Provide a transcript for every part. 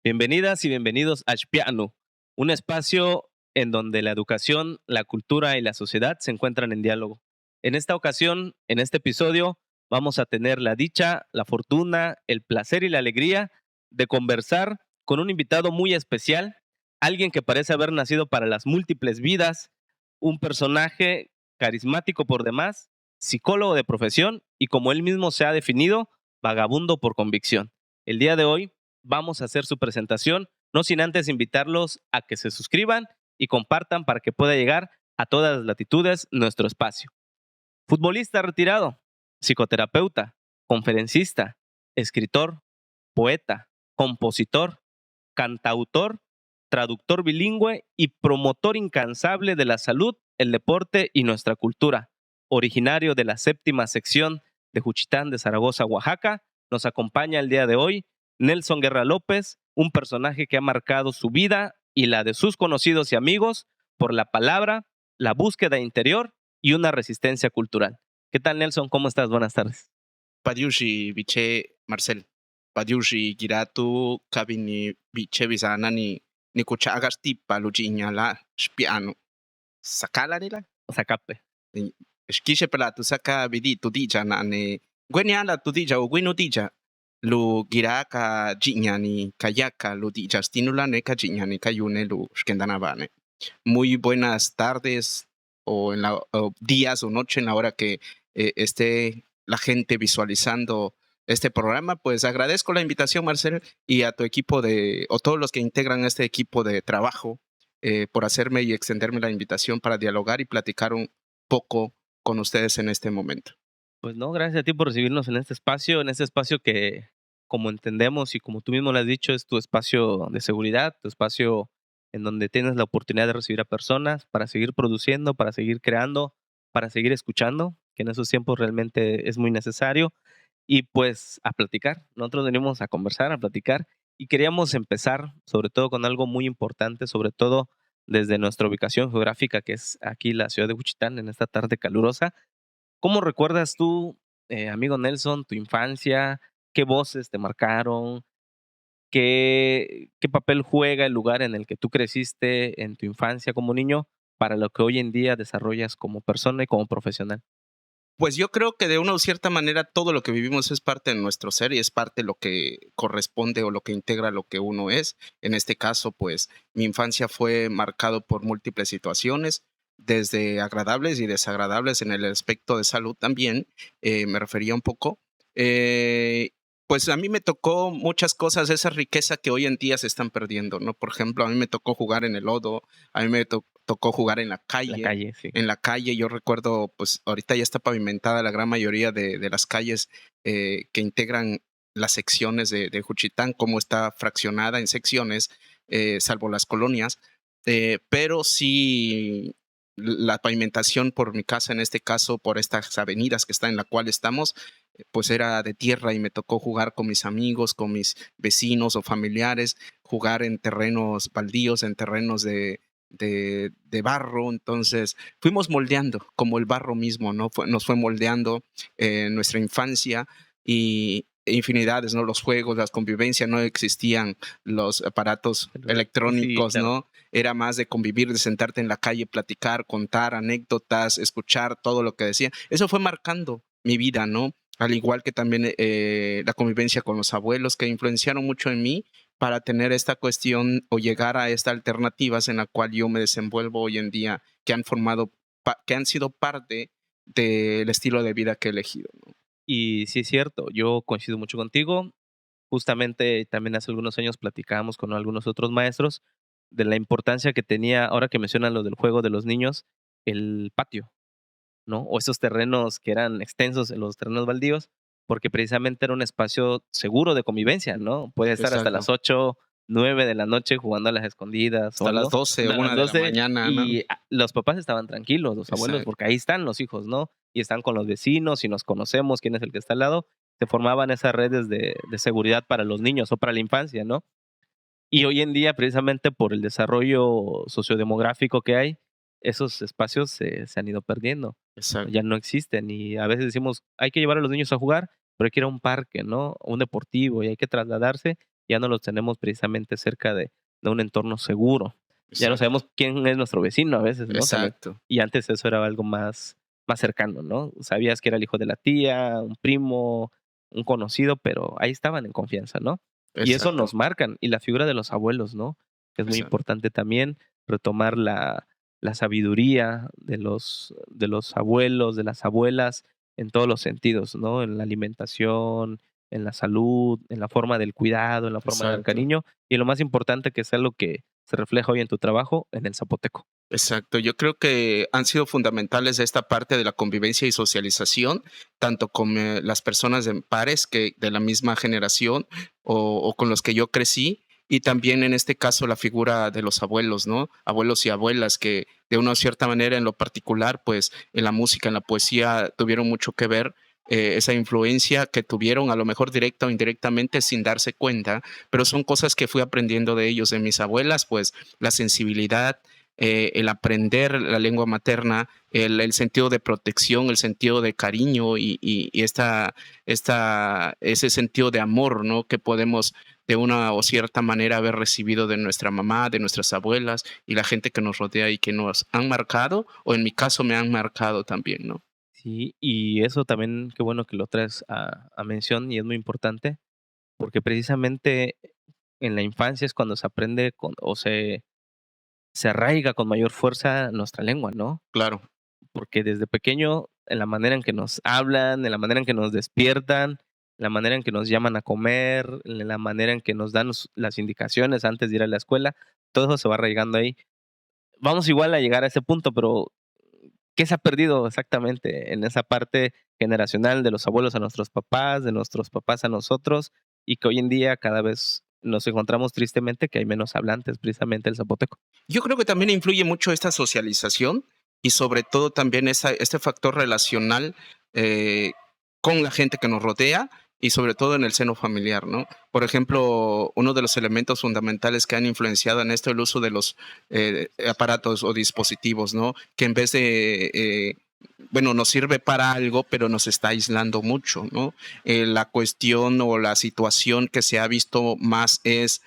Bienvenidas y bienvenidos a Xpianu, un espacio en donde la educación, la cultura y la sociedad se encuentran en diálogo. En esta ocasión, en este episodio, vamos a tener la dicha, la fortuna, el placer y la alegría de conversar con un invitado muy especial, alguien que parece haber nacido para las múltiples vidas, un personaje carismático por demás, psicólogo de profesión y, como él mismo se ha definido, vagabundo por convicción. El día de hoy vamos a hacer su presentación, no sin antes invitarlos a que se suscriban y compartan para que pueda llegar a todas las latitudes nuestro espacio. Futbolista retirado, psicoterapeuta, conferencista, escritor, poeta, compositor, cantautor, traductor bilingüe y promotor incansable de la salud, el deporte y nuestra cultura. Originario de la séptima sección de Juchitán de Zaragoza, Oaxaca, nos acompaña el día de hoy Nelson Guerra López, un personaje que ha marcado su vida y la de sus conocidos y amigos por la palabra, la búsqueda interior y una resistencia cultural. ¿Qué tal, Nelson? ¿Cómo estás? Buenas tardes. Padiushi biche Marcel. Padiushi giratu kabini biche bisana ni kuchagas tipa luchiñala spiano. Sakala nila. Zacape. Esquishe pela tu saka bidi tu dicha na ne. Gweniala tu dicha o gwinu dicha. Lu giraka jiña ni kayaka lu dicha stinula ne kajiña ni kayune lu shkendanabane. Muy buenas tardes o días o noche en la hora que esté la gente visualizando este programa. Pues agradezco la invitación, Marcel, y a tu equipo o todos los que integran este equipo de trabajo por hacerme y extenderme la invitación para dialogar y platicar un poco con ustedes en este momento. Pues no, gracias a ti por recibirnos en este espacio que, como entendemos y como tú mismo lo has dicho, es tu espacio de seguridad, tu espacio en donde tienes la oportunidad de recibir a personas para seguir produciendo, para seguir creando, para seguir escuchando, que en esos tiempos realmente es muy necesario. Y pues a platicar, nosotros venimos a conversar, a platicar y queríamos empezar sobre todo con algo muy importante, sobre todo desde nuestra ubicación geográfica, que es aquí la ciudad de Juchitán, en esta tarde calurosa. ¿Cómo recuerdas tú, amigo Nelson, tu infancia? ¿Qué voces te marcaron? ¿Qué papel juega el lugar en el que tú creciste en tu infancia como niño para lo que hoy en día desarrollas como persona y como profesional? Pues yo creo que de una o cierta manera todo lo que vivimos es parte de nuestro ser y es parte de lo que corresponde o lo que integra lo que uno es. En este caso, pues mi infancia fue marcado por múltiples situaciones, desde agradables y desagradables en el aspecto de salud también. Me refería un poco. Eh, pues a mí me tocó muchas cosas, esa riqueza que hoy en día se están perdiendo, ¿no? Por ejemplo, a mí me tocó jugar en el lodo, a mí me tocó jugar en la La calle. calle, sí. En la calle, yo recuerdo, pues ahorita ya está pavimentada la gran mayoría de las calles que integran las secciones de Juchitán, como está fraccionada en secciones, salvo las colonias, pero sí la pavimentación por mi casa, en este caso, por estas avenidas que están en la cual estamos, pues era de tierra y me tocó jugar con mis amigos, con mis vecinos o familiares, jugar en terrenos baldíos, en terrenos de barro. Entonces fuimos moldeando como el barro mismo, ¿no? Nos fue moldeando nuestra infancia y infinidades, ¿no? Los juegos, las convivencias, no existían los aparatos Sí, electrónicos, claro. ¿no? Era más de convivir, de sentarte en la calle, platicar, contar anécdotas, escuchar todo lo que decía. Eso fue marcando mi vida, ¿no? Al igual que también la convivencia con los abuelos que influenciaron mucho en mí para tener esta cuestión o llegar a estas alternativas en la cual yo me desenvuelvo hoy en día, que han formado, que han sido parte del estilo de vida que he elegido, ¿no? Y sí es cierto, yo coincido mucho contigo. Justamente también hace algunos años platicábamos con algunos otros maestros de la importancia que tenía, ahora que mencionan lo del juego de los niños, el patio, ¿no? O esos terrenos que eran extensos, los terrenos baldíos, porque precisamente era un espacio seguro de convivencia, ¿no? Puede estar hasta Exacto. las 8, 9 de la noche jugando a las escondidas o Hasta las algo, 12 o a las 1 de la 12 mañana, ¿no? y los papás estaban tranquilos, los abuelos, Exacto. porque ahí están los hijos, ¿no? Y están con los vecinos y nos conocemos quién es el que está al lado. Se formaban esas redes de seguridad para los niños o para la infancia, ¿no? Y hoy en día, precisamente por el desarrollo sociodemográfico que hay, esos espacios se han ido perdiendo, Exacto. ya no existen y a veces decimos, hay que llevar a los niños a jugar, pero hay que ir a un parque, ¿no? Un deportivo y hay que trasladarse ya no los tenemos precisamente cerca de un entorno seguro. Ya no Exacto, sabemos quién es nuestro vecino a veces, ¿no? También. exacto, Y antes eso era algo más cercano, ¿no? Sabías que era el hijo de la tía, un primo, un conocido, pero ahí estaban en confianza, ¿no? Y eso exacto, nos marcan. Y la figura de los abuelos, ¿no? Que es muy exacto, importante también retomar la sabiduría de los abuelos, de las abuelas, en todos los sentidos, ¿no? En la alimentación, en la salud, en la forma del cuidado, en la forma de dar exacto. cariño, y lo más importante que sea lo que se refleja hoy en tu trabajo, en el zapoteco. Exacto, yo creo que han sido fundamentales esta parte de la convivencia y socialización, tanto con las personas de pares que de la misma generación o con los que yo crecí, y también en este caso la figura de los abuelos, ¿no? Abuelos y abuelas que de una cierta manera en lo particular, pues en la música, en la poesía tuvieron mucho que ver. Esa influencia que tuvieron, a lo mejor directa o indirectamente, sin darse cuenta, pero son cosas que fui aprendiendo de ellos, de mis abuelas, pues la sensibilidad, el aprender la lengua materna, el sentido de protección, el sentido de cariño y ese sentido de amor, ¿no? Que podemos de una o cierta manera haber recibido de nuestra mamá, de nuestras abuelas y la gente que nos rodea y que nos han marcado, o en mi caso me han marcado también, ¿no? Sí, y eso también, qué bueno que lo traes a mención y es muy importante, porque precisamente en la infancia es cuando se aprende o se arraiga con mayor fuerza nuestra lengua, ¿no? Claro, Porque desde pequeño, en la manera en que nos hablan, en la manera en que nos despiertan, en la manera en que nos llaman a comer, en la manera en que nos dan las indicaciones antes de ir a la escuela, todo eso se va arraigando ahí. Vamos igual a llegar a ese punto, pero ¿qué se ha perdido exactamente en esa parte generacional de los abuelos a nuestros papás, de nuestros papás a nosotros? Y que hoy en día cada vez nos encontramos tristemente que hay menos hablantes precisamente del zapoteco. yo creo que también influye mucho esta socialización y sobre todo también este factor relacional eh, con la gente que nos rodea y sobre todo en el seno familiar, ¿no? Por ejemplo, uno de los elementos fundamentales que han influenciado en esto es el uso de los aparatos o dispositivos, ¿no? Que en vez de, bueno, nos sirve para algo, pero nos está aislando mucho, ¿no? La cuestión o la situación que se ha visto más es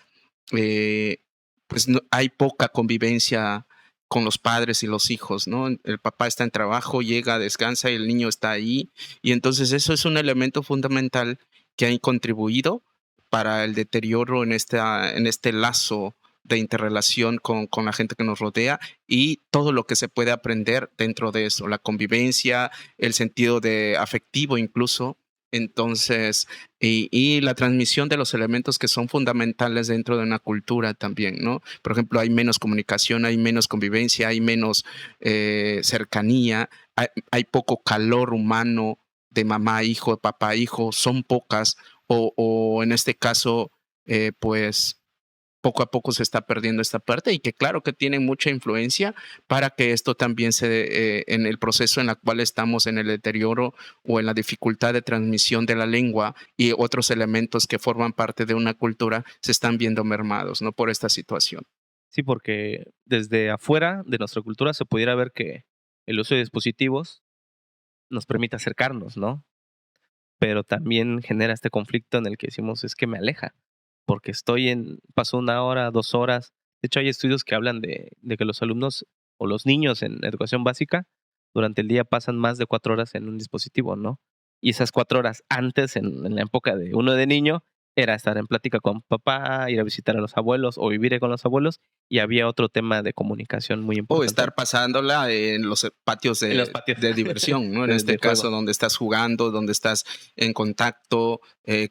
eh, pues no, hay poca convivencia con los padres y los hijos, ¿no? El papá está en trabajo, llega, descansa y el niño está ahí. Y entonces eso es un elemento fundamental que ha contribuido para el deterioro en este lazo de interrelación con la gente que nos rodea y todo lo que se puede aprender dentro de eso, la convivencia, el sentido de afectivo incluso. Entonces, y la transmisión de los elementos que son fundamentales dentro de una cultura también, ¿no? Por ejemplo, hay menos comunicación, hay menos convivencia, hay menos cercanía, hay poco calor humano de mamá, hijo, de papá, hijo, son pocas, o en este caso, pues poco a poco se está perdiendo esta parte y que claro que tienen mucha influencia para que esto también en el proceso en el cual estamos en el deterioro o en la dificultad de transmisión de la lengua y otros elementos que forman parte de una cultura se están viendo mermados, ¿no? Por esta situación. Sí, porque desde afuera de nuestra cultura se pudiera ver que el uso de dispositivos nos permite acercarnos, ¿no? Pero también genera este conflicto en el que decimos, es que me aleja, porque paso 1 hora, 2 horas. De hecho, hay estudios que hablan de que los alumnos o los niños en educación básica durante el día pasan más de 4 horas en un dispositivo, ¿no? Y esas 4 horas antes, en la época de uno de niño, era estar en plática con papá, ir a visitar a los abuelos o vivir con los abuelos, y había otro tema de comunicación muy O importante estar pasándola en los patios en los patios de diversión, ¿no? En de este caso, juego. donde estás jugando, donde estás en contacto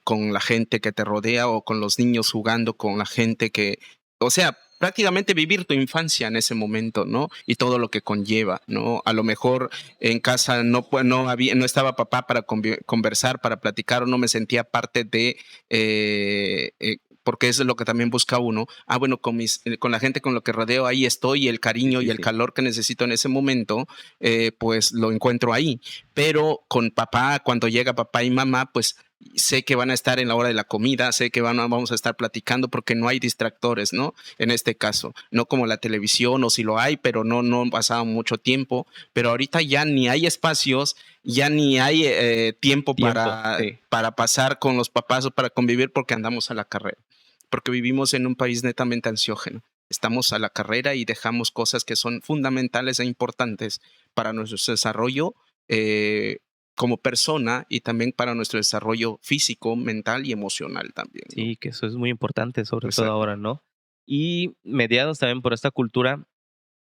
con la gente que te rodea o con los niños jugando con la gente que, o sea, prácticamente vivir tu infancia en ese momento, ¿no? Y todo lo que conlleva, ¿no? A lo mejor en casa no estaba papá para conversar, para platicar, o no me sentía parte de porque eso es lo que también busca uno. Ah, bueno, con la gente con lo que rodeo, ahí estoy, y el Sí, cariño y sí, el sí. calor que necesito en ese momento, pues lo encuentro ahí. Pero con papá, cuando llega papá y mamá, pues sé que van a estar en la hora de la comida, sé que vamos a estar platicando porque no hay distractores, ¿no? En este caso, no como la televisión o si lo hay, pero no han pasado mucho tiempo, pero ahorita ya ni hay espacios, ya ni hay tiempo Tiempo, sí. para pasar con los papás o para convivir porque andamos a la carrera. porque vivimos en un país netamente ansiógeno. Estamos a la carrera y dejamos cosas que son fundamentales e importantes para nuestro desarrollo como persona y también para nuestro desarrollo físico, mental y emocional también, ¿no? Sí, que eso es muy importante, sobre todo Exacto. ahora, ¿no? Y mediados también por esta cultura,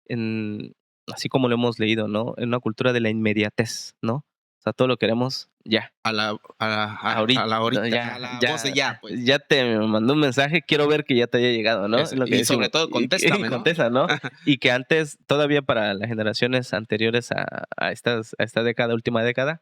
en, así como lo hemos leído, ¿no? En una cultura de la inmediatez, ¿no? O sea, todo lo queremos ya, A ahorita, la ahorita, a ya, la voz de ya, ya, pues. ya te mandó un mensaje, quiero ver que ya te haya llegado, ¿no? Es lo que Y sobre decimos. todo Y que y contéstame, ¿no? contesta, ¿no? Y que antes, todavía para las generaciones anteriores a esta década, última década,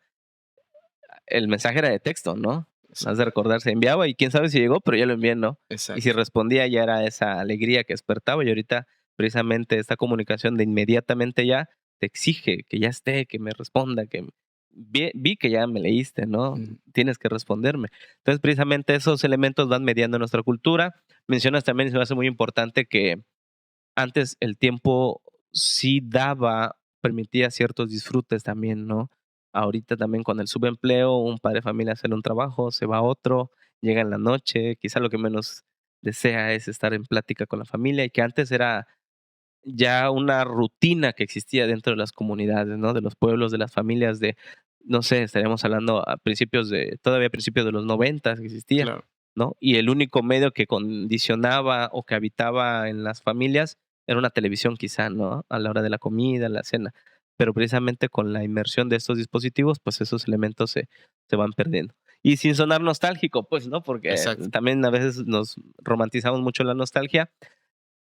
el mensaje era de texto, ¿no? Has de Exacto, recordar, se enviaba y quién sabe si llegó, pero ya lo envié, ¿no? Y si exacto. respondía ya era esa alegría que despertaba y ahorita precisamente esta comunicación de inmediatamente ya te exige que ya esté, que me responda, que vi que ya me leíste, ¿no? Mm, Tienes que responderme. Entonces precisamente esos elementos van mediando nuestra cultura. Mencionas también, y se me hace muy importante que antes el tiempo sí daba, permitía ciertos disfrutes también, ¿no? Ahorita también con el subempleo, un padre de familia hace un trabajo, se va a otro, llega en la noche, quizá lo que menos desea es estar en plática con la familia y que antes era ya una rutina que existía dentro de las comunidades, ¿no? De los pueblos, de las familias, de, no sé, estaríamos hablando a principios de, todavía a principios de los 90 que existía, claro. ¿no? Y el único medio que condicionaba o que habitaba en las familias era una televisión quizá, ¿no? A la hora de la comida, la cena. Pero precisamente con la inmersión de estos dispositivos, pues esos elementos se van perdiendo. Y sin sonar nostálgico, pues, ¿no? Porque Exacto. también a veces nos romantizamos mucho la nostalgia,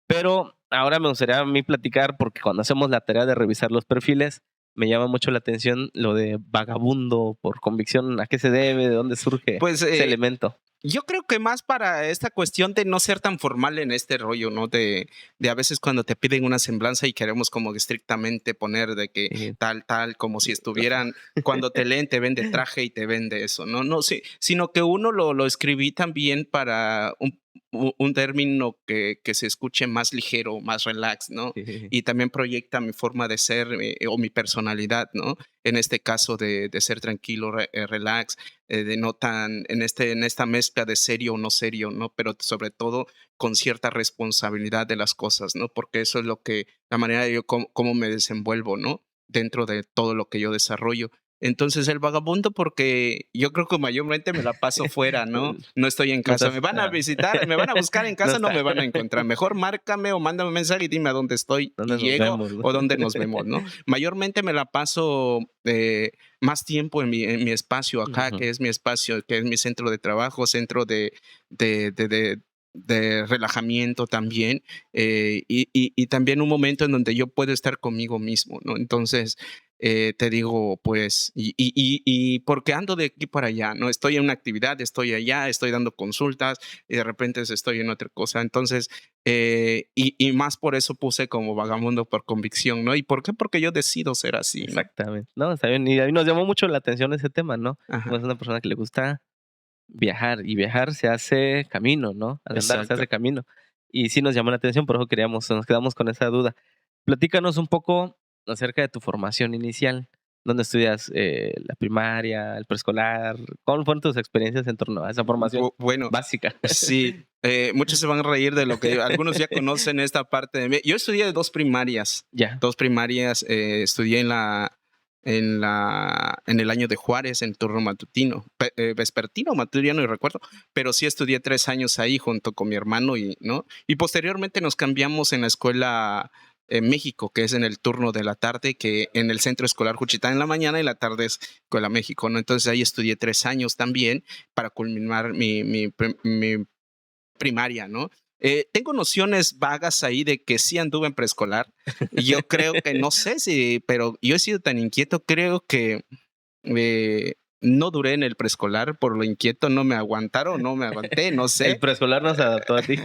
pero ahora me gustaría a mí platicar, porque cuando hacemos la tarea de revisar los perfiles, me llama mucho la atención lo de vagabundo por convicción. ¿A qué se debe? ¿De dónde surge Pues ese elemento? yo creo que más para esta cuestión de no ser tan formal en este rollo, ¿no? De a veces cuando te piden una semblanza y queremos como que estrictamente poner de que Sí. tal, como si estuvieran, cuando te leen te vende traje y te vende eso, ¿no? No, sí, sino que uno lo escribí también para un término que se escuche más ligero, más relax, ¿no? Sí. Y también proyecta mi forma de ser o mi personalidad, ¿no? En este caso de ser tranquilo, relax, de no tan, en esta mezcla de serio o no serio, ¿no? Pero sobre todo con cierta responsabilidad de las cosas, ¿no? Porque eso es lo que, la manera de yo cómo me desenvuelvo, ¿no? Dentro de todo lo que yo desarrollo. Entonces el vagabundo, porque yo creo que mayormente me la paso fuera, ¿no? No estoy en No casa. estás Me van a visitar, me van a buscar en no casa, no está me van a encontrar. Mejor márcame o mándame un mensaje y dime a dónde estoy ¿dónde y nos llego vemos? ¿No? o dónde nos vemos, ¿no? Mayormente me la paso más tiempo en mi espacio acá, Ujú. que es mi espacio, que es mi centro de trabajo, centro de, de, de- de relajamiento también, y también un momento en donde yo puedo estar conmigo mismo, ¿no? Entonces, te digo, pues, y porque ando de aquí para allá, ¿no? Estoy en una actividad, estoy allá, estoy dando consultas y de repente estoy en otra cosa. Entonces, y más por eso puse como vagabundo por convicción, ¿no? ¿Y por qué? Porque yo decido ser así, ¿no? Exactamente. No, está bien. Y a mí nos llamó mucho la atención ese tema, ¿no? Como Ajá, es una persona que le gusta viajar y viajar se hace camino, ¿no? Al andar se exacto. hace camino. Y sí nos llamó la atención, por eso queríamos, nos quedamos con esa duda. Platícanos un poco acerca de tu formación inicial. ¿Dónde estudias la primaria, el preescolar? ¿Cómo fueron tus experiencias en torno a esa formación Bueno, básica? sí, muchos se van a reír de lo que algunos ya conocen esta parte de mí. Yo estudié Ya. dos primarias, estudié en el año de Juárez, en turno matutino, vespertino, matutino, no recuerdo, pero sí estudié 3 años ahí junto con mi hermano y, ¿no? Y posteriormente nos cambiamos en la escuela en México, que es en el turno de la tarde, que en el centro escolar Juchitán en la mañana y la tarde es Escuela México, ¿no? Entonces ahí estudié 3 años también para culminar mi primaria, ¿no? Tengo nociones vagas ahí de que sí anduve en preescolar. Y yo creo que, no sé si, pero yo he sido tan inquieto, creo que no duré en el preescolar por lo inquieto, no me aguantaron, no me aguanté, no El sé. preescolar nos adaptó a ti.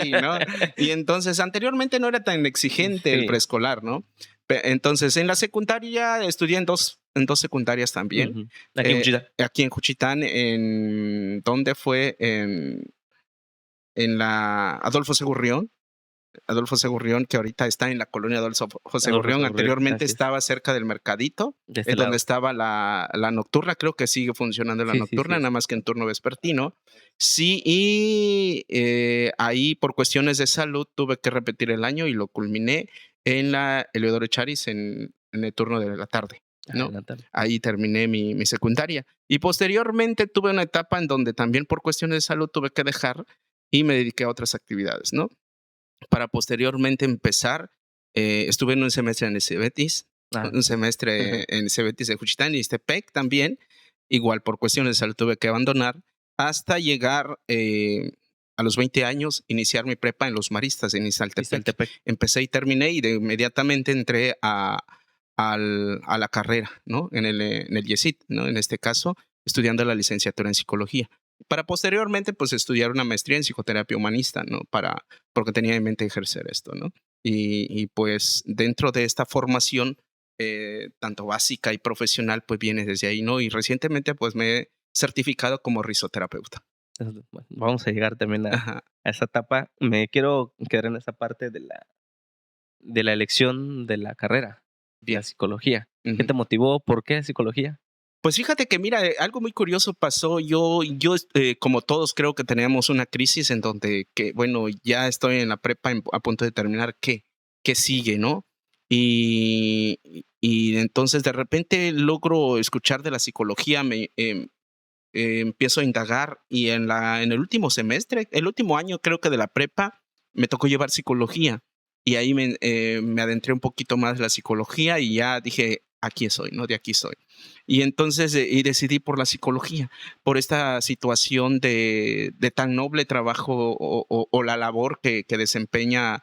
Sí, ¿no? Y entonces anteriormente no era tan exigente el Sí. preescolar, ¿no? Entonces en la secundaria estudié en dos secundarias también. Ujú. Aquí en Wichita. Aquí en Juchitán, ¿dónde fue? En la Adolfo Segurrión, Adolfo Segurrión, que ahorita está en la colonia Adolfo Segurrión. Segurrión, Anteriormente así es. estaba cerca del Mercadito, De este donde lado. estaba la nocturna. Creo que sigue funcionando la Sí, sí, sí. nocturna, nada más que en turno vespertino. Sí, y ahí por cuestiones de salud tuve que repetir el año y lo culminé en la Eleodoro Charis en el turno de la tarde, Ah, ¿no? en la tarde. Ahí terminé mi secundaria. Y posteriormente tuve una etapa en donde también por cuestiones de salud tuve que dejar y me dediqué a otras actividades, ¿no? Para posteriormente empezar, estuve en un semestre en el Cebetis, Ah, un semestre en Cebetis de Juchitán y Ixtepec también. Igual por cuestiones de salud tuve que abandonar hasta llegar a los 20 años, iniciar mi prepa en Los Maristas, en y Ixtaltepec. Saltepec. Empecé y terminé y inmediatamente entré a la carrera, ¿no? En el YESIT, ¿no? En este caso, estudiando la licenciatura en psicología. Para posteriormente, pues, estudiar una maestría en psicoterapia humanista, ¿no? Porque tenía en mente ejercer esto, ¿no? Y pues dentro de esta formación, tanto básica y profesional, pues viene desde ahí, ¿no? Y recientemente, pues me he certificado como risoterapeuta. Entonces, bueno, vamos a llegar también Ajá, a esa etapa. Me quiero quedar en esa parte de la elección de la carrera, la bien. psicología. ¿Qué Ujú. te motivó? ¿Por qué psicología? Pues fíjate que mira, algo muy curioso pasó. Como todos, creo que teníamos una crisis en donde, que bueno, ya estoy en la prepa a punto de terminar, ¿qué sigue, no? Y entonces de repente logro escuchar de la psicología, empiezo a indagar y en el último semestre, el último año creo que de la prepa, me tocó llevar psicología y ahí me adentré un poquito más en la psicología y ya dije, aquí soy, ¿no? De aquí soy. Y entonces y decidí por la psicología, por esta situación de tan noble trabajo o la labor que desempeña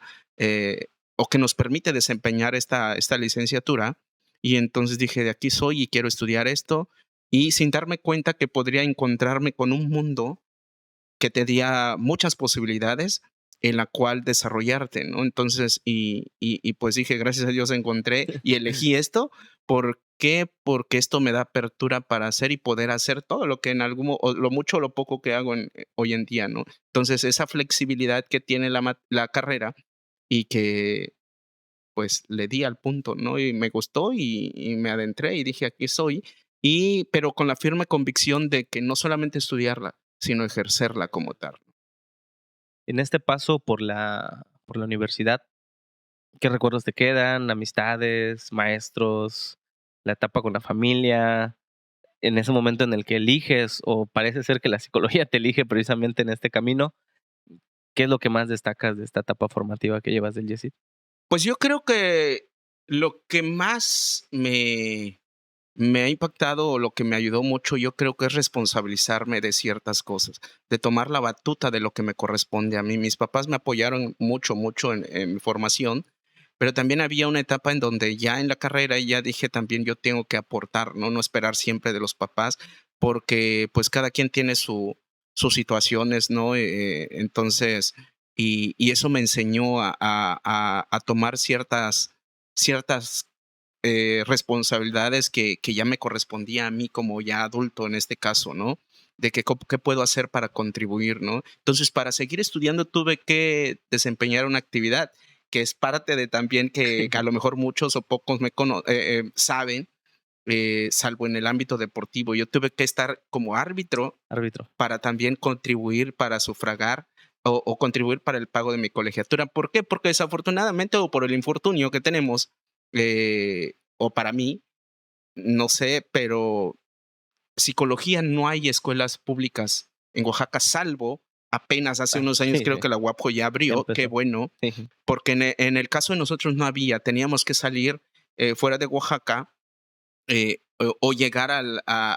o que nos permite desempeñar esta licenciatura. Y entonces dije, de aquí soy y quiero estudiar esto y sin darme cuenta que podría encontrarme con un mundo que te diera muchas posibilidades en la cual desarrollarte, ¿no? Entonces, pues dije, gracias a Dios encontré y elegí esto. ¿Por qué? Porque esto me da apertura para hacer y poder hacer todo lo que en o lo mucho o lo poco que hago hoy en día, ¿no? Entonces, esa flexibilidad que tiene la carrera y que pues le di al punto, ¿no? Y me gustó y me adentré y dije, aquí soy, pero con la firme convicción de que no solamente estudiarla, sino ejercerla como tal. En este paso por la universidad, ¿qué recuerdos te quedan? Amistades, maestros, la etapa con la familia, en ese momento en el que eliges, o parece ser que la psicología te elige precisamente en este camino, ¿qué es lo que más destacas de esta etapa formativa que llevas del Yesit? Pues yo creo que lo que más me ha impactado o lo que me ayudó mucho, yo creo que es responsabilizarme de ciertas cosas, de tomar la batuta de lo que me corresponde a mí. Mis papás me apoyaron mucho, mucho en mi formación, pero también había una etapa en donde ya en la carrera ya dije también yo tengo que aportar, ¿no? No esperar siempre de los papás, porque pues cada quien tiene sus situaciones, ¿no? Entonces, y eso me enseñó a tomar ciertas responsabilidades que ya me correspondía a mí como ya adulto en este caso, ¿no? De qué puedo hacer para contribuir, ¿no? Entonces, para seguir estudiando tuve que desempeñar una actividad que es parte de también que a lo mejor muchos o pocos saben, salvo en el ámbito deportivo. Yo tuve que estar como árbitro Árbitro. para también contribuir, para sufragar o contribuir para el pago de mi colegiatura. ¿Por qué? Porque desafortunadamente o por el infortunio que tenemos, o para mí, no sé, pero psicología no hay escuelas públicas en Oaxaca, salvo apenas hace Ah, unos años sí, creo sí, que la UAPJO ya ya abrió, qué empezó. bueno, Sí. porque en el caso de nosotros no había, teníamos que salir fuera de Oaxaca o llegar a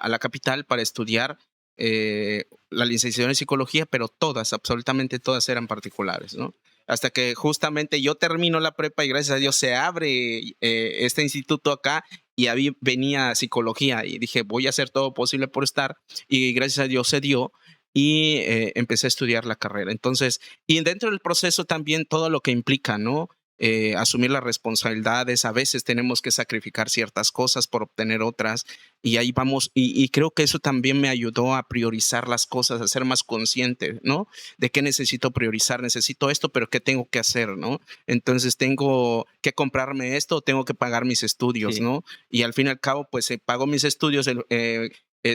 la capital para estudiar la licenciatura en psicología, pero todas, absolutamente todas eran particulares, ¿no? Hasta que justamente yo termino la prepa y gracias a Dios se abre este instituto acá y ahí venía psicología y dije, voy a hacer todo posible por estar y gracias a Dios se dio y empecé a estudiar la carrera. Entonces, y dentro del proceso también todo lo que implica, ¿no? asumir las responsabilidades. A veces tenemos que sacrificar ciertas cosas por obtener otras. Y ahí vamos, y creo que eso también me ayudó a priorizar las cosas, a ser más consciente, ¿no? De qué necesito priorizar, necesito esto, pero qué tengo que hacer, ¿no? Entonces tengo que comprarme esto o tengo que pagar mis estudios, Sí, ¿no? Y al fin y al cabo, pues pago mis estudios,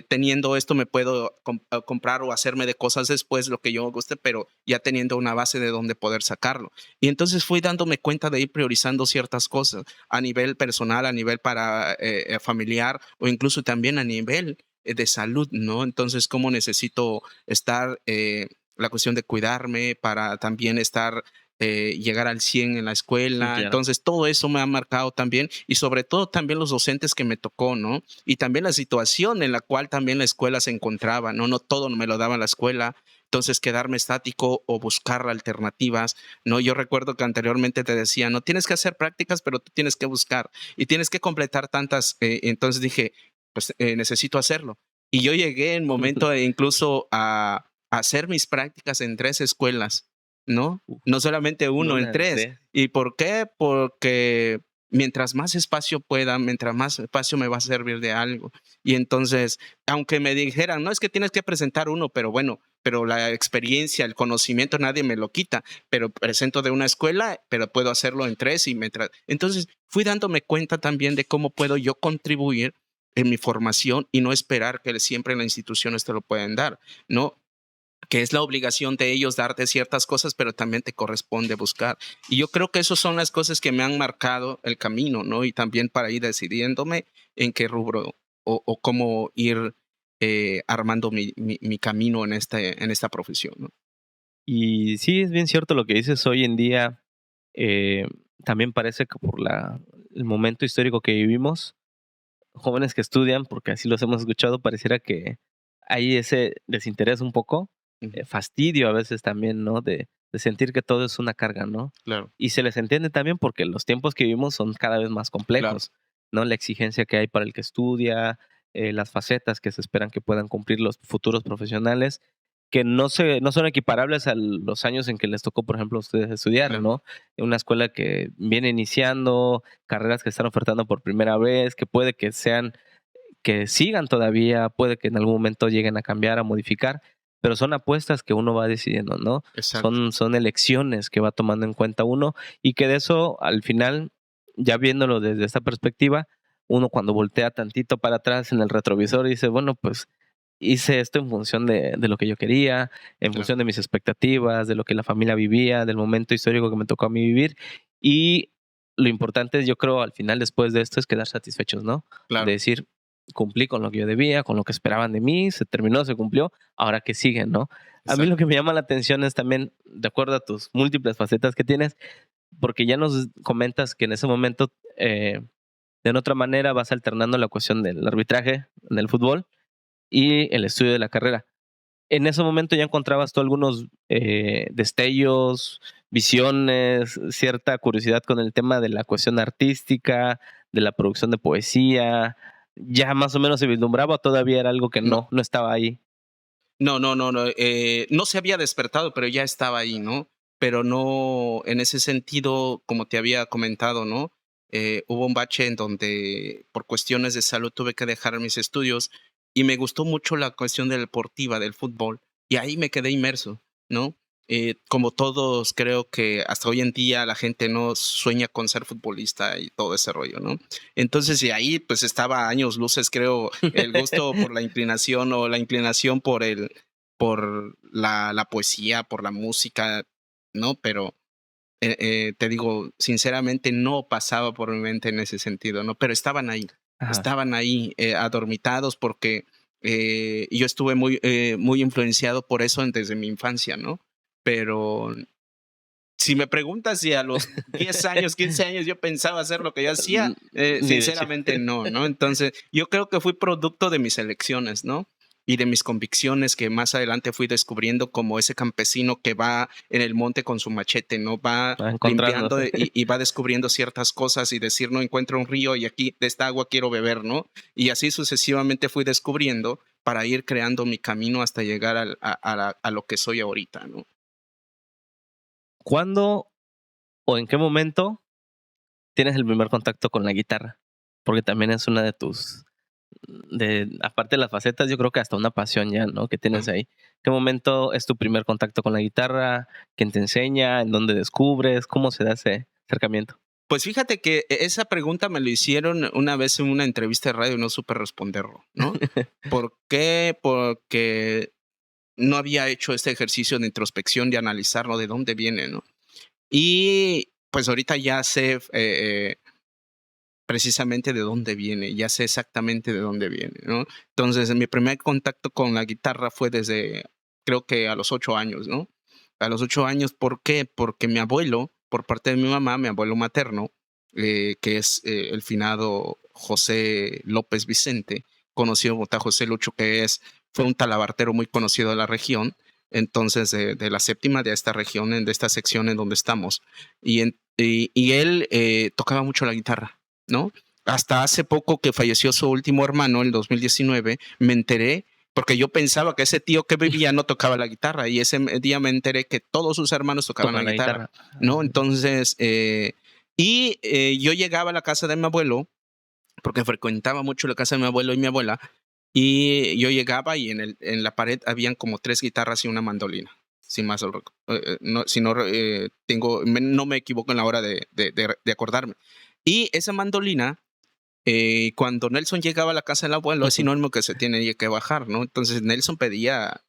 teniendo esto me puedo comprar o hacerme de cosas después lo que yo guste, pero ya teniendo una base de donde poder sacarlo. Y entonces fui dándome cuenta de ir priorizando ciertas cosas a nivel personal, a nivel para familiar o incluso también a nivel de salud, ¿no? Entonces, ¿cómo necesito estar, la cuestión de cuidarme para también estar llegar al 100 en la sí, escuela? claro. Entonces, todo eso me ha marcado también y sobre todo también los docentes que me tocó, ¿no? Y también la situación en la cual también la escuela se encontraba, ¿no? No todo me lo daba la escuela. Entonces, quedarme estático o buscar alternativas, ¿no? Yo recuerdo que anteriormente te decía, no tienes que hacer prácticas, pero tú tienes que buscar y tienes que completar tantas. Entonces dije, pues necesito hacerlo. Y yo llegué en momento incluso a hacer mis prácticas en 3 escuelas, ¿no? Uf, No solamente de uno, en una de 3. tres. ¿Y por qué? Porque mientras más espacio pueda, mientras más espacio me va a servir de algo. Y entonces, aunque me dijeran, no es que tienes que presentar uno, pero bueno, pero la experiencia, el conocimiento, nadie me lo quita. Pero presento de una escuela, pero puedo hacerlo en 3 y entonces fui dándome cuenta también de cómo puedo yo contribuir en mi formación y no esperar que siempre en la institución te lo pueden dar, ¿no? Que es la obligación de ellos darte ciertas cosas, pero también te corresponde buscar. Y yo creo que esas son las cosas que me han marcado el camino, ¿no? Y también para ir decidiéndome en qué rubro o cómo ir armando mi camino en esta profesión, ¿no? Y sí, es bien cierto lo que dices hoy en día. eh, También parece que por el momento histórico que vivimos, jóvenes que estudian, porque así los hemos escuchado, pareciera que hay ese desinterés un poco, Ujú. fastidio a veces también, ¿no? De sentir que todo es una carga, ¿no? Claro, Y se les entiende también porque los tiempos que vivimos son cada vez más claro, complejos, ¿no? La exigencia que hay para el que estudia, las facetas que se esperan que puedan cumplir los futuros profesionales, que no son equiparables a los años en que les tocó, por ejemplo, a ustedes estudiar, claro. ¿no? En una escuela que viene iniciando, carreras que están ofertando por primera vez, que puede que sean, que sigan todavía, puede que en algún momento lleguen a cambiar, a modificar, pero son apuestas que uno va decidiendo, ¿no? Exacto. Son elecciones que va tomando en cuenta uno y que de eso al final, ya viéndolo desde esta perspectiva, uno cuando voltea tantito para atrás en el retrovisor dice, bueno, pues hice esto en función de lo que yo quería, en Claro, función de mis expectativas, de lo que la familia vivía, del momento histórico que me tocó a mí vivir. Y lo importante, yo creo, al final, después de esto, es quedar satisfechos, ¿no? De claro. decir, cumplí con lo que yo debía, con lo que esperaban de mí, se terminó, se cumplió, ahora que sigue, ¿no? A mí lo Exacto. que me llama la atención es también, de acuerdo a tus múltiples facetas que tienes, porque ya nos comentas que en ese momento, de otra manera, vas alternando la cuestión del arbitraje en el fútbol y el estudio de la carrera. En ese momento ya encontrabas tú algunos destellos, visiones, cierta curiosidad con el tema de la cuestión artística, de la producción de poesía. Ya más o menos se vislumbraba, todavía era algo que No, no estaba ahí. no, no, no, no, no se había despertado, pero ya estaba ahí, ¿no? Pero no, en ese sentido, como te había comentado, ¿no? Hubo un bache en donde por cuestiones de salud tuve que dejar mis estudios y me gustó mucho la cuestión deportiva, del fútbol, y ahí me quedé inmerso, ¿no? Como todos, creo que hasta hoy en día la gente no sueña con ser futbolista y todo ese rollo, ¿no? Entonces, y ahí pues estaba a años luces, creo, el gusto por la inclinación o la inclinación por la poesía, por la música, ¿no? Pero te digo, sinceramente no pasaba por mi mente en ese sentido, ¿no? Pero Ajá. estaban ahí adormitados porque yo estuve muy influenciado por eso desde mi infancia, ¿no? Pero si me preguntas si a los 10 años, 15 años yo pensaba hacer lo que yo hacía, Ni de chiste. sinceramente no, ¿no? Entonces, yo creo que fui producto de mis elecciones, ¿no? Y de mis convicciones que más adelante fui descubriendo como ese campesino que va en el monte con su machete, ¿no? Va Va limpiando encontrándose. y va descubriendo ciertas cosas y decir, no encuentro un río y aquí de esta agua quiero beber, ¿no? Y así sucesivamente fui descubriendo para ir creando mi camino hasta llegar a lo que soy ahorita, ¿no? ¿Cuándo o en qué momento tienes el primer contacto con la guitarra? Porque también es una de aparte de las facetas, yo creo que hasta una pasión ya, ¿no? Que tienes ahí. ¿Qué momento es tu primer contacto con la guitarra? ¿Quién te enseña? ¿En dónde descubres? ¿Cómo se da ese acercamiento? Pues fíjate que esa pregunta me lo hicieron una vez en una entrevista de radio y no supe responderlo, ¿no? ¿Por qué? Porque no había hecho este ejercicio de introspección, de analizarlo, de dónde viene, ¿no? Y pues ahorita ya sé precisamente de dónde viene, ya sé exactamente de dónde viene, ¿no? Entonces, mi primer contacto con la guitarra fue desde, creo que a los 8 años, ¿no? A los 8 años, ¿por qué? Porque mi abuelo, por parte de mi mamá, mi abuelo materno, que es el finado José López Vicente, conocido como José Lucho, fue un talabartero muy conocido de la región, entonces de la séptima de esta región, de esta sección en donde estamos. Y él tocaba mucho la guitarra, ¿no? Hasta hace poco que falleció su último hermano, en 2019, me enteré, porque yo pensaba que ese tío que vivía no tocaba la guitarra, y ese día me enteré que todos sus hermanos tocaban la guitarra, ¿no? Entonces, yo llegaba a la casa de mi abuelo, porque frecuentaba mucho la casa de mi abuelo y mi abuela, y yo llegaba y en la pared habían como 3 guitarras y una mandolina, sin más, no, si no, no me equivoco en la hora de acordarme. Y esa mandolina, cuando Nelson llegaba a la casa del abuelo, es sinónimo que se tiene que bajar, ¿no? Entonces Nelson pedía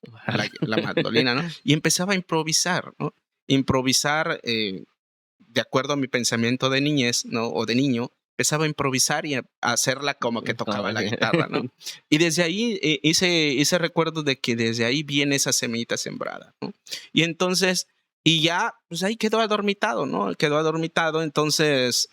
la mandolina, ¿no? Y empezaba a improvisar, ¿no? Improvisar de acuerdo a mi pensamiento de niñez, ¿no? O de niño, empezaba a improvisar y a hacerla como que tocaba la guitarra, ¿no? Y desde ahí hice recuerdo de que desde ahí viene esa semillita sembrada, ¿no? Y entonces, y ya, pues ahí quedó adormitado, ¿no? Quedó adormitado, entonces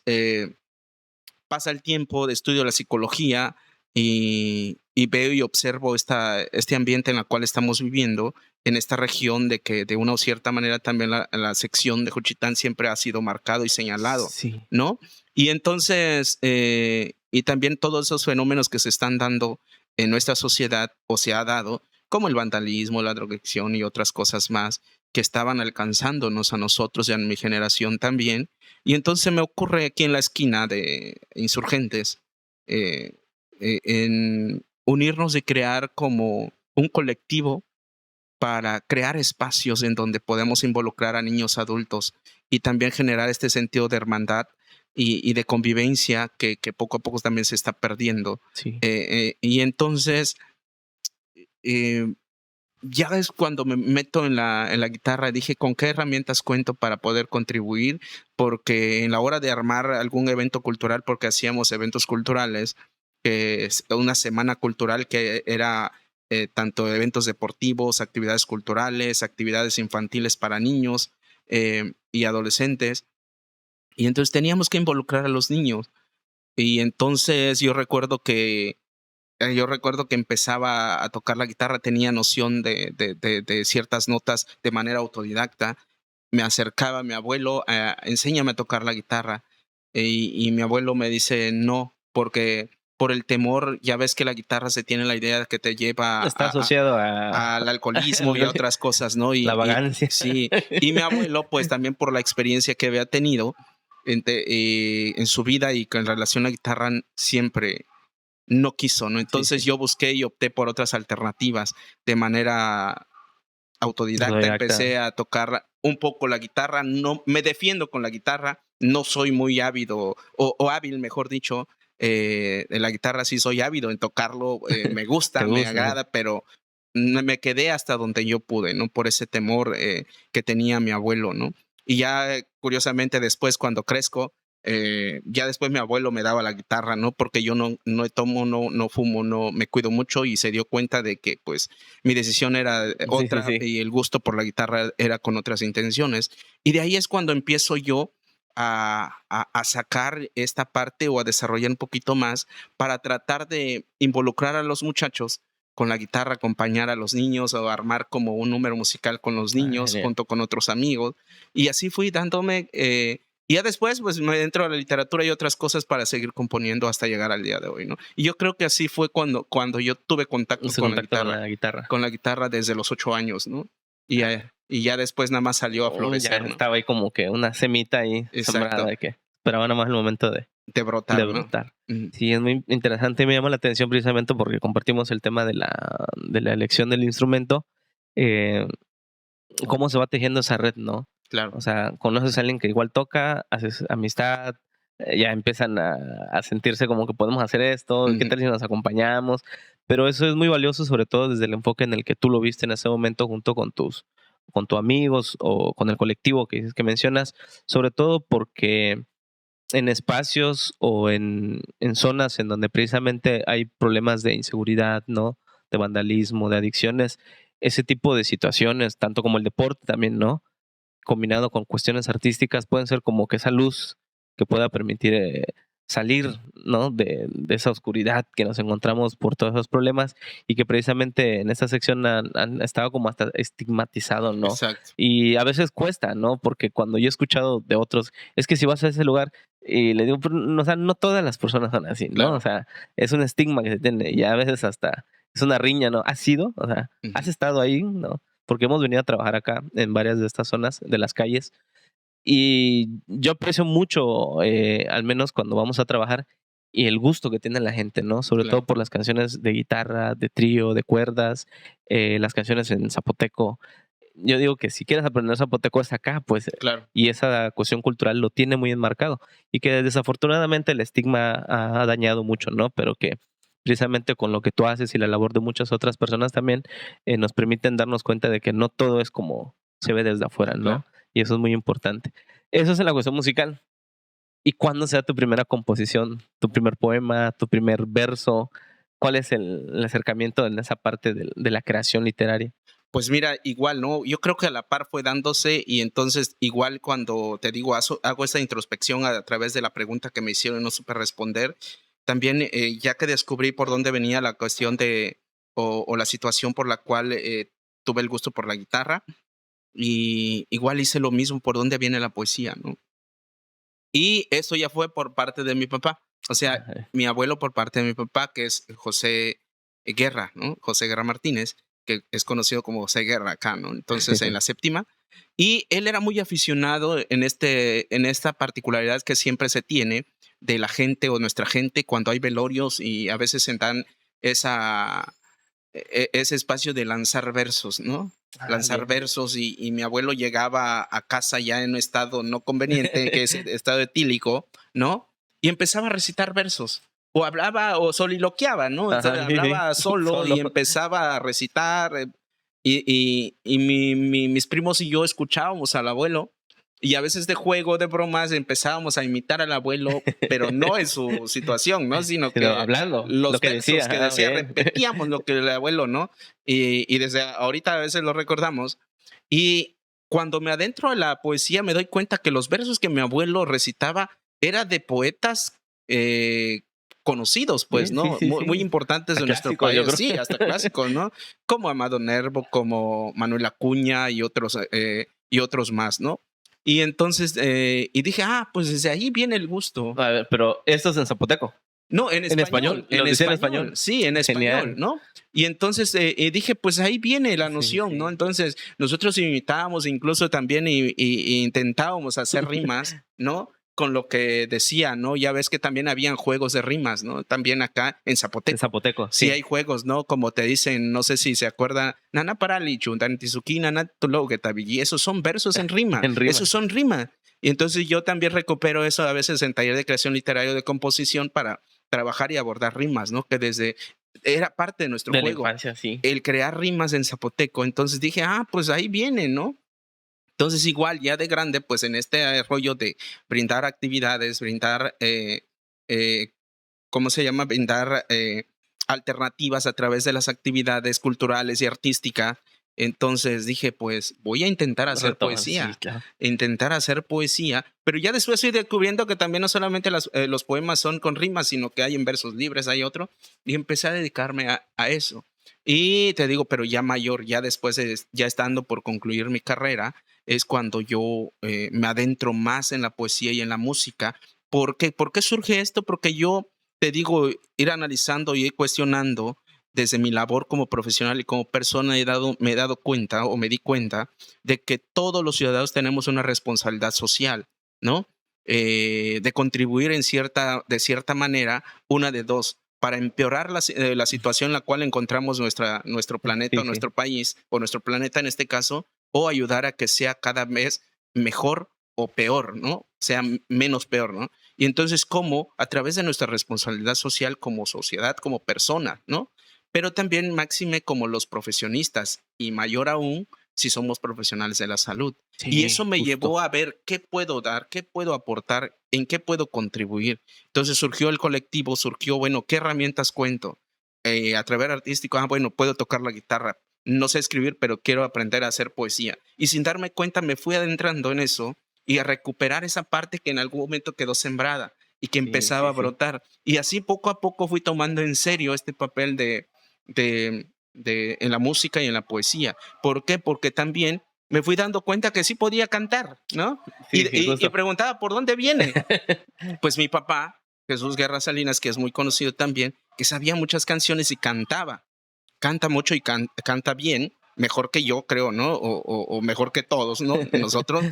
pasa el tiempo, estudio la psicología y veo y observo este ambiente en el cual estamos viviendo en esta región, de que de una o cierta manera también la sección de Juchitán siempre ha sido marcado y señalado, Sí. ¿no? Y entonces, y también todos esos fenómenos que se están dando en nuestra sociedad o se ha dado, como el vandalismo, la drogadicción y otras cosas más que estaban alcanzándonos a nosotros y a mi generación también. Y entonces me ocurre aquí en la esquina de Insurgentes, en unirnos y crear como un colectivo para crear espacios en donde podemos involucrar a niños, adultos y también generar este sentido de hermandad y de convivencia que poco a poco también se está perdiendo. Sí. Y entonces, ya es cuando me meto en la guitarra, dije, ¿con qué herramientas cuento para poder contribuir? Porque en la hora de armar algún evento cultural, porque hacíamos eventos culturales, que es una semana cultural que era tanto eventos deportivos, actividades culturales, actividades infantiles para niños y adolescentes. Y entonces teníamos que involucrar a los niños. Y entonces yo recuerdo que empezaba a tocar la guitarra, tenía noción de ciertas notas de manera autodidacta. Me acercaba a mi abuelo, enséñame a tocar la guitarra. Y mi abuelo me dice no, porque por el temor, ya ves que la guitarra se tiene la idea de que te lleva Está asociado al alcoholismo y a otras cosas, ¿no? La vagancia. Sí, y mi abuelo, pues también por la experiencia que había tenido en su vida y con relación a la guitarra, siempre no quiso, ¿no? Entonces yo busqué y opté por otras alternativas de manera autodidacta. Empecé a tocar un poco la guitarra, no me defiendo con la guitarra, no soy muy ávido o hábil, mejor dicho, de la guitarra sí soy ávido en tocarlo, me gusta, me agrada, pero me quedé hasta donde yo pude, ¿no? Por ese temor que tenía mi abuelo, ¿no? Y ya curiosamente después cuando crezco, ya después mi abuelo me daba la guitarra, ¿no? Porque yo no tomo, no fumo, no me cuido mucho y se dio cuenta de que pues mi decisión era otra y el gusto por la guitarra era con otras intenciones. Y de ahí es cuando empiezo yo a sacar esta parte o a desarrollar un poquito más para tratar de involucrar a los muchachos con la guitarra, acompañar a los niños o armar como un número musical con los niños junto con otros amigos. Y así fui dándome... y ya después, pues me entro a la literatura y otras cosas para seguir componiendo hasta llegar al día de hoy, ¿no? Y yo creo que así fue cuando yo tuve contacto con la guitarra. Con la guitarra desde los 8 años, ¿no? Y y ya después nada más salió a Ya florecer, ¿no? estaba ahí como que una semita ahí sembrada Exacto, de que esperaba nada más el momento de de brotar, ¿no? brotar. Ujú, Sí, es muy interesante y me llama la atención precisamente porque compartimos el tema de la elección del instrumento, eh, cómo se va tejiendo esa red, ¿no? claro. O sea, conoces a alguien que igual toca, haces amistad, ya empiezan a sentirse como que podemos hacer esto, ¿qué Ujú, tal si nos acompañamos? Pero eso es muy valioso, sobre todo desde el enfoque en el que tú lo viste en ese momento junto con tus amigos o con el colectivo que dices que mencionas, sobre todo porque en espacios o en zonas en donde precisamente hay problemas de inseguridad, ¿no? De vandalismo, de adicciones, ese tipo de situaciones, tanto como el deporte también, ¿no? Combinado con cuestiones artísticas, pueden ser como que esa luz que pueda permitir salir, ¿no? De esa oscuridad que nos encontramos por todos esos problemas y que precisamente en esta sección han estado como hasta estigmatizado, ¿no? exacto, Y a veces cuesta, ¿no? Porque cuando yo he escuchado de otros, es que si vas a ese lugar y le digo, "Pero, no, o sea, no todas las personas son así, ¿no? O claro. sea, es un estigma que se tiene y a veces hasta es una riña, ¿no? ¿Has sido? O sea, ¿has Ujú, estado ahí? ¿No? Porque hemos venido a trabajar acá en varias de estas zonas de las calles y yo aprecio mucho, al menos cuando vamos a trabajar, y el gusto que tiene la gente, ¿no? Sobre todo claro, por las canciones de guitarra, de trío, de cuerdas, las canciones en zapoteco. Yo digo que si quieres aprender zapoteco es acá, pues, claro. y esa cuestión cultural lo tiene muy enmarcado. Y que desafortunadamente el estigma ha dañado mucho, ¿no? Pero que precisamente con lo que tú haces y la labor de muchas otras personas también, nos permiten darnos cuenta de que no todo es como se ve desde afuera, ¿no? Claro. Y eso es muy importante. Eso es en la cuestión musical. ¿Y cuándo sea tu primera composición, tu primer poema, tu primer verso? ¿Cuál es el acercamiento en esa parte de la creación literaria? Pues mira, igual, ¿no? Yo creo que a la par fue dándose y entonces igual cuando te digo, hago esta introspección a través de la pregunta que me hicieron y no supe responder, también ya que descubrí por dónde venía la cuestión de, o la situación por la cual tuve el gusto por la guitarra, y igual hice lo mismo por dónde viene la poesía, ¿no? Y eso ya fue por parte de mi papá, o sea, Ajá. mi abuelo por parte de mi papá, que es José Guerra, ¿no? José Guerra Martínez, que es conocido como José Guerra acá, ¿no? Entonces, en la séptima. Y él era muy aficionado en esta particularidad que siempre se tiene de la gente o nuestra gente cuando hay velorios y a veces se dan esa, ese espacio de lanzar versos, ¿no? Ah, Lanzar bien. versos y mi abuelo llegaba a casa ya en un estado no conveniente, que es el estado etílico, ¿no? Y empezaba a recitar versos. O hablaba o soliloquiaba, ¿no? Ajá, Entonces, sí, sí. hablaba solo y Solo. empezaba a recitar. Y mis primos y yo escuchábamos al abuelo y a veces de juego, de bromas, empezábamos a imitar al abuelo, pero no en su situación, ¿no? Sino Sino que hablando, lo los que decía, versos que ajá, decía, bien. repetíamos lo que el abuelo, ¿no? Y desde ahorita a veces lo recordamos. Y cuando me adentro a la poesía me doy cuenta que los versos que mi abuelo recitaba era de poetas conocidos, pues, Sí, sí, ¿no? sí, Muy, muy sí. importantes A de nuestro clásicos, yo país, creo. sí, hasta clásicos, ¿no? Como Amado Nervo, como Manuel Acuña y otros más, ¿no? Y entonces, y dije, pues desde ahí viene el gusto. A ver, pero esto es en zapoteco. No, En español, lo decía en español. sí, en español, Genial. ¿no? Y entonces dije, pues ahí viene la Sí, noción, ¿no? sí. Entonces nosotros imitábamos incluso también y intentábamos hacer rimas, ¿no? Con lo que decía, ¿no? Ya ves que también habían juegos de rimas, ¿no? También acá en En Zapoteco. zapoteco, Sí sí. hay juegos, ¿no? Como te dicen, no sé si se acuerda, Nana Parali, Chuntantizuki, Nana Tuloguetabi, esos son versos en rima, En rima. esos son rima. Y entonces yo también recupero eso a veces en taller de creación literaria o de composición para trabajar y abordar rimas, ¿no? Que desde era parte de nuestro De la juego, infancia, sí. el crear rimas en zapoteco. Entonces dije, pues ahí viene, ¿no? Entonces igual ya de grande, pues en este rollo de brindar actividades, brindar, eh, ¿cómo se llama? Brindar alternativas a través de las actividades culturales y artísticas. Entonces dije, pues voy a Retomar, sí, claro. intentar hacer poesía, pero ya después fui descubriendo que también no solamente los poemas son con rimas, sino que hay en versos libres, hay otro, y empecé a dedicarme a eso. Y te digo, pero ya mayor, ya después, ya estando por concluir mi carrera, es cuando yo me adentro más en la poesía y en la música. ¿Por qué? ¿Por qué surge esto? Porque yo te digo, ir analizando y ir cuestionando, desde mi labor como profesional y como persona me he dado cuenta o me di cuenta de que todos los ciudadanos tenemos una responsabilidad social, ¿no? De contribuir de cierta manera, una de dos, para empeorar la situación en la cual encontramos nuestro planeta Sí, o sí. nuestro país, o nuestro planeta en este caso, o ayudar a que sea cada vez mejor o peor, ¿no? Sea menos peor, ¿no? Y entonces, ¿cómo? A través de nuestra responsabilidad social como sociedad, como persona, ¿no? Pero también máxime como los profesionistas y mayor aún si somos profesionales de la salud. Y Sí, eso me justo. llevó a ver qué puedo dar, qué puedo aportar, en qué puedo contribuir. Entonces surgió el colectivo, surgió, bueno, ¿qué herramientas cuento? A través artístico, bueno, puedo tocar la guitarra. No sé escribir, pero quiero aprender a hacer poesía. Y sin darme cuenta me fui adentrando en eso y a recuperar esa parte que en algún momento quedó sembrada y que Sí, empezaba sí, a sí. brotar. Y así poco a poco fui tomando en serio este papel de, en la música y en la poesía. ¿Por qué? Porque también me fui dando cuenta que sí podía cantar, ¿no? Sí, sí, Y justo. preguntaba, ¿por dónde viene? Pues mi papá, Jesús Guerra Salinas, que es muy conocido también, que sabía muchas canciones y cantaba. Canta mucho y canta bien, mejor que yo, creo, ¿no? O mejor que todos, ¿no? Nosotros.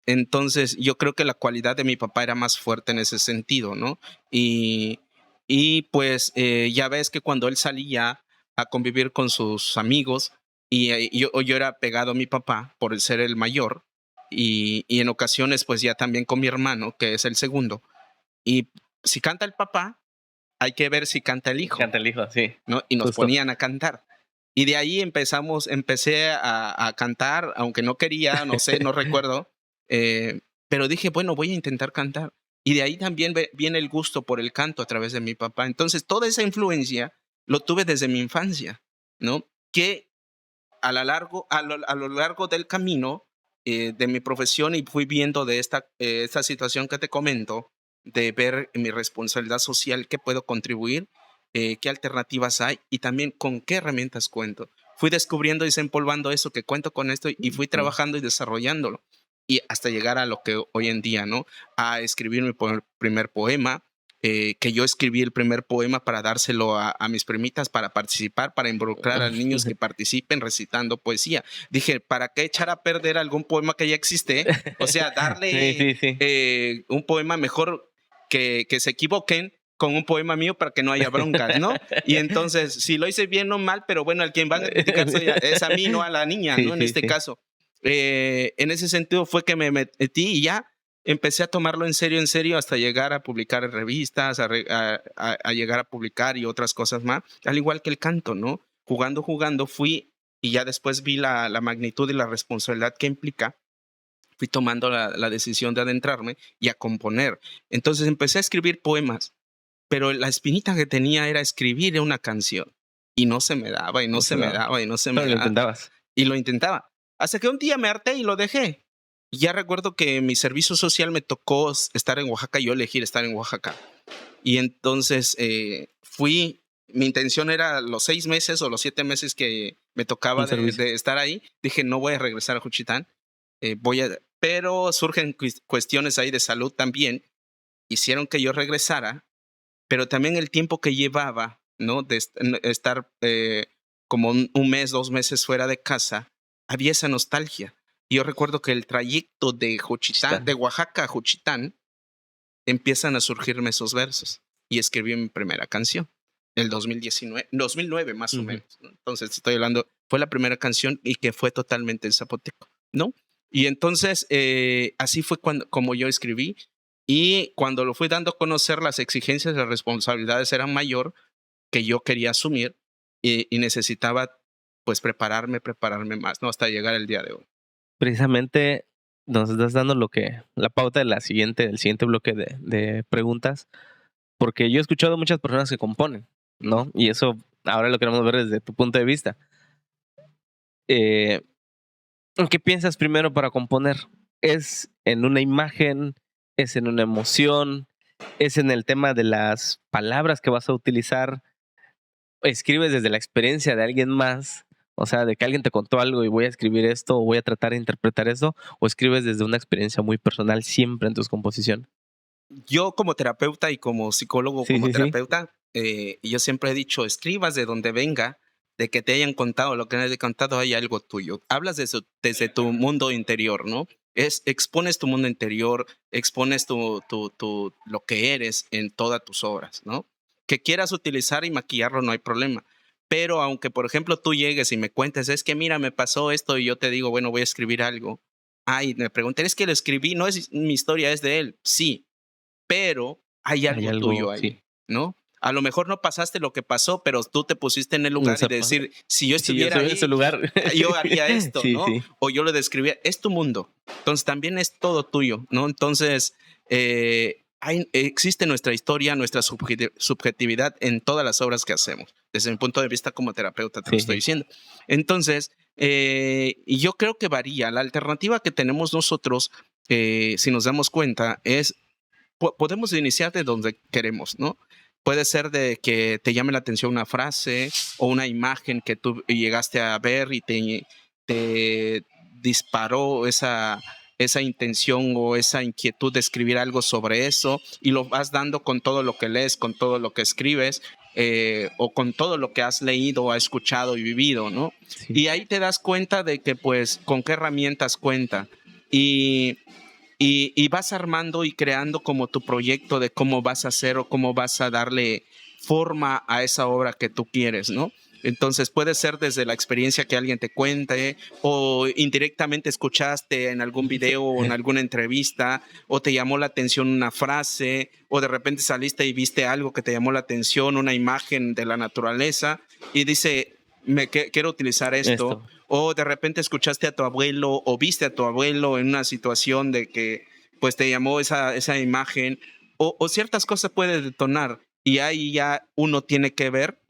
Entonces, yo creo que la cualidad de mi papá era más fuerte en ese sentido, ¿no? Y, y pues ya ves que cuando él salía a convivir con sus amigos, y yo era pegado a mi papá por ser el mayor, y en ocasiones pues ya también con mi hermano, que es el segundo, y si canta el papá, hay que ver si canta el hijo, Canta el hijo, sí, ¿no? Y nos justo. ponían a cantar. Y de ahí empecé a cantar, aunque no quería, no sé, no recuerdo, pero dije, bueno, voy a intentar cantar. Y de ahí también viene el gusto por el canto a través de mi papá. Entonces, toda esa influencia lo tuve desde mi infancia, ¿no? Que a lo largo del camino de mi profesión y fui viendo de esta situación que te comento, de ver mi responsabilidad social, qué puedo contribuir, qué alternativas hay y también con qué herramientas cuento. Fui descubriendo y desempolvando eso que cuento con esto y fui Ujú. trabajando y desarrollándolo. Y hasta llegar a lo que hoy en día, ¿no? A escribir mi primer poema, que yo escribí el primer poema para dárselo a mis primitas para participar, para involucrar a niños que participen recitando poesía. Dije, ¿para qué echar a perder algún poema que ya existe? O sea, Sí, darle sí, sí. un poema mejor que se equivoquen con un poema mío para que no haya broncas, ¿no? Y entonces, si lo hice bien o mal, pero bueno, al quien van a criticar es a mí, no a la niña, Sí, ¿no? En sí, este sí. caso. En ese sentido fue que me metí y ya empecé a tomarlo en serio, hasta llegar a publicar en revistas, a llegar a publicar y otras cosas más, al igual que el canto, ¿no? Jugando, fui y ya después vi la magnitud y la responsabilidad que implica, fui tomando la decisión de adentrarme y a componer. Entonces empecé a escribir poemas, pero la espinita que tenía era escribir una canción y no se me daba y no No se se me daba. daba y no se me Pero lo daba intentabas. y lo intentaba. Hasta que un día me harté y lo dejé. Y ya recuerdo que mi servicio social me tocó estar en Oaxaca, yo elegir estar en Oaxaca. Y entonces mi intención era los 6 meses o los 7 meses que me tocaba Un servicio. de estar ahí. Dije, no voy a regresar a Juchitán, pero surgen cuestiones ahí de salud también. Hicieron que yo regresara, pero también el tiempo que llevaba, ¿no? De estar como un mes, 2 meses fuera de casa, había esa nostalgia. Y yo recuerdo que el trayecto de Juchitán, de Chistán. Oaxaca a Juchitán, empiezan a surgirme esos versos y escribí mi primera canción, el 2009 más o Ujú. menos, ¿no? Entonces estoy hablando, fue la primera canción y que fue totalmente en zapoteco, ¿no? Y entonces así fue como yo escribí y cuando lo fui dando a conocer, las exigencias y las responsabilidades eran mayor que yo quería asumir y necesitaba pues prepararme más, ¿no? Hasta llegar el día de hoy. Precisamente nos estás dando la pauta de del siguiente bloque de preguntas, porque yo he escuchado muchas personas que componen, ¿no? Y eso ahora lo queremos ver desde tu punto de vista. Eh, ¿Qué piensas primero para componer? ¿Es en una imagen? ¿Es en una emoción? ¿Es en el tema de las palabras que vas a utilizar? ¿Escribes desde la experiencia de alguien más? O sea, de que alguien te contó algo y voy a escribir esto o voy a tratar de interpretar esto, o escribes desde una experiencia muy personal siempre en tus composiciones. Yo como terapeuta y como psicólogo, Sí, como sí, sí. terapeuta, yo siempre he dicho, escribas de donde venga, de que te hayan contado lo que nadie te ha contado, hay algo tuyo. Hablas desde tu mundo interior, ¿no? Expones tu mundo interior, expones lo que eres en todas tus obras, ¿no? Que quieras utilizar y maquillarlo, no hay problema. Pero aunque, por ejemplo, tú llegues y me cuentes, es que mira, me pasó esto y yo te digo, bueno, voy a escribir algo. Y me preguntan, es que lo escribí, no es mi historia, es de él. Sí, pero hay Hay algo tuyo algo, ahí, sí. ¿no? A lo mejor no pasaste lo que pasó, pero tú te pusiste en el O lugar y sea, de decir, si yo si yo estuviera estuviera en ese ahí, lugar. yo haría esto, Sí, ¿no? sí. O yo lo describía. Es tu mundo. Entonces también es todo tuyo, ¿no? Entonces, existe nuestra historia, nuestra subjetividad en todas las obras que hacemos. Desde mi punto de vista como terapeuta te lo Sí, estoy sí. diciendo. Entonces, y yo creo que varía. La alternativa que tenemos nosotros, si nos damos cuenta, es podemos iniciar de donde queremos, ¿no? Puede ser de que te llame la atención una frase o una imagen que tú llegaste a ver y te disparó esa intención o esa inquietud de escribir algo sobre eso y lo vas dando con todo lo que lees, con todo lo que escribes o con todo lo que has leído, has escuchado y vivido, ¿no? Sí. Y ahí te das cuenta de que pues con qué herramientas cuenta. Y vas armando y creando como tu proyecto de cómo vas a hacer o cómo vas a darle forma a esa obra que tú quieres, ¿no? Entonces puede ser desde la experiencia que alguien te cuente o indirectamente escuchaste en algún video o en alguna entrevista o te llamó la atención una frase o de repente saliste y viste algo que te llamó la atención, una imagen de la naturaleza y dice, quiero utilizar esto. O de repente escuchaste a tu abuelo o viste a tu abuelo en una situación de que pues te llamó esa imagen o ciertas cosas puede detonar y ahí ya uno tiene que ver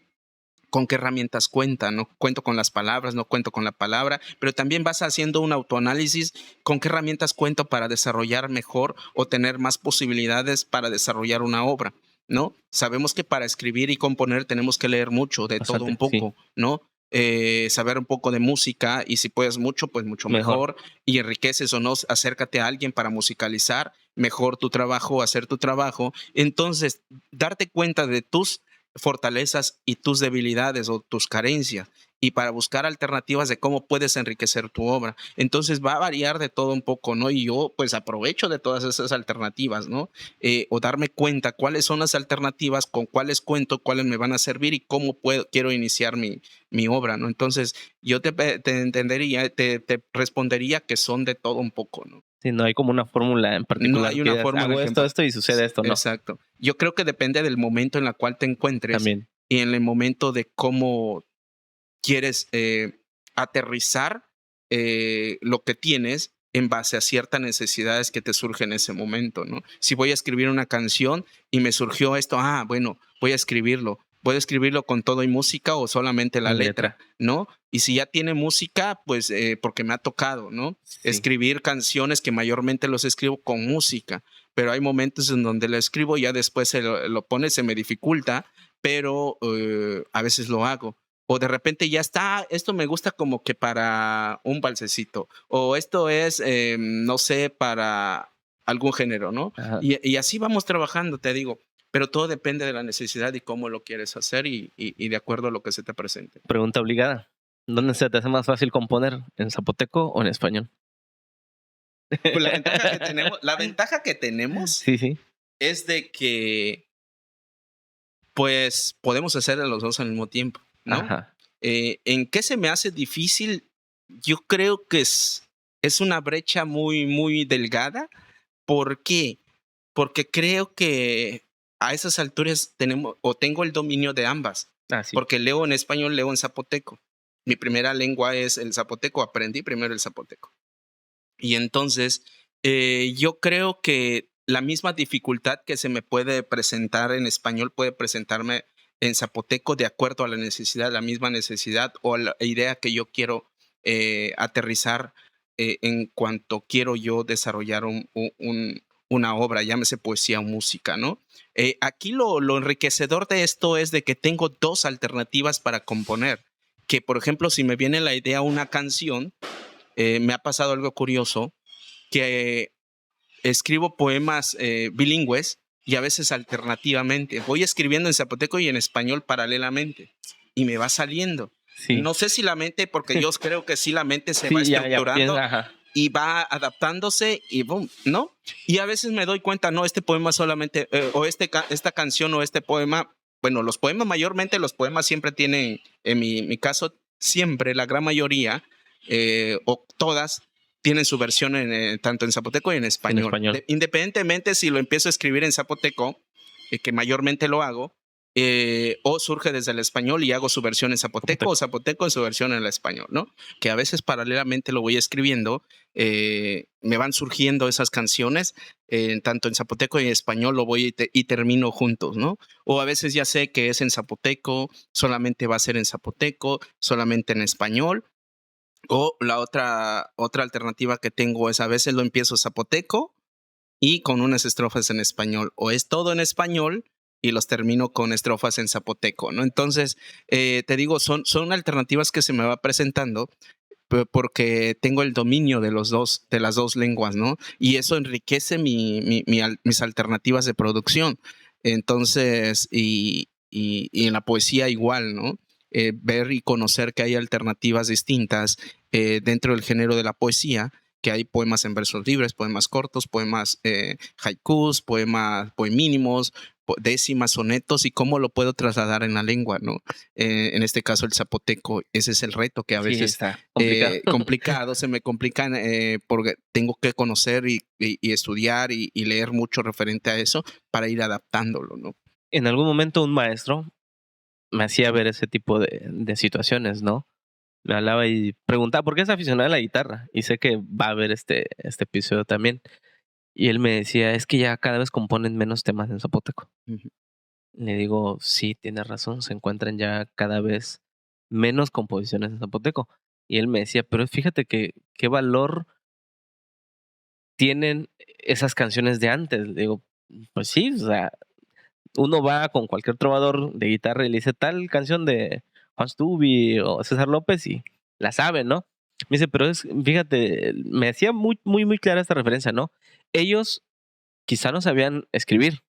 con qué herramientas cuenta, no cuento con las palabras, no cuento con la palabra, pero también vas haciendo un autoanálisis con qué herramientas cuento para desarrollar mejor o tener más posibilidades para desarrollar una obra, ¿no? Sabemos que para escribir y componer tenemos que leer mucho, de todo un Bastante, sí. poco, ¿no? Saber un poco de música y si puedes mucho, pues mucho mejor. Y enriqueces o no, acércate a alguien para musicalizar mejor tu trabajo, hacer tu trabajo. Entonces, darte cuenta de tus fortalezas y tus debilidades o tus carencias y para buscar alternativas de cómo puedes enriquecer tu obra. Entonces va a variar de todo un poco, ¿no? Y yo pues aprovecho de todas esas alternativas, ¿no? O darme cuenta cuáles son las alternativas, con cuáles cuento, cuáles me van a servir y cómo quiero iniciar mi obra, ¿no? Entonces yo te entendería, te respondería que son de todo un poco, ¿no? Sí, no hay como una fórmula en No particular hay que una digas, fórmula hago que esto y sucede esto, ¿no? exacto. Yo creo que depende del momento en el cual te encuentres También. y en el momento de cómo quieres aterrizar lo que tienes en base a ciertas necesidades que te surgen en ese momento, ¿no? Si voy a escribir una canción y me surgió esto, bueno, voy a escribirlo. ¿Puedo escribirlo con todo y música o solamente la letra, ¿no? Y si ya tiene música, pues porque me ha tocado, ¿no? Sí. Escribir canciones que mayormente los escribo con música, pero hay momentos en donde lo escribo y ya después lo pone, se me dificulta, pero a veces lo hago. O de repente ya está, esto me gusta como que para un balsecito, o esto es, no sé, para algún género, ¿no? Y así vamos trabajando, te digo, pero todo depende de la necesidad y cómo lo quieres hacer y de acuerdo a lo que se te presente. Pregunta obligada. ¿Dónde se te hace más fácil componer? ¿En zapoteco o en español? Pues la ventaja que tenemos Sí, sí. es de que pues podemos hacer los dos al mismo tiempo, ¿no? Ajá. ¿En qué se me hace difícil? Yo creo que es una brecha muy, muy delgada. ¿Por qué? Porque creo que a esas alturas tengo el dominio de ambas. Sí. Porque leo en español, leo en zapoteco. Mi primera lengua es el zapoteco, aprendí primero el zapoteco. Y entonces, yo creo que la misma dificultad que se me puede presentar en español puede presentarme en zapoteco de acuerdo a la necesidad, la misma necesidad o la idea que yo quiero aterrizar en cuanto quiero yo desarrollar una obra, llámese poesía o música, ¿no? Aquí lo enriquecedor de esto es de que tengo dos alternativas para componer, que por ejemplo, si me viene la idea una canción, me ha pasado algo curioso, que escribo poemas bilingües y a veces alternativamente. Voy escribiendo en zapoteco y en español paralelamente y me va saliendo. Sí. No sé si la mente, porque yo creo que sí la mente se va Sí, ya estructurando piensa, ajá. y va adaptándose y boom, ¿no? Y a veces me doy cuenta, no, este poema solamente, o esta canción o este poema, bueno, los poemas mayormente, los poemas siempre tienen, en mi caso, siempre, la gran mayoría, o todas, tienen su versión tanto en zapoteco y en español. Independientemente si lo empiezo a escribir en zapoteco, que mayormente lo hago, o surge desde el español y hago su versión en zapoteco o zapoteco en su versión en el español, ¿no? Que a veces paralelamente lo voy escribiendo, me van surgiendo esas canciones, tanto en zapoteco y en español lo voy y termino juntos, ¿no? O a veces ya sé que es en zapoteco, solamente va a ser en zapoteco, solamente en español. O la otra alternativa que tengo es a veces lo empiezo zapoteco y con unas estrofas en español, o es todo en español y los termino con estrofas en zapoteco, ¿no? Entonces, te digo, son alternativas que se me va presentando porque tengo el dominio de las dos lenguas, ¿no? Y eso enriquece mis alternativas de producción. Entonces, y en la poesía igual, ¿no? Ver y conocer que hay alternativas distintas dentro del género de la poesía, que hay poemas en versos libres, poemas cortos, poemas haikus, poemínimos, décimas, sonetos, y cómo lo puedo trasladar en la lengua, ¿no? En este caso el zapoteco, ese es el reto que a veces está complicado. se me complican porque tengo que conocer y estudiar y leer mucho referente a eso para ir adaptándolo, ¿no? En algún momento un maestro me hacía ver ese tipo de situaciones, ¿no? Me hablaba y preguntaba, ¿por qué es aficionado a la guitarra? Y sé que va a haber este episodio también. Y él me decía, es que ya cada vez componen menos temas en zapoteco. Ujú. Le digo, sí, tienes razón, se encuentran ya cada vez menos composiciones en zapoteco. Y él me decía, pero fíjate que qué valor tienen esas canciones de antes. Le digo, pues sí, o sea, uno va con cualquier trovador de guitarra y le dice tal canción de Juan Stubby o César López y la sabe, ¿no? Me dice, pero fíjate, me hacía muy, muy, muy clara esta referencia, ¿no? Ellos quizá no sabían escribir,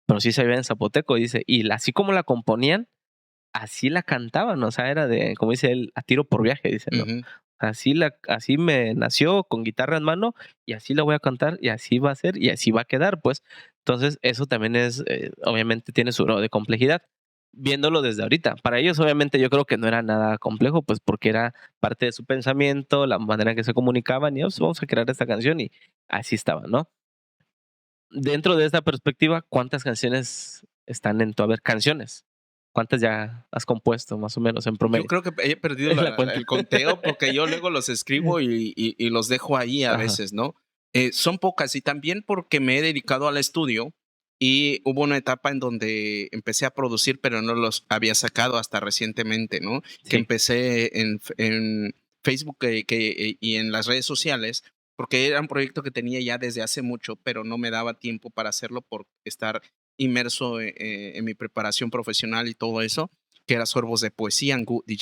pero sí sabían zapoteco, dice, y así como la componían, así la cantaban, o sea, era de, como dice él, a tiro por viaje, dice, ¿no? Ujú. Así me nació con guitarra en mano y así la voy a cantar y así va a ser y así va a quedar, pues. Entonces, eso también es, obviamente tiene su grado de complejidad, viéndolo desde ahorita. Para ellos, obviamente, yo creo que no era nada complejo, pues porque era parte de su pensamiento, la manera en que se comunicaban y "Oh, pues, vamos a crear esta canción y así estaba, ¿no? Dentro de esta perspectiva, ¿cuántas canciones están en tu haber? Canciones. ¿Cuántas ya has compuesto, más o menos, en Yo promedio? creo que he perdido La cuenta. el conteo porque yo luego los escribo y los dejo ahí a Ajá. veces, ¿no? Son pocas y también porque me he dedicado al estudio y hubo una etapa en donde empecé a producir, pero no los había sacado hasta recientemente, ¿no? Que Sí. empecé en Facebook y en las redes sociales, porque era un proyecto que tenía ya desde hace mucho, pero no me daba tiempo para hacerlo por estar inmerso en mi preparación profesional y todo eso, que era sorbos de poesía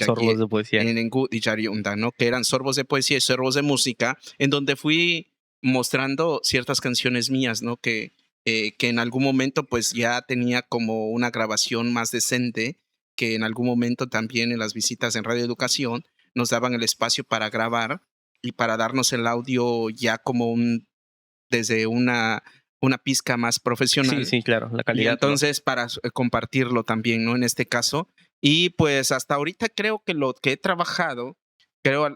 Sorbos de poesía. en Ngu Dijariunda, ¿no? Que eran sorbos de poesía y sorbos de música, en donde fui mostrando ciertas canciones mías, ¿no? Que en algún momento pues ya tenía como una grabación más decente, que en algún momento también en las visitas en Radio Educación nos daban el espacio para grabar y para darnos el audio ya como desde una pizca más Sí, profesional. sí, claro, la Y calidad, ¿no? entonces para compartirlo también, ¿no? En este caso. Y pues hasta ahorita creo que lo que he trabajado,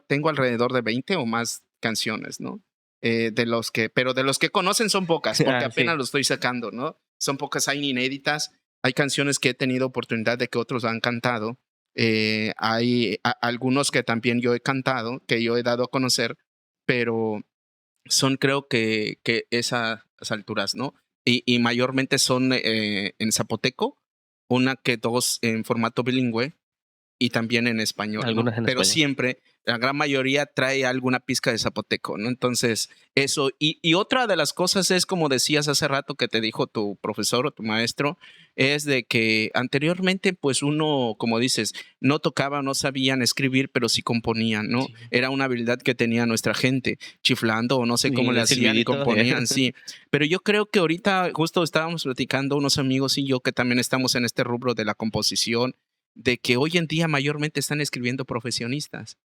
tengo alrededor de 20 o más canciones, ¿no? Pero de los que conocen son pocas, porque Ah, sí. apenas lo estoy sacando, ¿no? Son pocas, hay inéditas. Hay canciones que he tenido oportunidad de que otros han cantado. Hay algunos que también yo he cantado, que yo he dado a conocer, pero son creo que esas alturas, ¿no? Y mayormente son en zapoteco, una que dos en formato bilingüe y también en español, ¿no? Algunas en Pero español. siempre, la gran mayoría trae alguna pizca de zapoteco, ¿no? Entonces, eso. Y otra de las cosas es, como decías hace rato que te dijo tu profesor o tu maestro, es de que anteriormente, pues uno, como dices, no tocaba, no sabían escribir, pero sí componían, ¿no? Sí. Era una habilidad que tenía nuestra gente, chiflando o no sé cómo Y le el hacían y silbidito. componían, sí. Pero yo creo que ahorita justo estábamos platicando unos amigos y yo que también estamos en este rubro de la composición, de que hoy en día mayormente están escribiendo profesionistas,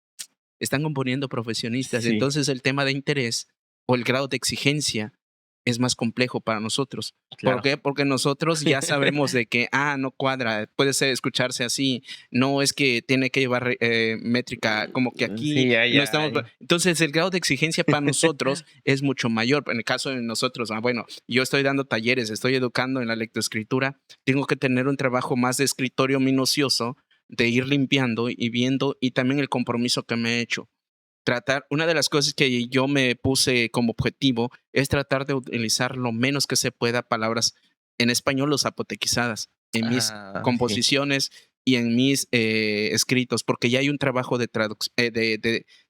están componiendo profesionistas. Sí, Entonces el tema de interés o el grado de exigencia es más complejo para nosotros. ¿Por claro. qué? Porque nosotros ya sabemos de que, no cuadra, puede ser escucharse así, no es que tiene que llevar métrica, como que aquí Sí, no estamos. hay. Entonces el grado de exigencia para nosotros es mucho mayor. En el caso de nosotros, bueno, yo estoy dando talleres, estoy educando en la lectoescritura, tengo que tener un trabajo más de escritorio minucioso, de ir limpiando y viendo, y también el compromiso que me he hecho. Una de las cosas que yo me puse como objetivo es tratar de utilizar lo menos que se pueda palabras en español o zapotequizadas en mis Sí. composiciones y en mis escritos, porque ya hay un trabajo de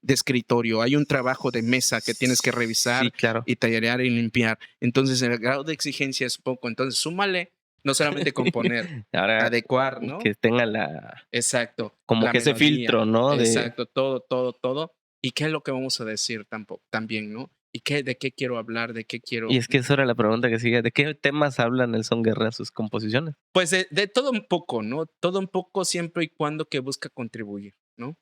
escritorio, hay un trabajo de mesa que tienes que Sí, revisar claro. y tallerear y limpiar. Entonces el grado de exigencia es poco. Entonces súmale no solamente componer, Ahora adecuar, ¿no? que tenga la Exacto, como la que ese melodía, filtro, ¿no? De exacto, todo, todo, todo. ¿Y qué es lo que vamos a decir también, no? ¿Y de qué quiero hablar, de qué y quiero? es que esa era la pregunta que sigue, ¿de qué temas habla Nelson Guerra en sus composiciones? Pues de todo un poco, ¿no? Todo un poco siempre y cuando que busca contribuir, ¿no?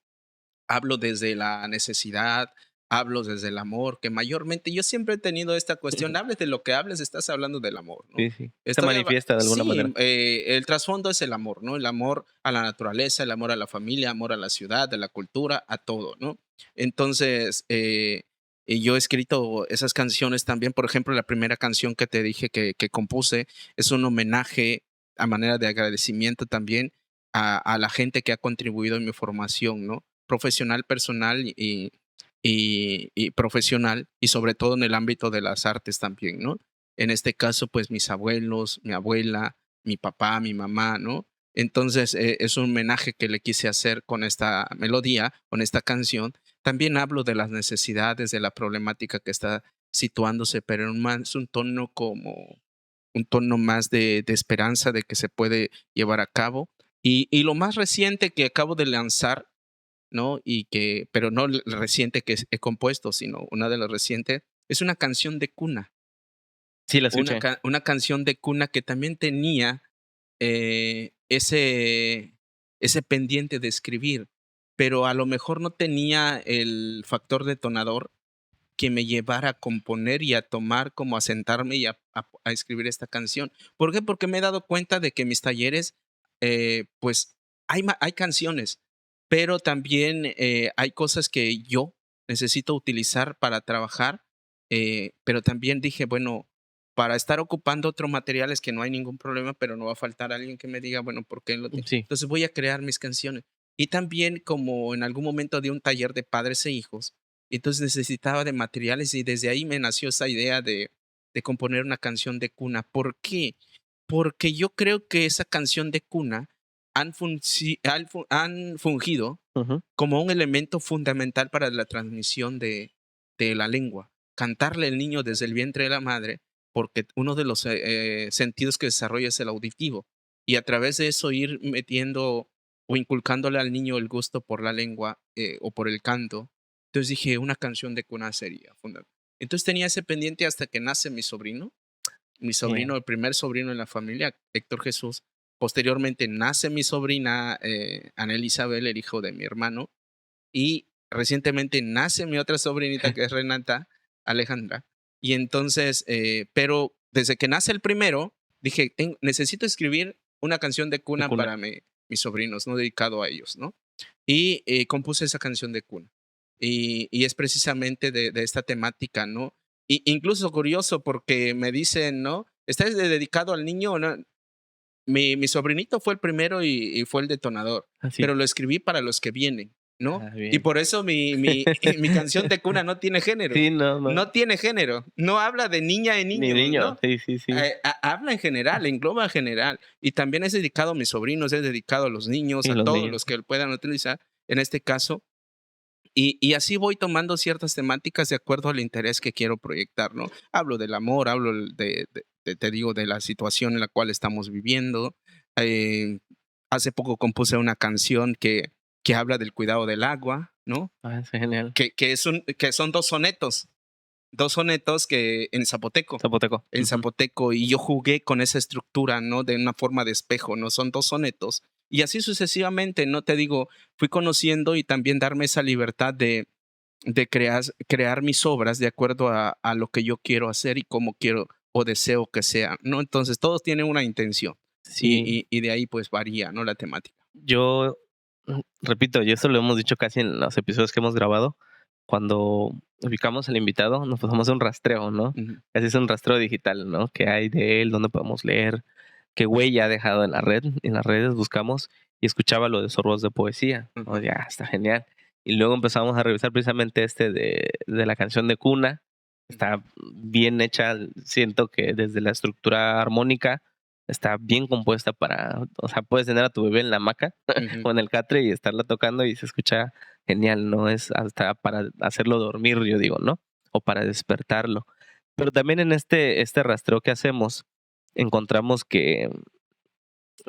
Hablo desde la necesidad, hablo desde el amor, que mayormente yo siempre he tenido esta cuestión, hables de lo que hables, estás hablando del amor, ¿no? Sí, sí. Se manifiesta de alguna Sí, manera. el trasfondo es el amor, ¿no? El amor a la naturaleza, el amor a la familia, amor a la ciudad, a la cultura, a todo, ¿no? Entonces, y yo he escrito esas canciones también, por ejemplo, la primera canción que te dije que compuse es un homenaje a manera de agradecimiento también a la gente que ha contribuido en mi formación, ¿no? Profesional, personal y profesional, y sobre todo en el ámbito de las artes también, ¿no? En este caso, pues mis abuelos, mi abuela, mi papá, mi mamá, ¿no? Entonces, es un homenaje que le quise hacer con esta melodía, con esta canción. También hablo de las necesidades, de la problemática que está situándose, pero en más un tono como un tono más de esperanza de que se puede llevar a cabo. Y lo más reciente que acabo de lanzar, ¿no? Pero no el reciente que he compuesto, sino una de las recientes, es una canción de cuna. Sí, la escuché. Una canción de cuna que también tenía ese pendiente de escribir, pero a lo mejor no tenía el factor detonador que me llevara a componer y a tomar como a sentarme y a escribir esta canción. ¿Por qué? Porque me he dado cuenta de que en mis talleres, pues hay canciones, pero también hay cosas que yo necesito utilizar para trabajar, pero también dije, bueno, para estar ocupando otros materiales que no hay ningún problema, pero no va a faltar alguien que me diga, bueno, ¿por qué lo tiene? Sí. Entonces voy a crear mis canciones. Y también como en algún momento de un taller de padres e hijos, entonces necesitaba de materiales y desde ahí me nació esa idea de componer una canción de cuna. ¿Por qué? Porque yo creo que esa canción de cuna han fungido Ujú. como un elemento fundamental para la transmisión de la lengua. Cantarle al niño desde el vientre de la madre, porque uno de los sentidos que desarrolla es el auditivo. Y a través de eso ir metiendo o inculcándole al niño el gusto por la lengua o por el canto. Entonces dije, una canción de cuna sería fundamental. Entonces tenía ese pendiente hasta que nace mi Sí. sobrino, el primer sobrino en la familia, Héctor Jesús. Posteriormente nace mi sobrina, Ana Isabel, el hijo de mi hermano, y recientemente nace mi otra sobrinita, que es Renata Alejandra. Y entonces, pero desde que nace el primero, dije, necesito escribir una canción de De cuna cuna. para mis sobrinos, no dedicado a ellos, ¿no? Y compuse esa canción de cuna. Y es precisamente de esta temática, ¿no? Y incluso curioso porque me dicen, ¿no? ¿Estás dedicado al niño o no? Mi sobrinito fue el primero y fue el detonador, Así. pero lo escribí para los que vienen, ¿no? Ah, Y bien. por eso mi canción de cuna no tiene género. Sí, no. No tiene género. No habla de niña y Ni niños, niño. ¿no? Sí. Habla en general, engloba en general. Y también es dedicado a mis sobrinos, es dedicado a los niños, Sí, a los todos niños. los que puedan utilizar en este caso. Y así voy tomando ciertas temáticas de acuerdo al interés que quiero proyectar, ¿no? Hablo del amor, hablo te digo, de la situación en la cual estamos viviendo. Eh, Hace poco compuse una canción que habla del cuidado del agua, ¿no? Ah, es genial. Que son dos sonetos que Zapoteco. en zapoteco, y yo jugué con esa estructura, ¿no? De una forma de espejo, ¿no? Son dos sonetos. Y así sucesivamente, ¿no? Te digo, fui conociendo y también darme esa libertad de crear mis obras de acuerdo a lo que yo quiero hacer y cómo quiero o deseo que sea, ¿no? Entonces, todos tienen una intención Sí, y de ahí pues varía, ¿no? La temática. yo, repito, y eso lo hemos dicho casi en los episodios que hemos grabado, cuando ubicamos al invitado, nos pasamos un rastreo, ¿no? Ujú, Así es un rastreo digital, ¿no? ¿Qué hay de él? ¿Dónde podemos leer? ¿Qué huella ha dejado en la red? En las redes buscamos y escuchaba lo de sorbos de poesía. Oh, ujú, ya, está genial. Y luego empezamos a revisar precisamente de la canción de cuna. ujú, Está bien hecha, siento que desde la estructura armónica está bien compuesta o sea, puedes tener a tu bebé en la hamaca ujú, o en el catre y estarla tocando y se escucha genial, ¿no? Es hasta para hacerlo dormir, yo digo, ¿no? O para despertarlo. Pero también en este rastreo que hacemos, encontramos que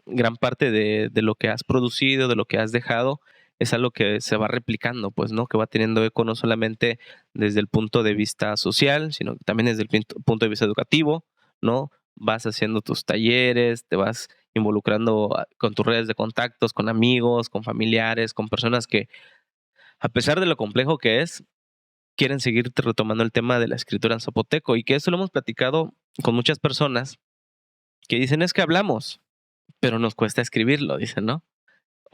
gran parte de lo que has producido, de lo que has dejado, es algo que se va replicando, pues, ¿no? Que va teniendo eco no solamente desde el punto de vista social, sino que también desde el punto de vista educativo, ¿no? Vas haciendo tus talleres, te vas involucrando con tus redes de contactos, con amigos, con familiares, con personas que, a pesar de lo complejo que es, quieren seguir retomando el tema de la escritura en zapoteco y que eso lo hemos platicado con muchas personas que dicen es que hablamos, pero nos cuesta escribirlo, dicen, ¿no?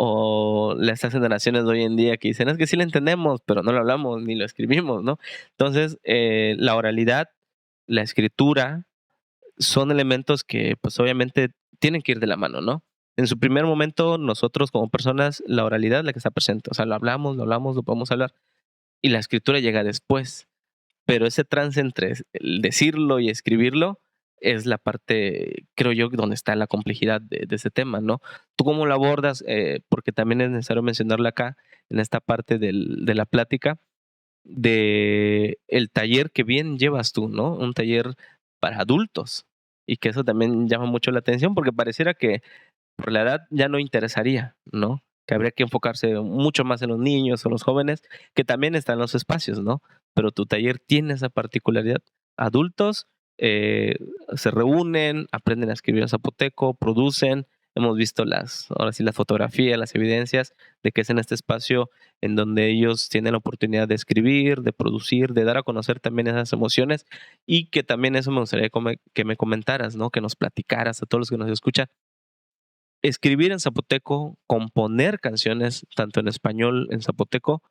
O estas generaciones de hoy en día que dicen, es que sí lo entendemos, pero no lo hablamos ni lo escribimos, ¿no? Entonces, la oralidad, la escritura, son elementos que pues obviamente tienen que ir de la mano, ¿no? En su primer momento, nosotros como personas, la oralidad es la que está presente, o sea, lo hablamos, lo podemos hablar, y la escritura llega después, pero ese trance entre el decirlo y escribirlo es la parte, creo yo, donde está la complejidad de ese tema, ¿no? ¿Tú cómo lo abordas? Porque también es necesario mencionarlo acá, en esta parte de la plática, de el taller que bien llevas tú, ¿no? Un taller para adultos. Y que eso también llama mucho la atención porque pareciera que por la edad ya no interesaría, ¿no? Que habría que enfocarse mucho más en los niños o los jóvenes, que también están en los espacios, ¿no? Pero tu taller tiene esa particularidad. Adultos eh, se reúnen, aprenden a escribir en zapoteco, producen. Hemos visto ahora sí, las fotografías, las evidencias de que es en este espacio en donde ellos tienen la oportunidad de escribir, de producir, de dar a conocer también esas emociones y que también eso me gustaría que me comentaras, ¿no? Que nos platicaras a todos los que nos escuchan escribir en zapoteco, componer canciones, tanto en español, en zapoteco,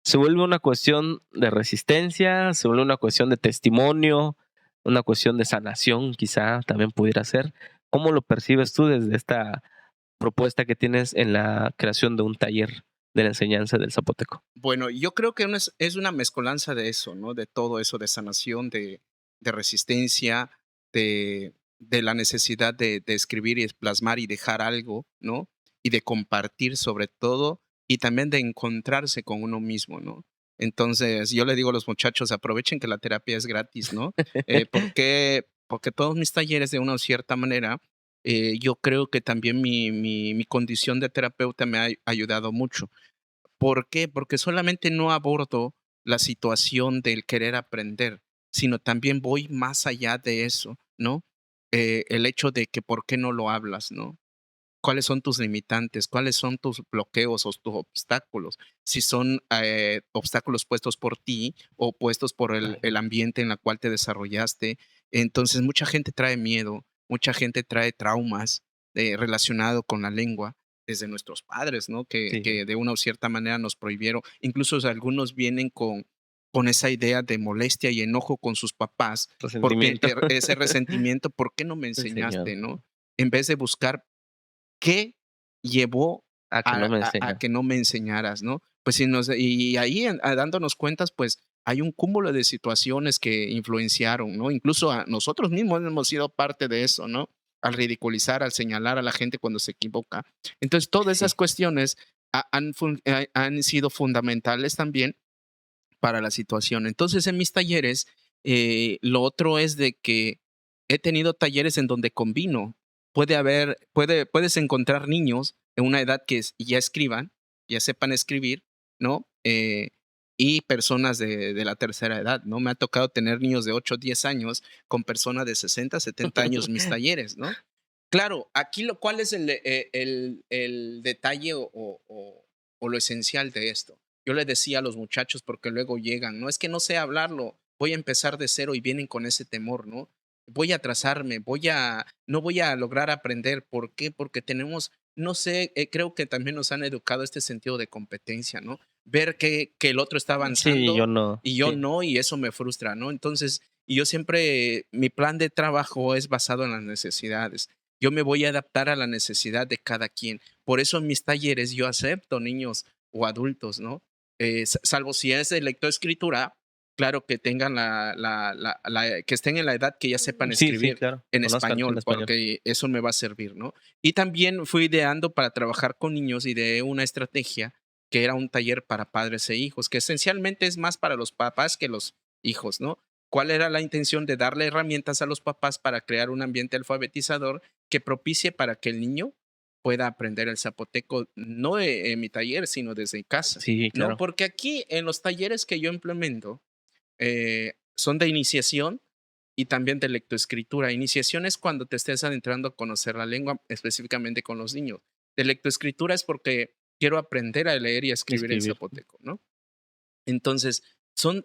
se vuelve una cuestión de resistencia, se vuelve una cuestión de testimonio, una cuestión de sanación, quizá también pudiera ser. ¿Cómo lo percibes tú desde esta propuesta que tienes en la creación de un taller de la enseñanza del zapoteco? Bueno, yo creo que es una mezcolanza de eso, ¿no? De todo eso, de sanación, de resistencia, de la necesidad de escribir y plasmar y dejar algo, ¿no? Y de compartir sobre todo, y también de encontrarse con uno mismo, ¿no? Entonces, yo le digo a los muchachos, aprovechen que la terapia es gratis, ¿no? Porque todos mis talleres, de una o cierta manera, yo creo que también mi condición de terapeuta me ha ayudado mucho. ¿Por qué? Porque solamente no abordo la situación del querer aprender, sino también voy más allá de eso, ¿no? El hecho de que por qué no lo hablas, ¿no? ¿Cuáles son tus limitantes? ¿Cuáles son tus bloqueos o tus obstáculos? Si son obstáculos puestos por ti o puestos por el ambiente en el cual te desarrollaste. Entonces, mucha gente trae miedo, mucha gente trae traumas relacionados con la lengua desde nuestros padres, ¿no? Sí, Que de una o cierta manera nos prohibieron. Incluso algunos vienen con esa idea de molestia y enojo con sus papás, porque resentimiento. ese resentimiento, ¿por qué no me Sí, señor. enseñaste, no? En vez de buscar qué llevó A que no me a enseña. que no me enseñaras, ¿no? pues y ahí dándonos cuentas, pues hay un cúmulo de situaciones que influenciaron, ¿no? Incluso a nosotros mismos hemos sido parte de eso, ¿no? Al ridiculizar, al señalar a la gente cuando se equivoca. Entonces, todas esas Sí, cuestiones han sido fundamentales también para la situación. Entonces, en mis talleres, lo otro es de que he tenido talleres en donde combino. Puedes encontrar niños en una edad que ya escriban, ya sepan escribir, ¿no? Y personas de la tercera edad, ¿no? Me ha tocado tener niños de 8 o 10 años con personas de 60, 70 años en mis talleres, ¿no? Claro, aquí ¿cuál es el detalle o lo esencial de esto? Yo le decía a los muchachos, porque luego llegan, no es que no sé hablarlo, voy a empezar de cero y vienen con ese temor, ¿no? Voy a atrasarme, no voy a lograr aprender. ¿Por qué? Porque tenemos, no sé, creo que también nos han educado este sentido de competencia, ¿no? Ver que el otro está sí, yo avanzando no. y yo Sí, no, y eso me frustra, ¿no? Entonces, y yo siempre, mi plan de trabajo es basado en las necesidades. Yo me voy a adaptar a la necesidad de cada quien. Por eso en mis talleres yo acepto niños o adultos, ¿no? Salvo si es de lectoescritura, claro que tengan que estén en la edad que ya sepan sí, sí, escribir claro. en Conozcan en español, español. porque eso me va a servir, ¿no? Y también fui ideando para trabajar con niños y de una estrategia que era un taller para padres e hijos, que esencialmente es más para los papás que los hijos, ¿no? ¿Cuál era la intención de darle herramientas a los papás para crear un ambiente alfabetizador que propicie para que el niño pueda aprender el zapoteco, no en mi taller, sino desde casa, Sí, ¿no? claro. Porque aquí en los talleres que yo implemento son de iniciación y también de lectoescritura. Iniciación es cuando te estés adentrando a conocer la lengua, específicamente con los niños. De lectoescritura es porque quiero aprender a leer y a escribir en Escribir. zapoteco, ¿no? Entonces, son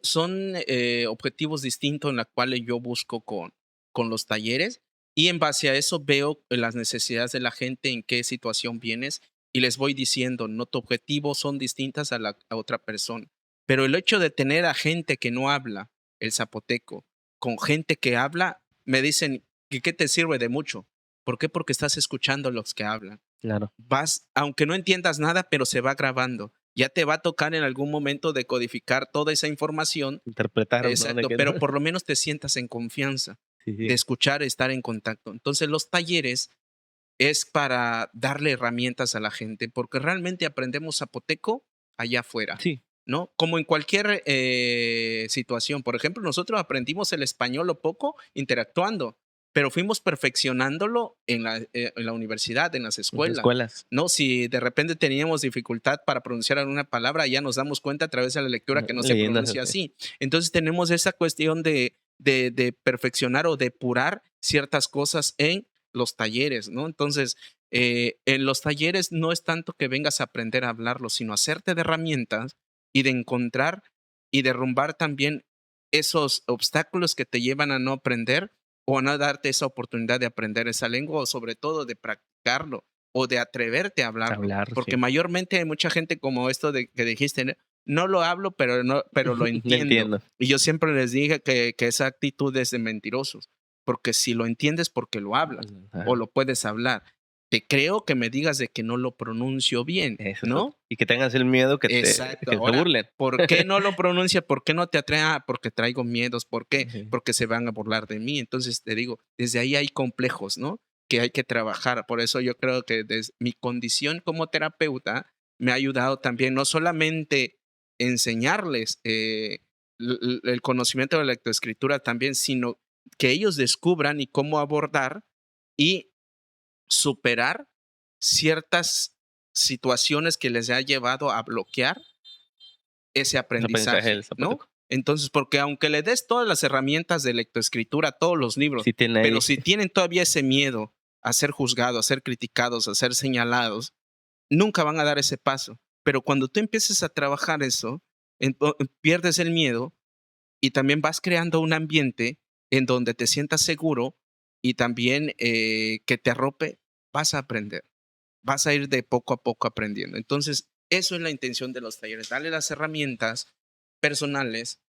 objetivos distintos en los cuales yo busco con los talleres y en base a eso veo las necesidades de la gente, en qué situación vienes y les voy diciendo, no, tu objetivo son distintas a otra persona. Pero el hecho de tener a gente que no habla el zapoteco con gente que habla, me dicen, ¿qué te sirve de mucho? ¿Por qué? Porque estás escuchando a los que hablan. Claro. Aunque no entiendas nada, pero se va grabando. Ya te va a tocar en algún momento decodificar toda esa información, Interpretar, ¿no? De exacto, que no. pero por lo menos te sientas en confianza Sí, de sí. escuchar, estar en contacto. Entonces, los talleres es para darle herramientas a la gente, porque realmente aprendemos zapoteco allá afuera, Sí. ¿no? Como en cualquier situación. Por ejemplo, nosotros aprendimos el español lo poco interactuando, pero fuimos perfeccionándolo en la universidad, en las Las escuelas. escuelas. ¿No? Si de repente teníamos dificultad para pronunciar alguna palabra, ya nos damos cuenta a través de la lectura que no se Leyendas pronuncia así. así. Entonces tenemos esa cuestión de perfeccionar o depurar ciertas cosas en los talleres, ¿no? Entonces, en los talleres no es tanto que vengas a aprender a hablarlo, sino hacerte de herramientas y de encontrar y derrumbar también esos obstáculos que te llevan a no aprender o a no darte esa oportunidad de aprender esa lengua o sobre todo de practicarlo o de atreverte a hablarlo. Hablar, Porque sí. mayormente hay mucha gente como esto de que dijiste, ¿no? No lo hablo, pero, no, pero lo No entiendo. entiendo. Y yo siempre les dije que esa actitud es de mentirosos, porque si lo entiendes porque lo hablas o Ajá. lo puedes hablar. Te creo que me digas de que no lo pronuncio bien, Eso es otro. ¿no? Y que tengas el miedo Exacto. que se Ahora, burlen. ¿por qué no lo pronuncia? ¿Por qué no te atreves? Ah, porque traigo miedos. ¿Por qué? Sí. Porque se van a burlar de mí. Entonces te digo, desde ahí hay complejos, ¿no? Que hay que trabajar. Por eso yo creo que desde mi condición como terapeuta me ha ayudado también no solamente enseñarles el conocimiento de la lectoescritura también, sino que ellos descubran y cómo abordar y superar ciertas situaciones que les ha llevado a bloquear ese Ese aprendizaje aprendizaje, del ¿no? zapoteco. Entonces, porque aunque le des todas las herramientas de lectoescritura, todos los libros, Sí tiene pero ahí. si tienen todavía ese miedo a ser juzgados, a ser criticados, a ser señalados, nunca van a dar ese paso. Pero cuando tú empieces a trabajar eso, pierdes el miedo y también vas creando un ambiente en donde te sientas seguro y también que te arrope, vas a aprender, vas a ir de poco a poco aprendiendo. Entonces, eso es la intención de los talleres, darle las herramientas personales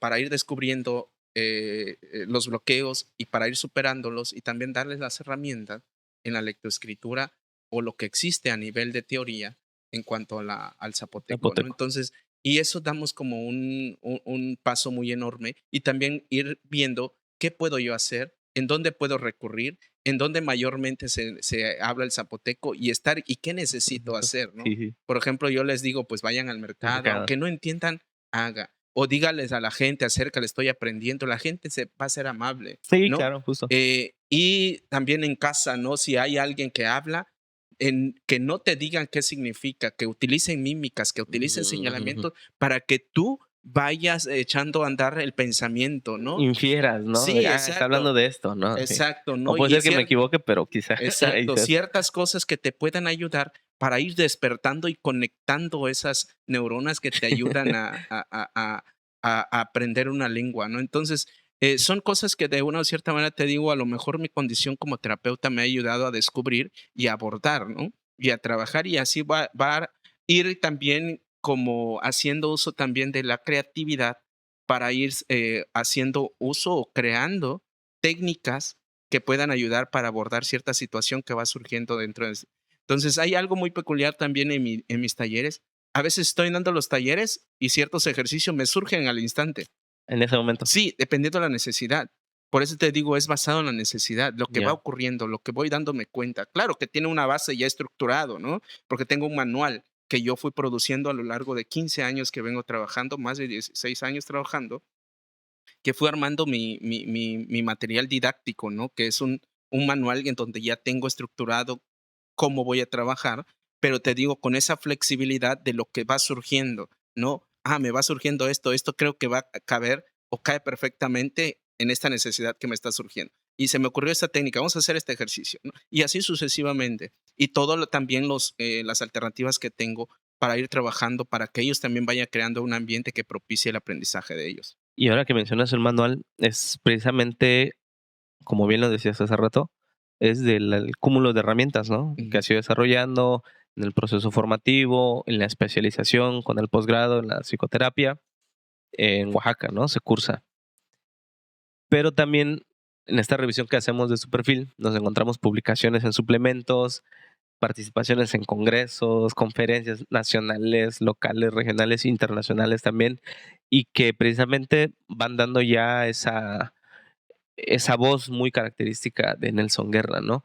para ir descubriendo los bloqueos y para ir superándolos y también darles las herramientas en la lectoescritura o lo que existe a nivel de teoría en cuanto al zapoteco, ¿no? Zapoteco. Entonces, y eso damos como un paso muy enorme y también ir viendo qué puedo yo hacer, en dónde puedo recurrir, en dónde mayormente se habla el zapoteco y estar y qué necesito hacer, ¿no? Sí, sí. Por ejemplo, yo les digo, pues vayan al mercado, Mercado. aunque no entiendan, haga. O dígales a la gente acerca, le estoy aprendiendo, la gente se va a ser amable, Sí, ¿no? claro, justo. Y también en casa, ¿no? Si hay alguien que habla, que no te digan qué significa, que utilicen mímicas, que utilicen Ujú. señalamientos para que tú vayas echando a andar el pensamiento, ¿no? Infieras, ¿no? De, Sí, está hablando exacto, de esto, ¿no? Sí. exacto, O ¿no? puede Y ser que me equivoque, pero quizá ahí exacto, seas. ciertas cosas que te puedan ayudar para ir despertando y conectando esas neuronas que te ayudan a aprender una lengua, ¿no? Entonces, son cosas que de una o cierta manera te digo, a lo mejor mi condición como terapeuta me ha ayudado a descubrir y a abordar, ¿no? Y a trabajar y así va a ir también como haciendo uso también de la creatividad para ir haciendo uso o creando técnicas que puedan ayudar para abordar cierta situación que va surgiendo dentro de. Entonces, hay algo muy peculiar también en mis talleres. A veces estoy dando los talleres y ciertos ejercicios me surgen al instante. En ese momento. Sí, dependiendo de la necesidad. Por eso te digo, es basado en la necesidad, lo que va Ya. ocurriendo, lo que voy dándome cuenta. Claro que tiene una base ya estructurado, ¿no? Porque tengo un manual que yo fui produciendo a lo largo de 15 años que vengo trabajando, más de 16 años trabajando, que fui armando mi material didáctico, ¿no? Que es un manual en donde ya tengo estructurado cómo voy a trabajar, pero te digo con esa flexibilidad de lo que va surgiendo, ¿no? Me va surgiendo esto creo que va a caber o cae perfectamente en esta necesidad que me está surgiendo. Y se me ocurrió esta técnica, vamos a hacer este ejercicio, ¿no? Y así sucesivamente. Y todo también las alternativas que tengo para ir trabajando, para que ellos también vayan creando un ambiente que propicie el aprendizaje de ellos. Y ahora que mencionas el manual, es precisamente, como bien lo decías hace rato, es del el cúmulo de herramientas, ¿no? Que Ujú, has ido desarrollando en el proceso formativo, en la especialización, con el posgrado, en la psicoterapia, en Oaxaca, ¿no? Se cursa. Pero también en esta revisión que hacemos de su perfil, nos encontramos publicaciones en suplementos, participaciones en congresos, conferencias nacionales, locales, regionales, internacionales también, y que precisamente van dando ya esa voz muy característica de Nelson Guerra, ¿no?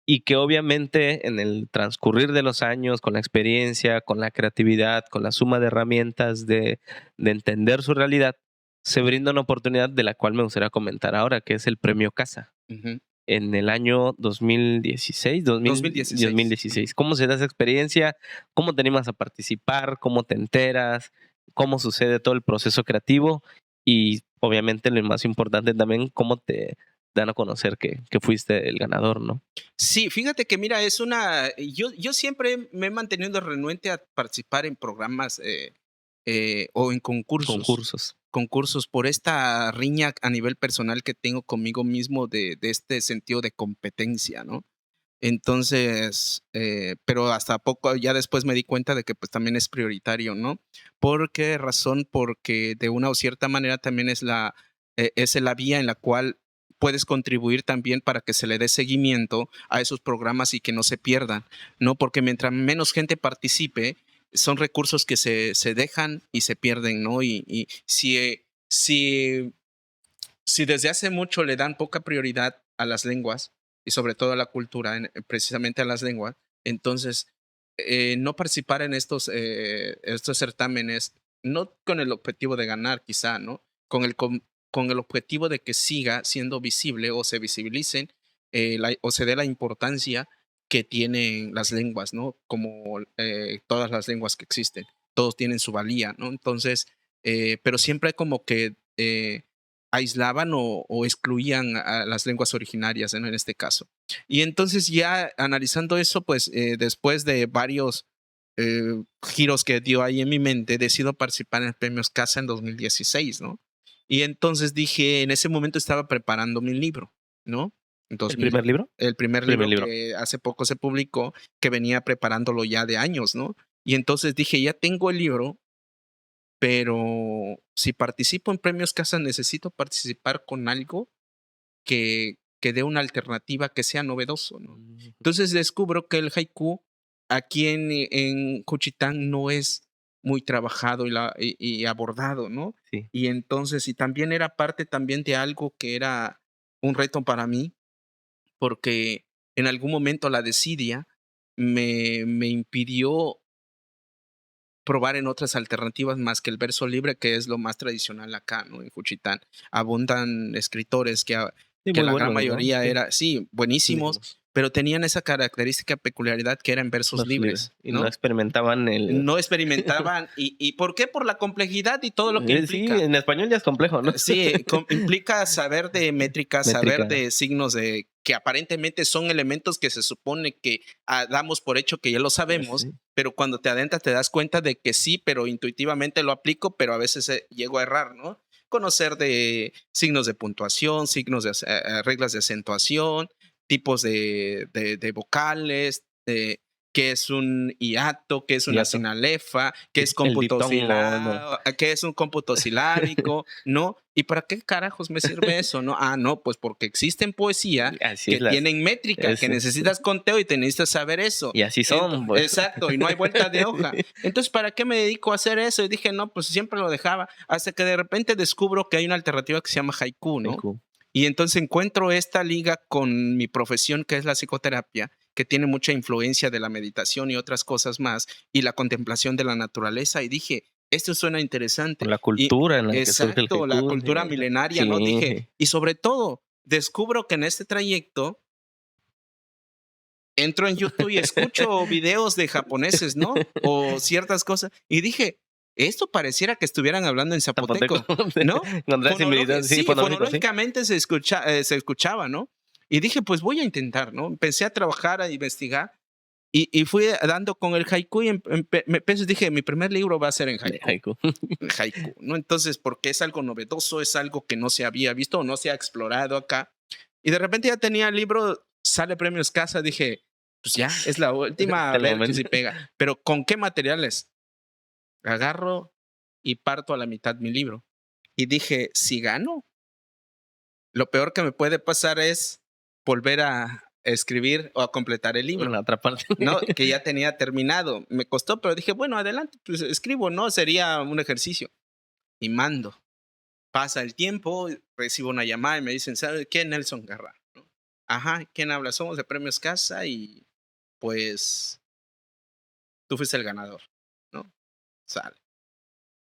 Y que obviamente en el transcurrir de los años, con la experiencia, con la creatividad, con la suma de herramientas de entender su realidad, se brinda una oportunidad de la cual me gustaría comentar ahora, que es el Premio Casa. ujú. En el año 2016, 2016. Ujú. 2016. ¿Cómo se da esa experiencia? ¿Cómo te animas a participar? ¿Cómo te enteras? ¿Cómo sucede todo el proceso creativo? Y obviamente lo más importante también, ¿cómo te dan a conocer que fuiste el ganador, ¿no? Sí, fíjate que mira, yo siempre me he mantenido renuente a participar en programas o en Concursos. concursos por esta riña a nivel personal que tengo conmigo mismo de este sentido de competencia, ¿no? Entonces, pero hasta poco, ya después me di cuenta de que pues también es prioritario, ¿no? ¿Por qué razón? Porque de una o cierta manera también es la vía en la cual puedes contribuir también para que se le dé seguimiento a esos programas y que no se pierdan, ¿no? Porque mientras menos gente participe, son recursos que se dejan y se pierden, ¿no? Y si desde hace mucho le dan poca prioridad a las lenguas y sobre todo a la cultura, precisamente a las lenguas, entonces no participar en estos certámenes, no con el objetivo de ganar quizá, ¿no? Con el objetivo de que siga siendo visible o se visibilicen o se dé la importancia que tienen las lenguas, ¿no? Como todas las lenguas que existen, todos tienen su valía, ¿no? Entonces, pero siempre como que aislaban o excluían a las lenguas originarias, ¿no? En este caso. Y entonces ya analizando eso, pues después de varios giros que dio ahí en mi mente, decido participar en el Premios Casa en 2016, ¿no? Y entonces dije, en ese momento estaba preparando mi libro, ¿no? En ¿El 2000, primer libro? el primer Primer libro libro. que hace poco se publicó, que venía preparándolo ya de años, ¿no? Y entonces dije, ya tengo el libro, pero si participo en Premios Casa, necesito participar con algo que dé una alternativa que sea novedoso, ¿no? Mm, Entonces descubro que el haiku aquí en Juchitán no es muy trabajado y abordado, ¿no? Sí. Y entonces, y también era parte también de algo que era un reto para mí, porque en algún momento la desidia me impidió probar en otras alternativas más que el verso libre, que es lo más tradicional acá, ¿no? En Juchitán. Abundan escritores Sí, que muy la gran bueno, ¿no? mayoría Sí, era, sí, buenísimos, buenísimos. pero tenían esa característica peculiaridad que eran versos Versos libres. libres, Y no ¿no? experimentaban el... No experimentaban. ¿Y por qué? Por la complejidad y todo lo que Sí, implica. en español ya es complejo, ¿no? Sí, implica saber de métrica, saber Métrica. de signos de que aparentemente son elementos que se supone que damos por hecho que ya lo sabemos, Sí. pero cuando te adentras te das cuenta de que sí, pero intuitivamente lo aplico, pero a veces llego a errar, ¿no? Conocer de signos de puntuación, signos de reglas de acentuación, tipos de vocales, qué es un hiato, qué es una Hiato. sinalefa, qué es El cómputo diptongo, qué es un cómputo silábico, ¿no? ¿Y para qué carajos me sirve eso? No, no, pues porque existen poesía así es que tienen métrica, que necesitas conteo y te necesitas saber eso. y así son, pues. Exacto, y no hay vuelta de hoja. Entonces, ¿para qué me dedico a hacer eso? Y dije, no, pues siempre lo dejaba, hasta que de repente descubro que hay una alternativa que se llama haiku, ¿no? Haiku. Y entonces encuentro esta liga con mi profesión, que es la psicoterapia, que tiene mucha influencia de la meditación y otras cosas más, y la contemplación de la naturaleza, y dije, esto suena interesante. La cultura en la que surge el Exacto, la haiku. cultura milenaria, ¿no? Sí. Dije, y sobre todo, descubro que en este trayecto entro en YouTube y escucho videos de japoneses, ¿no? O ciertas cosas, y dije, esto pareciera que estuvieran hablando en zapoteco, ¿no? Encontrar similitud, sí, Sí, fonológico, sí. fonológicamente se escuchaba, ¿no? Y dije, pues voy a intentar, ¿no? Empecé a trabajar, a investigar y fui dando con el haiku y dije, mi primer libro va a ser en De haiku. haiku. Haiku, ¿no? Entonces, porque es algo novedoso, es algo que no se había visto o no se ha explorado acá. Y de repente ya tenía el libro, sale Premios Casa, dije, pues ya, es la última, a El ver que momento. si pega. Pero ¿con qué materiales? Agarro y parto a la mitad mi libro. Y dije, si gano, lo peor que me puede pasar es volver a escribir o a completar el libro, La otra parte. ¿no? Que ya tenía terminado. Me costó, pero dije, bueno, adelante, pues escribo, ¿no? Sería un ejercicio. Y mando. Pasa el tiempo, recibo una llamada y me dicen, ¿sabe qué? Nelson Garra. ¿No? Ajá, ¿quién habla? Somos de Premios Casa y pues tú fuiste el ganador, ¿no? Sale.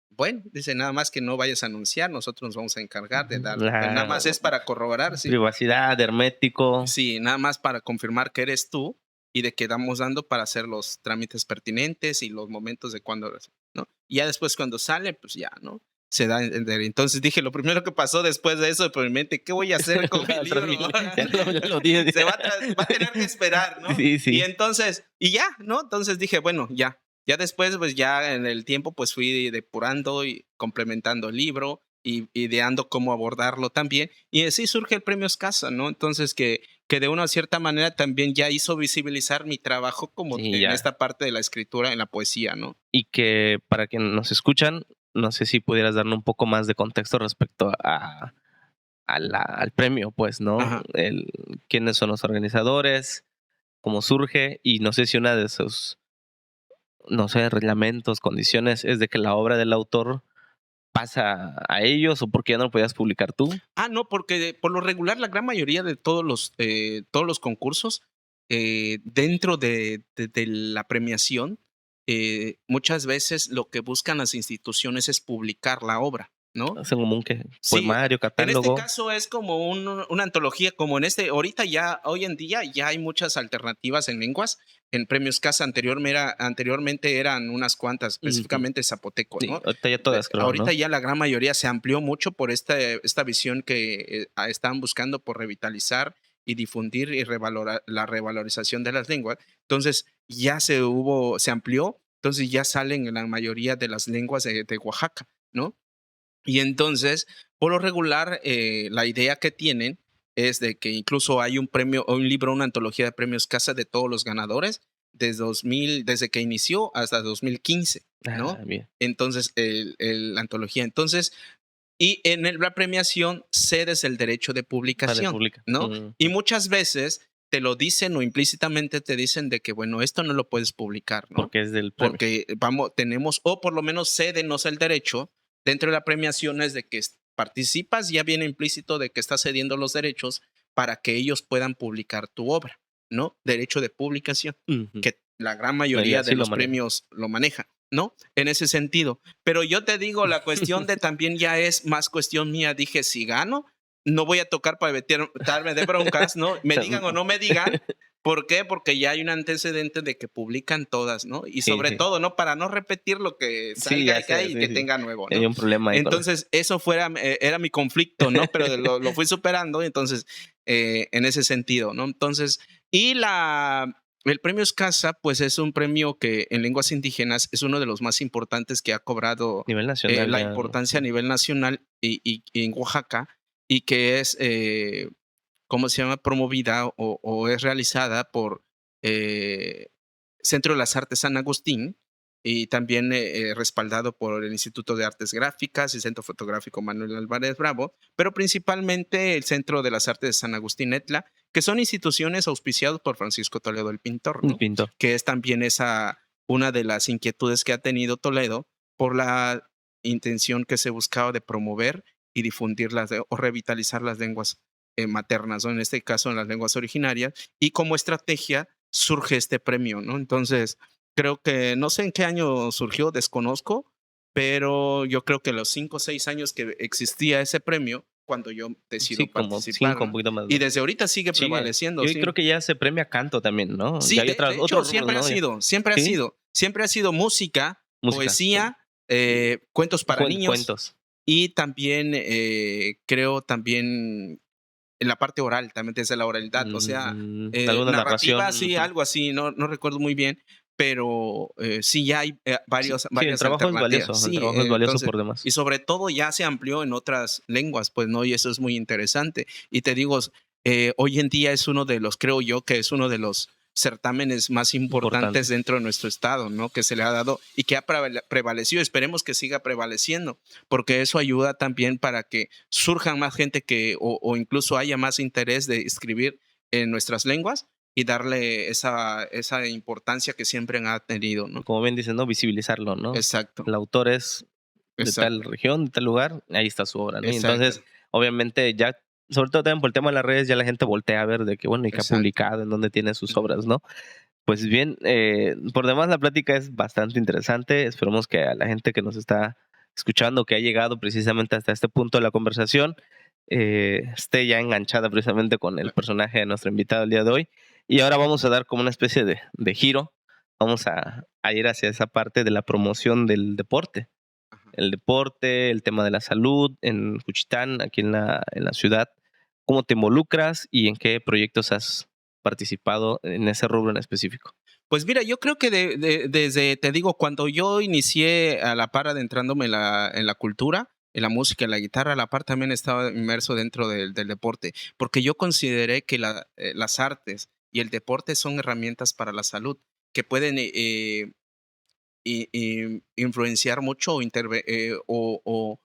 Bueno, dice, nada más que no vayas a anunciar, nosotros nos vamos a encargar de dar. Nada más es para corroborar, ¿sí? Privacidad, hermético. Sí, nada más para confirmar que eres tú y de que damos dando para hacer los trámites pertinentes y los momentos de cuando, ¿no? Y ya después cuando sale, pues ya, ¿no? Se da a entender. Entonces dije, lo primero que pasó después de eso, por mi mente, ¿qué voy a hacer con mi libro? Ya lo dije. Va a tener que esperar, ¿no? Sí, sí. Y entonces, y ya, ¿no? Entonces dije, bueno, ya. Ya después, pues ya en el tiempo, pues fui depurando y complementando el libro y ideando cómo abordarlo también. Y así surge el Premios Casa, ¿no? Entonces que de una cierta manera también ya hizo visibilizar mi trabajo como Sí, en ya. esta parte de la escritura, en la poesía, ¿no? Y que para quienes nos escuchan, no sé si pudieras darnos un poco más de contexto respecto al premio, pues, ¿no? Ajá. Quiénes son los organizadores, cómo surge, y no sé si una de sus, no sé, reglamentos, condiciones es de que la obra del autor pasa a ellos, o porque ya no lo podías publicar tú. No, porque por lo regular la gran mayoría de todos los concursos dentro de la premiación, muchas veces lo que buscan las instituciones es publicar la obra, ¿no? Hacen como un Sí, poemario, en este catálogo. caso es como una antología, como en ahorita ya, hoy en día ya hay muchas alternativas en lenguas. En Premios Casa anteriormente eran unas cuantas, específicamente zapoteco, Sí, ¿no? ahorita ya todas, creo, Ahorita ¿no? ya la gran mayoría se amplió mucho por esta visión que estaban buscando por revitalizar y difundir y la revalorización de las lenguas. Entonces ya se amplió, entonces ya salen en la mayoría de las lenguas de Oaxaca, ¿no? Y entonces, por lo regular, la idea que tienen es de que incluso hay un premio, un libro, una antología de premios Casa de todos los ganadores desde que inició hasta 2015, ¿no? Bien. Entonces, la antología. Entonces, y en la premiación cedes el derecho de publicación, ¿no? Y muchas veces te lo dicen o implícitamente te dicen de que, bueno, esto no lo puedes publicar, ¿no? Porque es del premio. Porque tenemos, o por lo menos cédenos el derecho dentro de la premiación es de que participas, ya viene implícito de que estás cediendo los derechos para que ellos puedan publicar tu obra, ¿no? Derecho de publicación, que la gran mayoría de los premios lo maneja, ¿no? En ese sentido. Pero yo te digo, la cuestión de también ya es más cuestión mía. Dije, si gano, no voy a tocar para darme de broncas, ¿no? Me digan o no me digan. ¿Por qué? Porque ya hay un antecedente de que publican todas, ¿no? Y sobre todo, ¿no? Para no repetir lo que salga acá y que tenga nuevo, ¿no? Hay un problema ahí. Entonces, eso era mi conflicto, ¿no? Pero lo fui superando, entonces, en ese sentido, ¿no? Entonces, el premio Escasa, pues es un premio que en lenguas indígenas es uno de los más importantes que ha cobrado nivel nacional, la importancia a nivel nacional y en Oaxaca, y que es... ¿cómo se llama? Promovida o es realizada por Centro de las Artes San Agustín y también respaldado por el Instituto de Artes Gráficas y Centro Fotográfico Manuel Álvarez Bravo, pero principalmente el Centro de las Artes de San Agustín Etla, que son instituciones auspiciadas por Francisco Toledo el Pintor, ¿no? El pintor. Que es también una de las inquietudes que ha tenido Toledo por la intención que se buscaba de promover y difundir o revitalizar las lenguas maternas, ¿no? En este caso en las lenguas originarias, y como estrategia surge este premio, ¿no? Entonces, creo que, no sé en qué año surgió, desconozco, pero yo creo que los 5 o 6 años que existía ese premio, cuando yo decido participar, como 5, un poquito más. Y desde ahorita sigue prevaleciendo. Yo creo que ya se premia canto también, ¿no? Sí, de hecho, siempre ha sido música, poesía, cuentos para niños. Y también creo también en la parte oral, también desde la oralidad, o sea, narrativa, sí, algo así, no recuerdo muy bien, pero sí ya hay varias el trabajo alternativas. Es valioso, es valioso por demás. Y sobre todo ya se amplió en otras lenguas, pues, ¿no? Y eso es muy interesante. Y te digo, hoy en día es creo yo que es uno de los certámenes más importantes dentro de nuestro estado, ¿no? Que se le ha dado y que ha prevalecido. Esperemos que siga prevaleciendo, porque eso ayuda también para que surjan más gente o incluso haya más interés de escribir en nuestras lenguas y darle esa importancia que siempre ha tenido, ¿no? Como bien dicen, ¿no? Visibilizarlo, ¿no? Exacto. El autor es de tal región, de tal lugar, ahí está su obra, ¿no? Entonces, obviamente, ya sobre todo también por el tema de las redes, ya la gente voltea a ver de que, bueno, y que ha publicado, en dónde tiene sus obras, ¿no? Pues bien, por demás la plática es bastante interesante. Esperemos que a la gente que nos está escuchando, que ha llegado precisamente hasta este punto de la conversación, esté ya enganchada precisamente con el personaje de nuestro invitado el día de hoy. Y ahora vamos a dar como una especie de giro. Vamos a ir hacia esa parte de la promoción del deporte. El deporte, el tema de la salud en Juchitán, aquí en la ciudad. ¿Cómo te involucras y en qué proyectos has participado en ese rubro en específico? Pues mira, yo creo que desde, te digo, cuando yo inicié a la par adentrándome en la cultura, en la música, en la guitarra, a la par también estaba inmerso dentro del deporte, porque yo consideré que las artes y el deporte son herramientas para la salud que pueden influenciar mucho o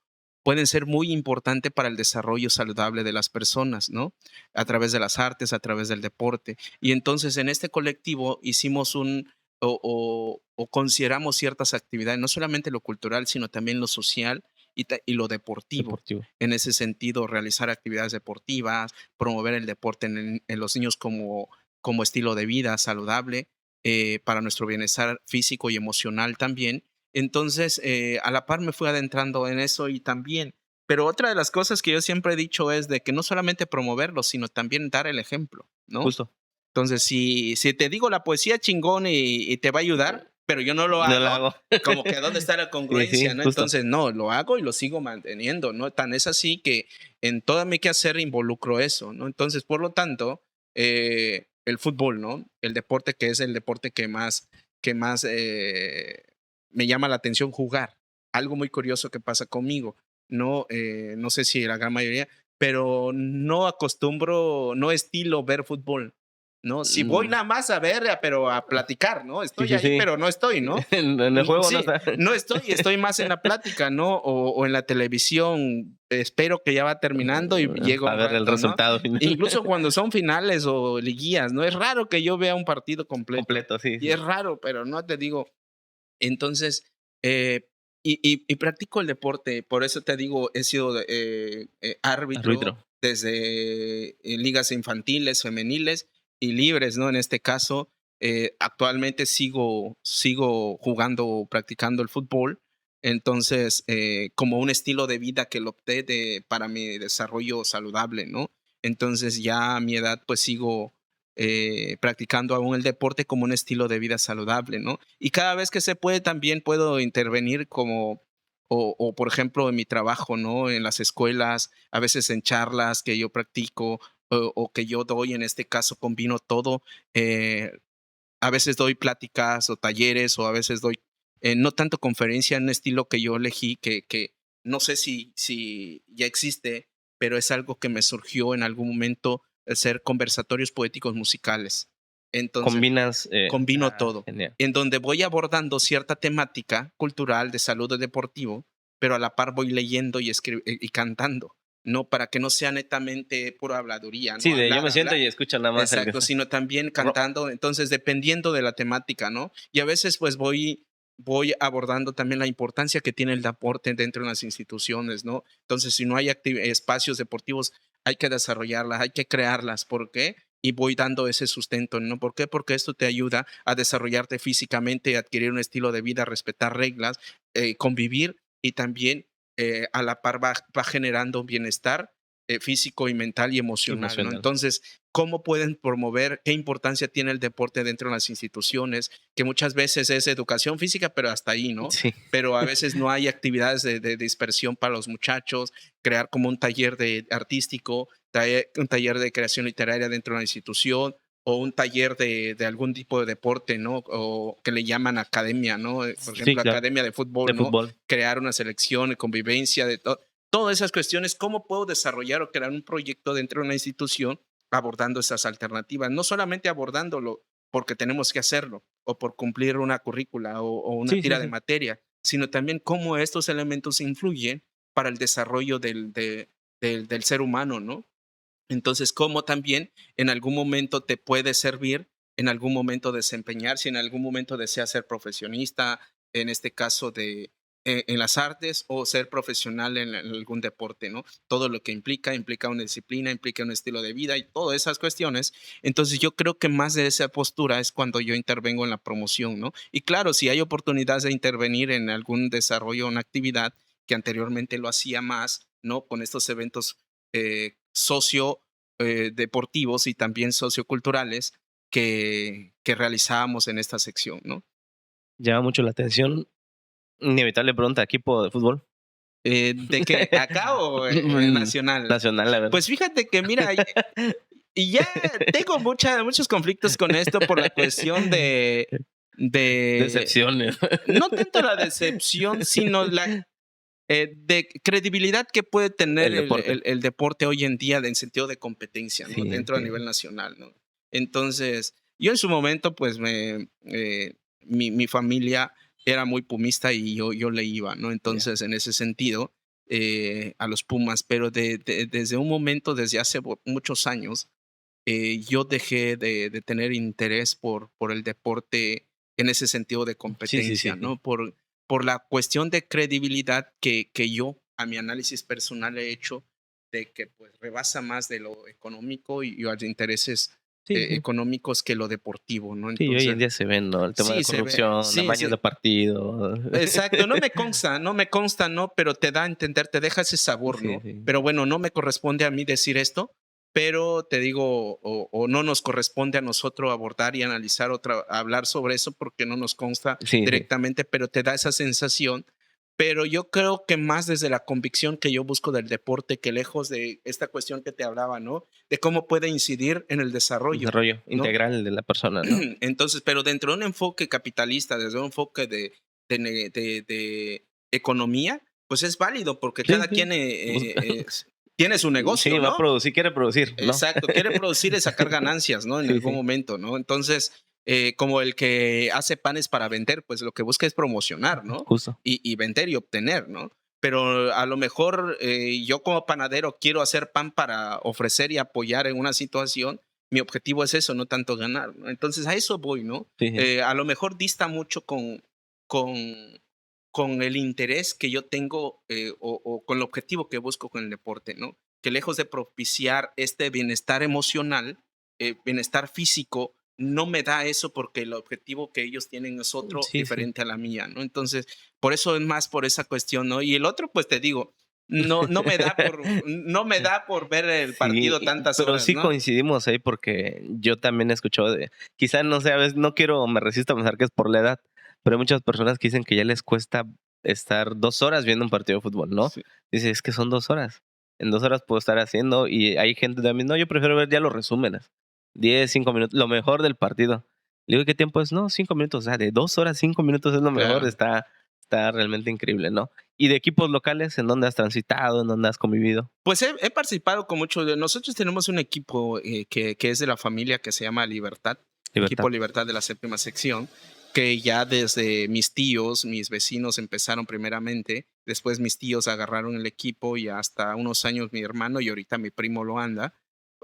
pueden ser muy importantes para el desarrollo saludable de las personas, ¿no? A través de las artes, a través del deporte. Y entonces en este colectivo hicimos o consideramos ciertas actividades, no solamente lo cultural, sino también lo social y lo deportivo. En ese sentido, realizar actividades deportivas, promover el deporte en los niños como estilo de vida saludable, para nuestro bienestar físico y emocional también. Entonces, a la par me fui adentrando en eso y también, pero otra de las cosas que yo siempre he dicho es de que no solamente promoverlo, sino también dar el ejemplo, ¿no? Justo. Entonces, si te digo la poesía chingón y te va a ayudar, pero yo no lo hago, como que ¿dónde está la congruencia? ¿No? Entonces, no, lo hago y lo sigo manteniendo, ¿no? Tan es así que en toda mi quehacer involucro eso, ¿no? Entonces, por lo tanto, el fútbol, ¿no? El deporte que es el deporte que más me llama la atención jugar. Algo muy curioso que pasa conmigo. No sé si la gran mayoría, pero no acostumbro, no estilo ver fútbol. ¿no? Si voy nada más a ver, pero a platicar, ¿no? Estoy ahí, sí. pero no estoy, ¿no? En el juego Sí, no está. no estoy más en la plática, ¿no? O en la televisión, espero que ya va terminando y llego A un ver el rato, ¿no? resultado final. Incluso cuando son finales o liguillas, ¿no? Es raro que yo vea un partido completo. Completo, sí. Y es raro, pero no te digo. Entonces, y practico el deporte, por eso te digo, he sido árbitro desde ligas infantiles, femeniles y libres, ¿no? En este caso, actualmente sigo jugando, practicando el fútbol. Entonces, como un estilo de vida que lo opté para mi desarrollo saludable, ¿no? Entonces, ya a mi edad, pues sigo practicando aún el deporte como un estilo de vida saludable, ¿no? Y cada vez que se puede también puedo intervenir como, o por ejemplo en mi trabajo, ¿no? En las escuelas, a veces en charlas que yo practico o que yo doy, en este caso combino todo. A veces doy pláticas o talleres o a veces doy, no tanto conferencia en un estilo que yo elegí, que no sé si ya existe, pero es algo que me surgió en algún momento, hacer conversatorios poéticos musicales. Entonces, Combinas. combino todo, Genial. en donde voy abordando cierta temática cultural, de salud o deportivo, pero a la par voy leyendo y cantando, no para que no sea netamente pura habladuría, ¿no? Sí, de yo Hablar, me siento hablar. y escucho nada más. Exacto, sino también cantando, entonces dependiendo de la temática, ¿no? Y a veces pues voy abordando también la importancia que tiene el deporte dentro de las instituciones, ¿no? Entonces, si no hay espacios deportivos, hay que desarrollarlas, hay que crearlas. ¿Por qué? Y voy dando ese sustento, ¿no? ¿Por qué? Porque esto te ayuda a desarrollarte físicamente, adquirir un estilo de vida, respetar reglas, convivir y también a la par va generando bienestar físico y mental y emocional, ¿no? Entonces, ¿cómo pueden promover? ¿Qué importancia tiene el deporte dentro de las instituciones? Que muchas veces es educación física, pero hasta ahí, ¿no? Sí. Pero a veces no hay actividades de dispersión para los muchachos, crear como un taller artístico, un taller de creación literaria dentro de la institución o un taller de algún tipo de deporte, ¿no? O que le llaman academia, ¿no? Por ejemplo, claro. academia de fútbol, ¿no? Crear una selección, convivencia, de todo. Todas esas cuestiones, ¿cómo puedo desarrollar o crear un proyecto dentro de una institución abordando esas alternativas? No solamente abordándolo porque tenemos que hacerlo o por cumplir una currícula o una tira de materia, sino también cómo estos elementos influyen para el desarrollo del ser humano, ¿no? Entonces, cómo también en algún momento te puede servir, en algún momento desempeñar, si en algún momento deseas ser profesionista, en este caso en las artes o ser profesional en algún deporte, ¿no? Todo lo que implica una disciplina, implica un estilo de vida y todas esas cuestiones. Entonces yo creo que más de esa postura es cuando yo intervengo en la promoción, ¿no? Y claro, si hay oportunidades de intervenir en algún desarrollo o una actividad que anteriormente lo hacía más, ¿no? Con estos eventos socio deportivos y también socioculturales que realizábamos en esta sección, ¿no? Llama mucho la atención. Inevitable pregunta, ¿equipo de fútbol? ¿De qué? ¿Acá o nacional? Nacional, la verdad. Pues fíjate que, mira, y ya tengo muchos conflictos con esto por la cuestión de decepciones. No tanto la decepción, sino la de credibilidad que puede tener el deporte hoy en día en sentido de competencia, ¿no? Sí, dentro a nivel nacional, ¿no? Entonces, yo en su momento, pues, mi familia era muy pumista y yo le iba, ¿no? Entonces, en ese sentido, a los Pumas, pero desde un momento, desde hace muchos años, yo dejé de tener interés por el deporte en ese sentido de competencia, ¿no? Por la cuestión de credibilidad que yo, a mi análisis personal, he hecho de que pues rebasa más de lo económico y los intereses económicos que lo deportivo, ¿no? Entonces, hoy en día se ven, ¿no? El tema de corrupción, amaños de partido. Exacto, no me consta, ¿no? Pero te da a entender, te deja ese sabor, ¿no? Pero bueno, no me corresponde a mí decir esto, pero te digo, o no nos corresponde a nosotros abordar y analizar hablar sobre eso porque no nos consta directamente, pero te da esa sensación. Pero yo creo que más desde la convicción que yo busco del deporte, que lejos de esta cuestión que te hablaba, ¿no? De cómo puede incidir en el desarrollo. Desarrollo integral de la persona, ¿no? Entonces, pero dentro de un enfoque capitalista, desde un enfoque de economía, pues es válido porque cada quien tiene su negocio, Sí, va ¿no? a producir, quiere producir, ¿no? Exacto, quiere producir y sacar ganancias, ¿no? En Sí, algún sí. momento, ¿no? Entonces, como el que hace panes para vender, pues lo que busca es promocionar, ¿no? Justo. Y vender y obtener, ¿no? Pero a lo mejor yo como panadero quiero hacer pan para ofrecer y apoyar en una situación. Mi objetivo es eso, no tanto ganar, ¿no? Entonces a eso voy, ¿no? Sí, sí. A lo mejor dista mucho con, con el interés que yo tengo o con el objetivo que busco con el deporte, ¿no? Que lejos de propiciar este bienestar emocional, bienestar físico, no me da eso porque el objetivo que ellos tienen es otro Sí, sí. diferente a la mía, ¿no? Entonces, por eso es más por esa cuestión, ¿no? Y el otro, pues te digo, no me da por ver el Sí, partido tantas pero horas, sí ¿no? coincidimos ahí porque yo también he escuchado quizá no sé, a veces no quiero, me resisto a pensar que es por la edad, pero hay muchas personas que dicen que ya les cuesta estar 2 horas viendo un partido de fútbol, ¿no? Sí. Dice, es que son 2 horas. En 2 horas puedo estar haciendo y hay gente también, no, yo prefiero ver ya los resúmenes. 10, 5 minutos, lo mejor del partido. Le digo, ¿qué tiempo es? No, 5 minutos, o sea, de 2 horas, 5 minutos es lo mejor, Claro. está realmente increíble, ¿no? ¿Y de equipos locales en dónde has transitado, en dónde has convivido? Pues he participado con muchos de nosotros. Tenemos un equipo que es de la familia que se llama Libertad, Libertad. equipo Libertad de la séptima sección, que ya desde mis tíos, mis vecinos empezaron primeramente, después mis tíos agarraron el equipo y hasta unos años mi hermano y ahorita mi primo lo anda.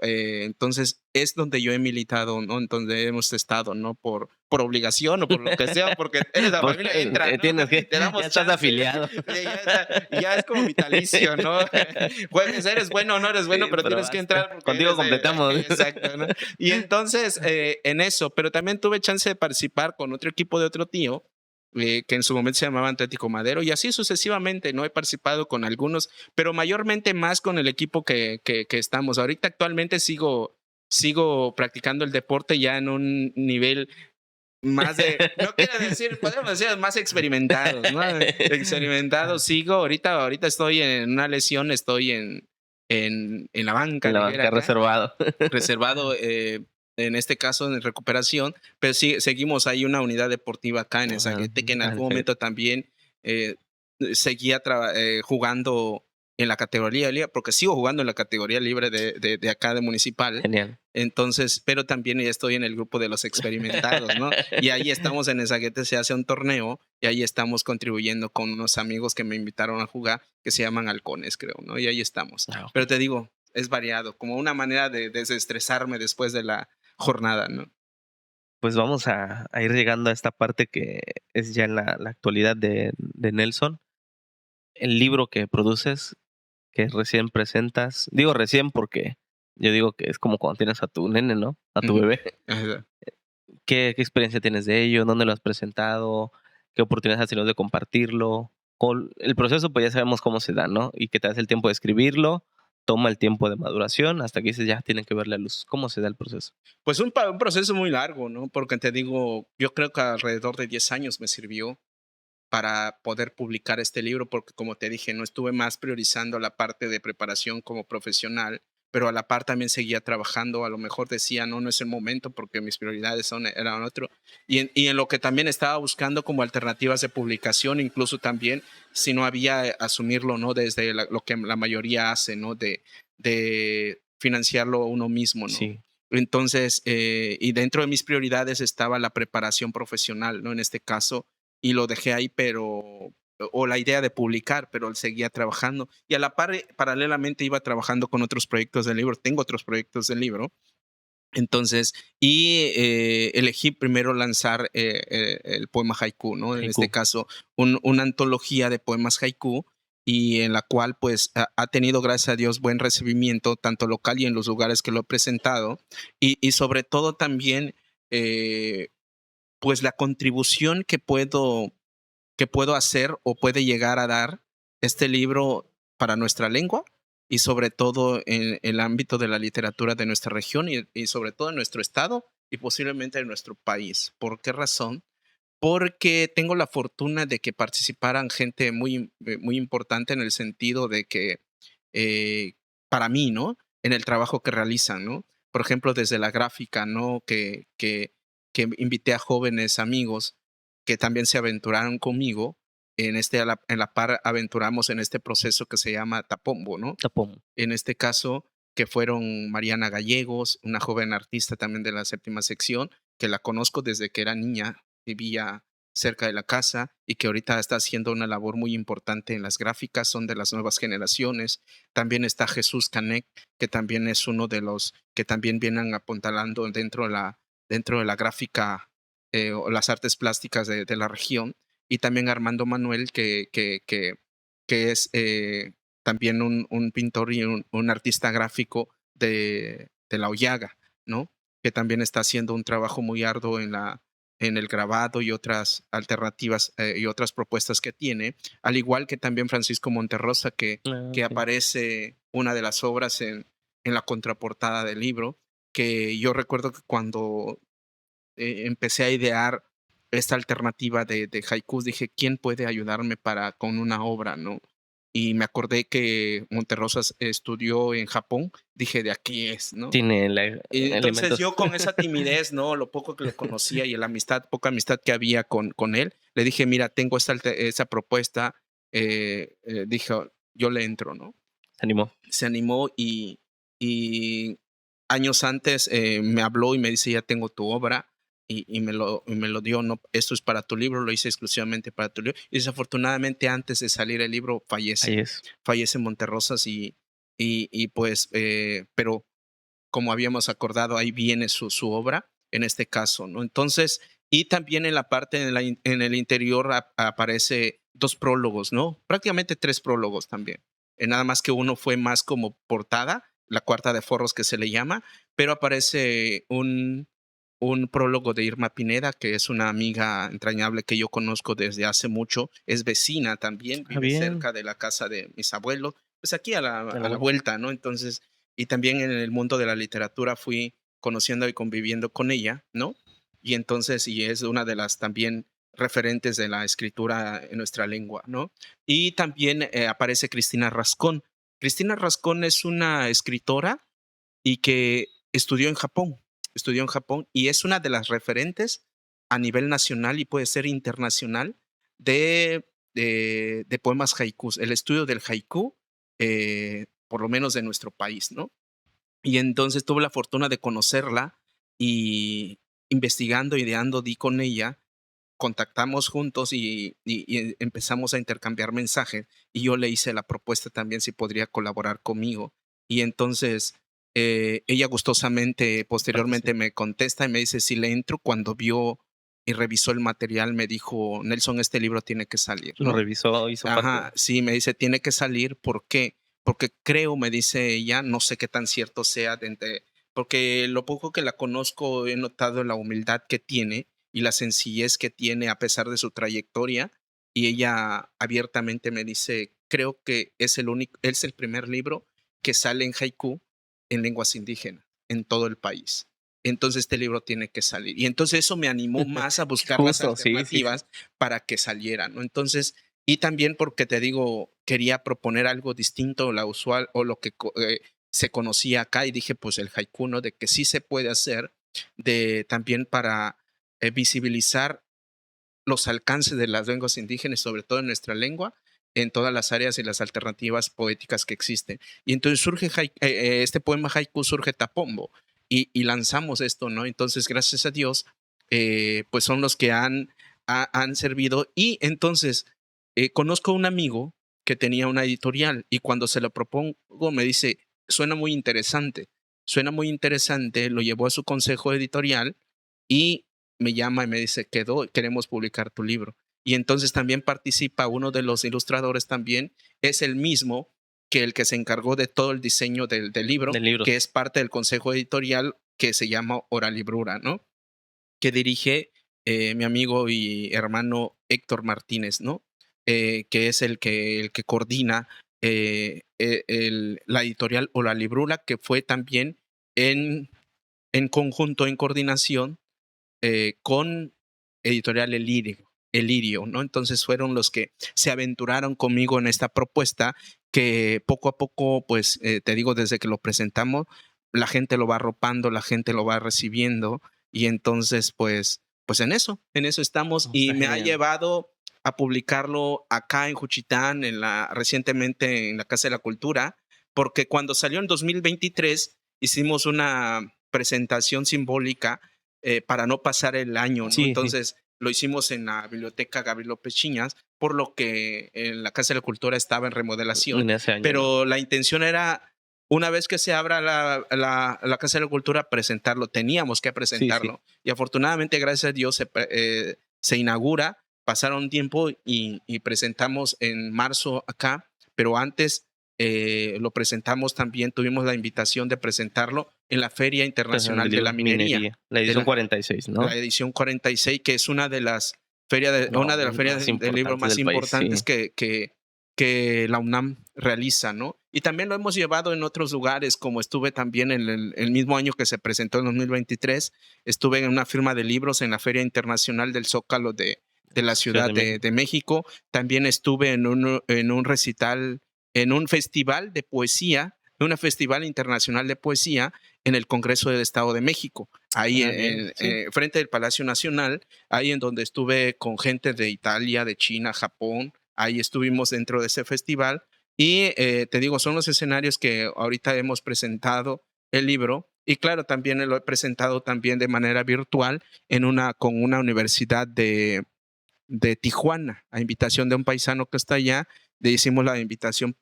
Entonces es donde yo he militado, ¿no? En donde hemos estado, ¿no? Por obligación o por lo que sea, porque eres la Porque familia, entra, ¿no? tienes que, Te ya damos estás chance. afiliado. Ya es como vitalicio, ¿no? Pues eres bueno o no eres bueno, Sí, pero pero tienes que basta. entrar porque Contigo eres de... completamos. Exacto, ¿no? Y entonces, en eso, pero también tuve chance de participar con otro equipo de otro tío, que en su momento se llamaba Atlético Madero, y así sucesivamente, ¿no? He participado con algunos, pero mayormente más con el equipo que estamos. Ahorita actualmente sigo practicando el deporte ya en un nivel más no quiero decir, podemos decir más experimentados, ¿no? Experimentados, sigo, ahorita estoy en una lesión, estoy en la banca, En la dijera banca acá, reservado. reservado, en este caso en recuperación, pero sí, seguimos ahí una unidad deportiva acá en Esaguete, que en algún momento también eh, seguía jugando en la categoría libre, porque sigo jugando en la categoría libre de acá de Municipal. Genial. Entonces, pero también ya estoy en el grupo de los experimentados, ¿no? Y ahí estamos en Esaguete, se hace un torneo y ahí estamos contribuyendo con unos amigos que me invitaron a jugar, que se llaman Halcones, creo, ¿no? Y ahí estamos. Ah, ok. Pero te digo, es variado, como una manera de desestresarme después de la jornada, ¿no? Pues vamos a ir llegando a esta parte que es ya en la actualidad de Nelson. El libro que produces, que recién presentas, digo recién porque yo digo que es como cuando tienes a tu nene, ¿no? A tu Ujú. bebé. Ajá. ¿Qué experiencia tienes de ello? ¿Dónde lo has presentado? ¿Qué oportunidades has tenido de compartirlo? El proceso, pues ya sabemos cómo se da, ¿no? Y que te das el tiempo de escribirlo, toma el tiempo de maduración, hasta que dices ya tiene que ver la luz. ¿Cómo se da el proceso? Pues un proceso muy largo, ¿no? Porque te digo, yo creo que alrededor de 10 años me sirvió para poder publicar este libro, porque como te dije, no estuve más priorizando la parte de preparación como profesional, pero a la par también seguía trabajando, a lo mejor decía, no, no es el momento porque mis prioridades eran otro, y en lo que también estaba buscando como alternativas de publicación, incluso también si no había asumirlo, ¿no? Desde lo que la mayoría hace, ¿no? De financiarlo uno mismo, ¿no? Sí, Entonces, y dentro de mis prioridades estaba la preparación profesional, ¿no? En este caso, y lo dejé ahí, pero, o la idea de publicar, pero él seguía trabajando. Y a la par, paralelamente iba trabajando con otros proyectos del libro. Tengo otros proyectos del libro. Entonces, y elegí primero lanzar el poema haiku, ¿no? En este haiku. caso, una antología de poemas haiku y en la cual pues ha tenido, gracias a Dios, buen recibimiento, tanto local y en los lugares que lo he presentado. Y sobre todo también, eh, pues la contribución que puedo hacer o puede llegar a dar este libro para nuestra lengua y sobre todo en el ámbito de la literatura de nuestra región y sobre todo en nuestro estado y posiblemente en nuestro país. ¿Por qué razón? Porque tengo la fortuna de que participaran gente muy importante en el sentido de que, eh, para mí, ¿no? En el trabajo que realizan, ¿no? Por ejemplo, desde la gráfica, ¿no? Que invité a jóvenes amigos que también se aventuraron conmigo en la par aventuramos en este proceso que se llama Tapombo, ¿no? Tapón. En este caso, que fueron Mariana Gallegos, una joven artista también de la séptima sección, que la conozco desde que era niña, vivía cerca de la casa y que ahorita está haciendo una labor muy importante en las gráficas, son de las nuevas generaciones. También está Jesús Canek, que también es uno de los que también vienen apuntalando dentro de la gráfica o las artes plásticas de la región. Y también Armando Manuel, que es también un pintor y un artista gráfico de La Hoyaga, ¿no? Que también está haciendo un trabajo muy arduo en el grabado y otras alternativas y otras propuestas que tiene, al igual que también Francisco Monterrosa, que Ok. aparece una de las obras en la contraportada del libro, que yo recuerdo que cuando empecé a idear esta alternativa de haikus, dije, ¿quién puede ayudarme con una obra, no? Y me acordé que Monterrosas estudió en Japón, dije, de aquí es, ¿no? Tiene Y entonces elementos. yo con esa timidez, ¿no? Lo poco que lo conocía y la poca amistad que había con él, le dije, mira, tengo esa propuesta, dije, yo le entro, ¿no? Se animó. Se animó y años antes me habló y me dice, ya tengo tu obra y me lo dio, no, esto es para tu libro, lo hice exclusivamente para tu libro. Y desafortunadamente antes de salir el libro Ahí es. fallece Monterrosas y pues, pero como habíamos acordado, ahí viene su obra en este caso, ¿no? Entonces, y también en la parte, en el interior aparece 2 prólogos, ¿no? Prácticamente 3 prólogos también. Nada más que uno fue más como portada, la cuarta de forros que se le llama, pero aparece un prólogo de Irma Pineda, que es una amiga entrañable que yo conozco desde hace mucho, es vecina también, Ah, vive bien. cerca de la casa de mis abuelos, pues aquí a A la la vuelta. vuelta, ¿no? Entonces, y también en el mundo de la literatura fui conociendo y conviviendo con ella, ¿no? Y entonces, y es una de las también referentes de la escritura en nuestra lengua, ¿no? Y también aparece Cristina Rascón. Cristina Rascón es una escritora y que estudió en Japón y es una de las referentes a nivel nacional y puede ser internacional de poemas haikus, el estudio del haiku, por lo menos de nuestro país, ¿no? Y entonces tuve la fortuna de conocerla y investigando, ideando, di con ella, contactamos juntos y empezamos a intercambiar mensajes y yo le hice la propuesta también si podría colaborar conmigo. Y entonces ella gustosamente posteriormente Participa. me contesta y me dice si le entro. Cuando vio y revisó el material me dijo, Nelson, este libro tiene que salir, Lo ¿no? revisó, hizo parte Ajá, de. sí, me dice, tiene que salir. ¿Por qué? Porque creo, me dice ella, no sé qué tan cierto sea, porque lo poco que la conozco he notado la humildad que tiene y la sencillez que tiene a pesar de su trayectoria. Y ella abiertamente me dice, creo que es el primer libro que sale en haiku en lenguas indígenas en todo el país. Entonces este libro tiene que salir. Y entonces eso me animó más a buscar las Justo, sí, sí, sí. alternativas para que saliera, ¿no? Entonces, y también porque te digo, quería proponer algo distinto a la usual o lo que se conocía acá y dije, pues el haiku, ¿no? De que sí se puede hacer, también para visibilizar los alcances de las lenguas indígenas, sobre todo en nuestra lengua, en todas las áreas y las alternativas poéticas que existen. Y entonces surge este poema haiku, surge Tapombo, y lanzamos esto, ¿no? Entonces, gracias a Dios, pues son los que han servido. Y entonces, conozco a un amigo que tenía una editorial y cuando se lo propongo me dice, suena muy interesante, lo llevó a su consejo editorial y me llama y me dice, queremos publicar tu libro. Y entonces también participa uno de los ilustradores también, es el mismo que el que se encargó de todo el diseño del libro, De libros. que es parte del consejo editorial que se llama Oralibrura, ¿no? Que dirige mi amigo y hermano Héctor Martínez, ¿no? Que es el que coordina la editorial Oralibrura, que fue también en, en conjunto, en coordinación con Editorial Elirio, ¿no? Entonces fueron los que se aventuraron conmigo en esta propuesta que poco a poco, pues te digo, desde que lo presentamos, la gente lo va arropando, la gente lo va recibiendo y entonces, pues en eso estamos No, y está me ha genial. llevado a publicarlo acá en Juchitán, recientemente en la Casa de la Cultura, porque cuando salió en 2023 hicimos una presentación simbólica para no pasar el año, ¿no? Sí, sí, Entonces lo hicimos en la Biblioteca Gabriel López Chiñas, por lo que en la Casa de la Cultura estaba en remodelación, en ese año, ¿no? pero la intención era, una vez que se abra la Casa de la Cultura, presentarlo, teníamos que Sí, sí. presentarlo. Y afortunadamente, gracias a Dios, se inaugura, pasaron tiempo y presentamos en marzo acá, pero antes lo presentamos también, tuvimos la invitación de presentarlo en la Feria Entonces, Internacional del de la libro Minería, Minería, la de edición 46, la ¿no? edición 46, que es una de las No, una de las ferias más del libro importante más del país, importantes sí. que la UNAM realiza, ¿no? Y también lo hemos llevado en otros lugares, como estuve también en el mismo año que se presentó en 2023, estuve en una firma de libros en la Feria Internacional del Zócalo de la Ciudad Ciudad de México. de México. También estuve en un recital, en un festival de poesía, en un festival internacional de poesía en el Congreso del Estado de México, ahí Ah, bien, sí. frente del Palacio Nacional, ahí en donde estuve con gente de Italia, de China, Japón. Ahí estuvimos dentro de ese festival y te digo, son los escenarios que ahorita hemos presentado el libro, y claro, también lo he presentado también de manera virtual con una universidad de Tijuana, a invitación de un paisano que está allá. Le hicimos la invitación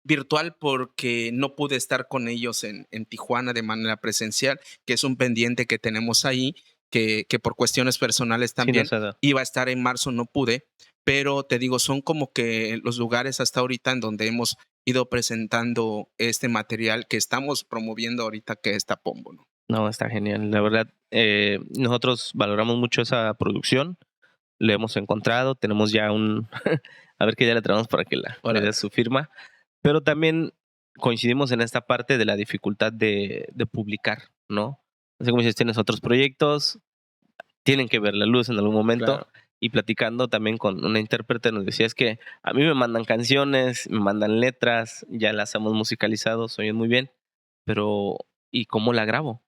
virtual porque no pude estar con ellos en Tijuana de manera presencial, que es un pendiente que tenemos ahí, que por cuestiones personales Sí, no también se da. iba a estar en marzo, no pude, pero te digo, son como que los lugares hasta ahorita en donde hemos ido presentando este material que estamos promoviendo ahorita, que es Tapombo, ¿no? No, está genial. La verdad, nosotros valoramos mucho esa producción. Lo hemos encontrado. Tenemos ya un. A ver qué día le traemos para que le dé Órale. su firma. Pero también coincidimos en esta parte de la dificultad de publicar, ¿no? Así como dices, tienes otros proyectos, tienen que ver la luz en algún momento. Claro. Y platicando también con una intérprete nos decía, es que a mí me mandan canciones, me mandan letras, ya las hemos musicalizado, oyen muy bien, pero ¿y cómo la grabo?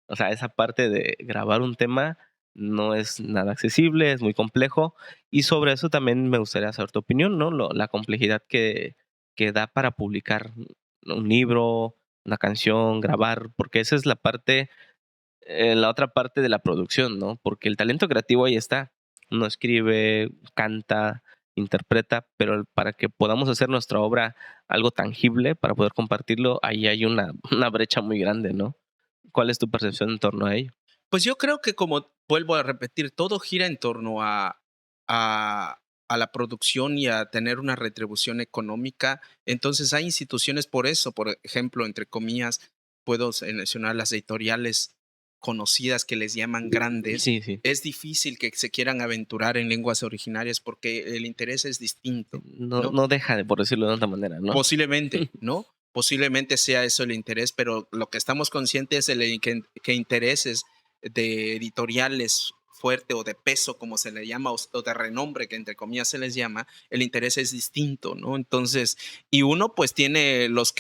O sea, esa parte de grabar un tema no es nada accesible, es muy complejo. Y sobre eso también me gustaría saber tu opinión, ¿no? La complejidad que da para publicar un libro, una canción, grabar, porque esa es la parte, la otra parte de la producción, ¿no? Porque el talento creativo ahí está. Uno escribe, canta, interpreta, pero para que podamos hacer nuestra obra algo tangible, para poder compartirlo, ahí hay una brecha muy grande, ¿no? ¿Cuál es tu percepción en torno a ello? Pues yo creo que, como vuelvo a repetir, todo gira en torno a, a la producción y a tener una retribución económica. Entonces hay instituciones por eso, por ejemplo, entre comillas, puedo mencionar las editoriales conocidas que les llaman grandes. Sí, sí. Es difícil que se quieran aventurar en lenguas originarias porque el interés es distinto, No, ¿no? no deja de, por decirlo de otra manera, ¿no? Posiblemente, ¿no? Posiblemente sea eso el interés, pero lo que estamos conscientes es que intereses de editoriales fuerte o de peso, como se le llama, o de renombre, que entre comillas se les llama, el interés es distinto, ¿no? Entonces, y uno pues tiene los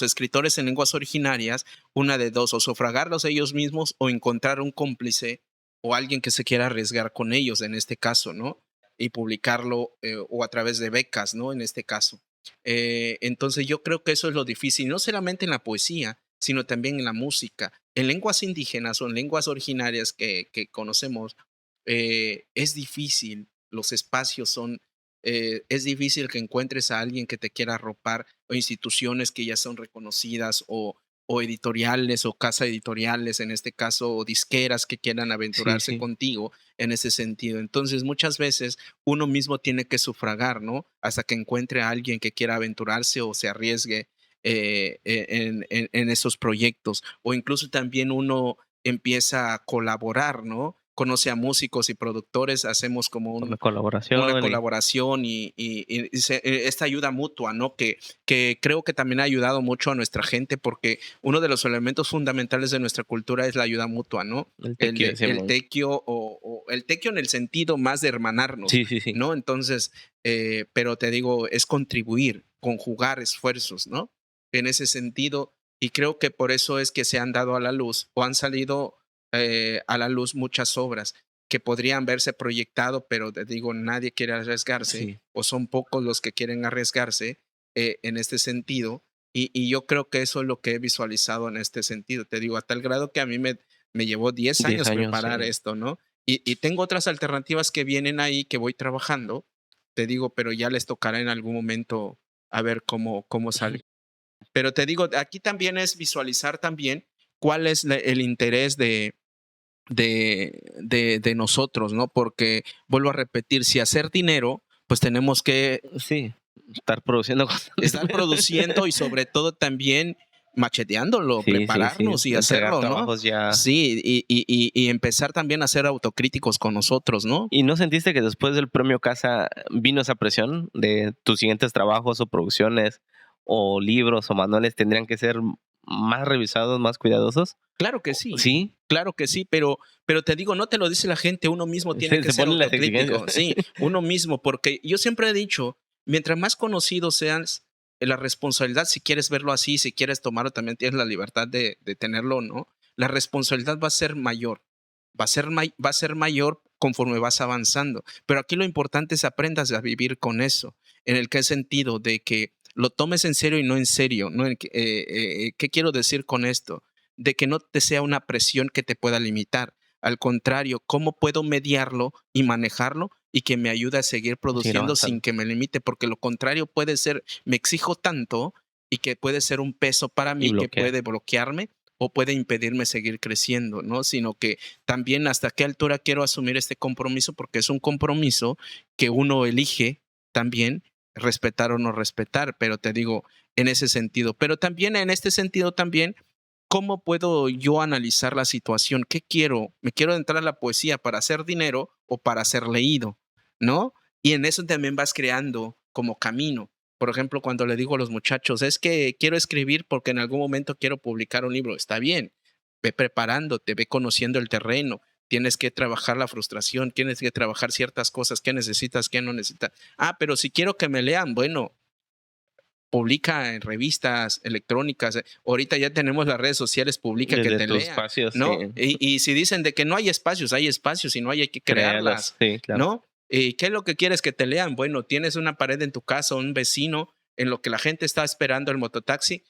escritores en lenguas originarias, una de dos, o sufragarlos ellos mismos o encontrar un cómplice o alguien que se quiera arriesgar con ellos en este caso, ¿no? Y publicarlo o a través de becas, ¿no? En este caso. Entonces yo creo que eso es lo difícil, no solamente en la poesía, sino también en la música. En lenguas indígenas o en lenguas originarias que conocemos, es difícil, los espacios son, es difícil que encuentres a alguien que te quiera arropar, o instituciones que ya son reconocidas, o editoriales o casa editoriales, en este caso, o disqueras que quieran Sí, aventurarse sí. contigo en ese sentido. Entonces muchas veces uno mismo tiene que sufragar, ¿no? Hasta que encuentre a alguien que quiera aventurarse o se arriesgue en esos proyectos. O incluso también uno empieza a colaborar, ¿no? Conoce a músicos y productores, hacemos como Con la una colaboración y colaboración esta ayuda mutua, ¿no? Que creo que también ha ayudado mucho a nuestra gente, porque uno de los elementos fundamentales de nuestra cultura es la ayuda mutua, ¿no? el tequio, El decíamos. tequio o el tequio en el sentido más de hermanarnos, Sí, sí, sí. ¿no? Entonces, pero te digo, es contribuir, conjugar esfuerzos, ¿no? En ese sentido, y creo que por eso es que se han dado a la luz o han salido a la luz muchas obras. que podrían verse proyectado, pero te digo, nadie quiere arriesgarse Sí. o son pocos los que quieren arriesgarse en este sentido. Y yo creo que eso es lo que he visualizado en este sentido. Te digo, a tal grado que a mí me llevó 10 10 años años, preparar sí. esto, ¿no? Y tengo otras alternativas que vienen ahí, que voy trabajando, te digo, pero ya les tocará en algún momento a ver cómo sale. Pero te digo, aquí también es visualizar también cuál es el interés de nosotros, ¿no? Porque vuelvo a repetir, si hacer dinero, pues tenemos que Sí, estar produciendo estar constantemente. produciendo y sobre todo también macheteándolo, Sí, sí, sí, prepararnos y entregar hacerlo, ¿no? trabajos ya. Sí, y empezar también a ser autocríticos con nosotros, ¿no? ¿Y no sentiste que después del premio Casa vino esa presión de tus siguientes trabajos o producciones o libros o manuales tendrían que ser más revisados, más cuidadosos? Sí, Claro que sí, pero te digo, no te lo dice la gente, uno mismo tiene que se ser ponen las exigencias. autocrítico, sí, uno mismo, porque yo siempre he dicho, mientras más conocido seas, la responsabilidad, si quieres verlo así, si quieres tomarlo, también tienes la libertad de tenerlo, ¿no? La responsabilidad va a ser mayor, va a ser mayor conforme vas avanzando, pero aquí lo importante es aprendas a vivir con eso, en el que sentido de que lo tomes en serio y no en serio, ¿no? ¿Qué quiero decir con esto? De que no te sea una presión que te pueda limitar. Al contrario, ¿cómo puedo mediarlo y manejarlo y que me ayude a seguir Seguir produciendo sin avanzando. que me limite? Porque lo contrario puede ser, me exijo tanto y que puede ser un peso para Y mí que bloquear. puede bloquearme o puede impedirme seguir creciendo, ¿no? Sino que también hasta qué altura quiero asumir este compromiso, porque es un compromiso que uno elige también respetar o no respetar, pero te digo, en ese sentido. Pero también en este sentido también, ¿cómo puedo yo analizar la situación? ¿Qué quiero? ¿Me quiero entrar a la poesía para hacer dinero o para ser leído? ¿No? Y en eso también vas creando como camino. Por ejemplo, cuando le digo a los muchachos, es que quiero escribir porque en algún momento quiero publicar un libro. Está bien, ve preparándote, ve conociendo el terreno. Tienes que trabajar la frustración, tienes que trabajar ciertas cosas, qué necesitas, qué no necesitas. Ah, pero si quiero que me lean, bueno, publica en revistas electrónicas. Ahorita ya tenemos las redes sociales, publica que Desde te tus lean, espacios, sí. ¿no? Y si dicen de que no hay espacios, y no hay que Créalos, crearlas, sí, claro. ¿no? ¿Y qué es lo que quieres que te lean? Bueno, tienes una pared en tu casa, un vecino, en lo que la gente está esperando el mototaxi,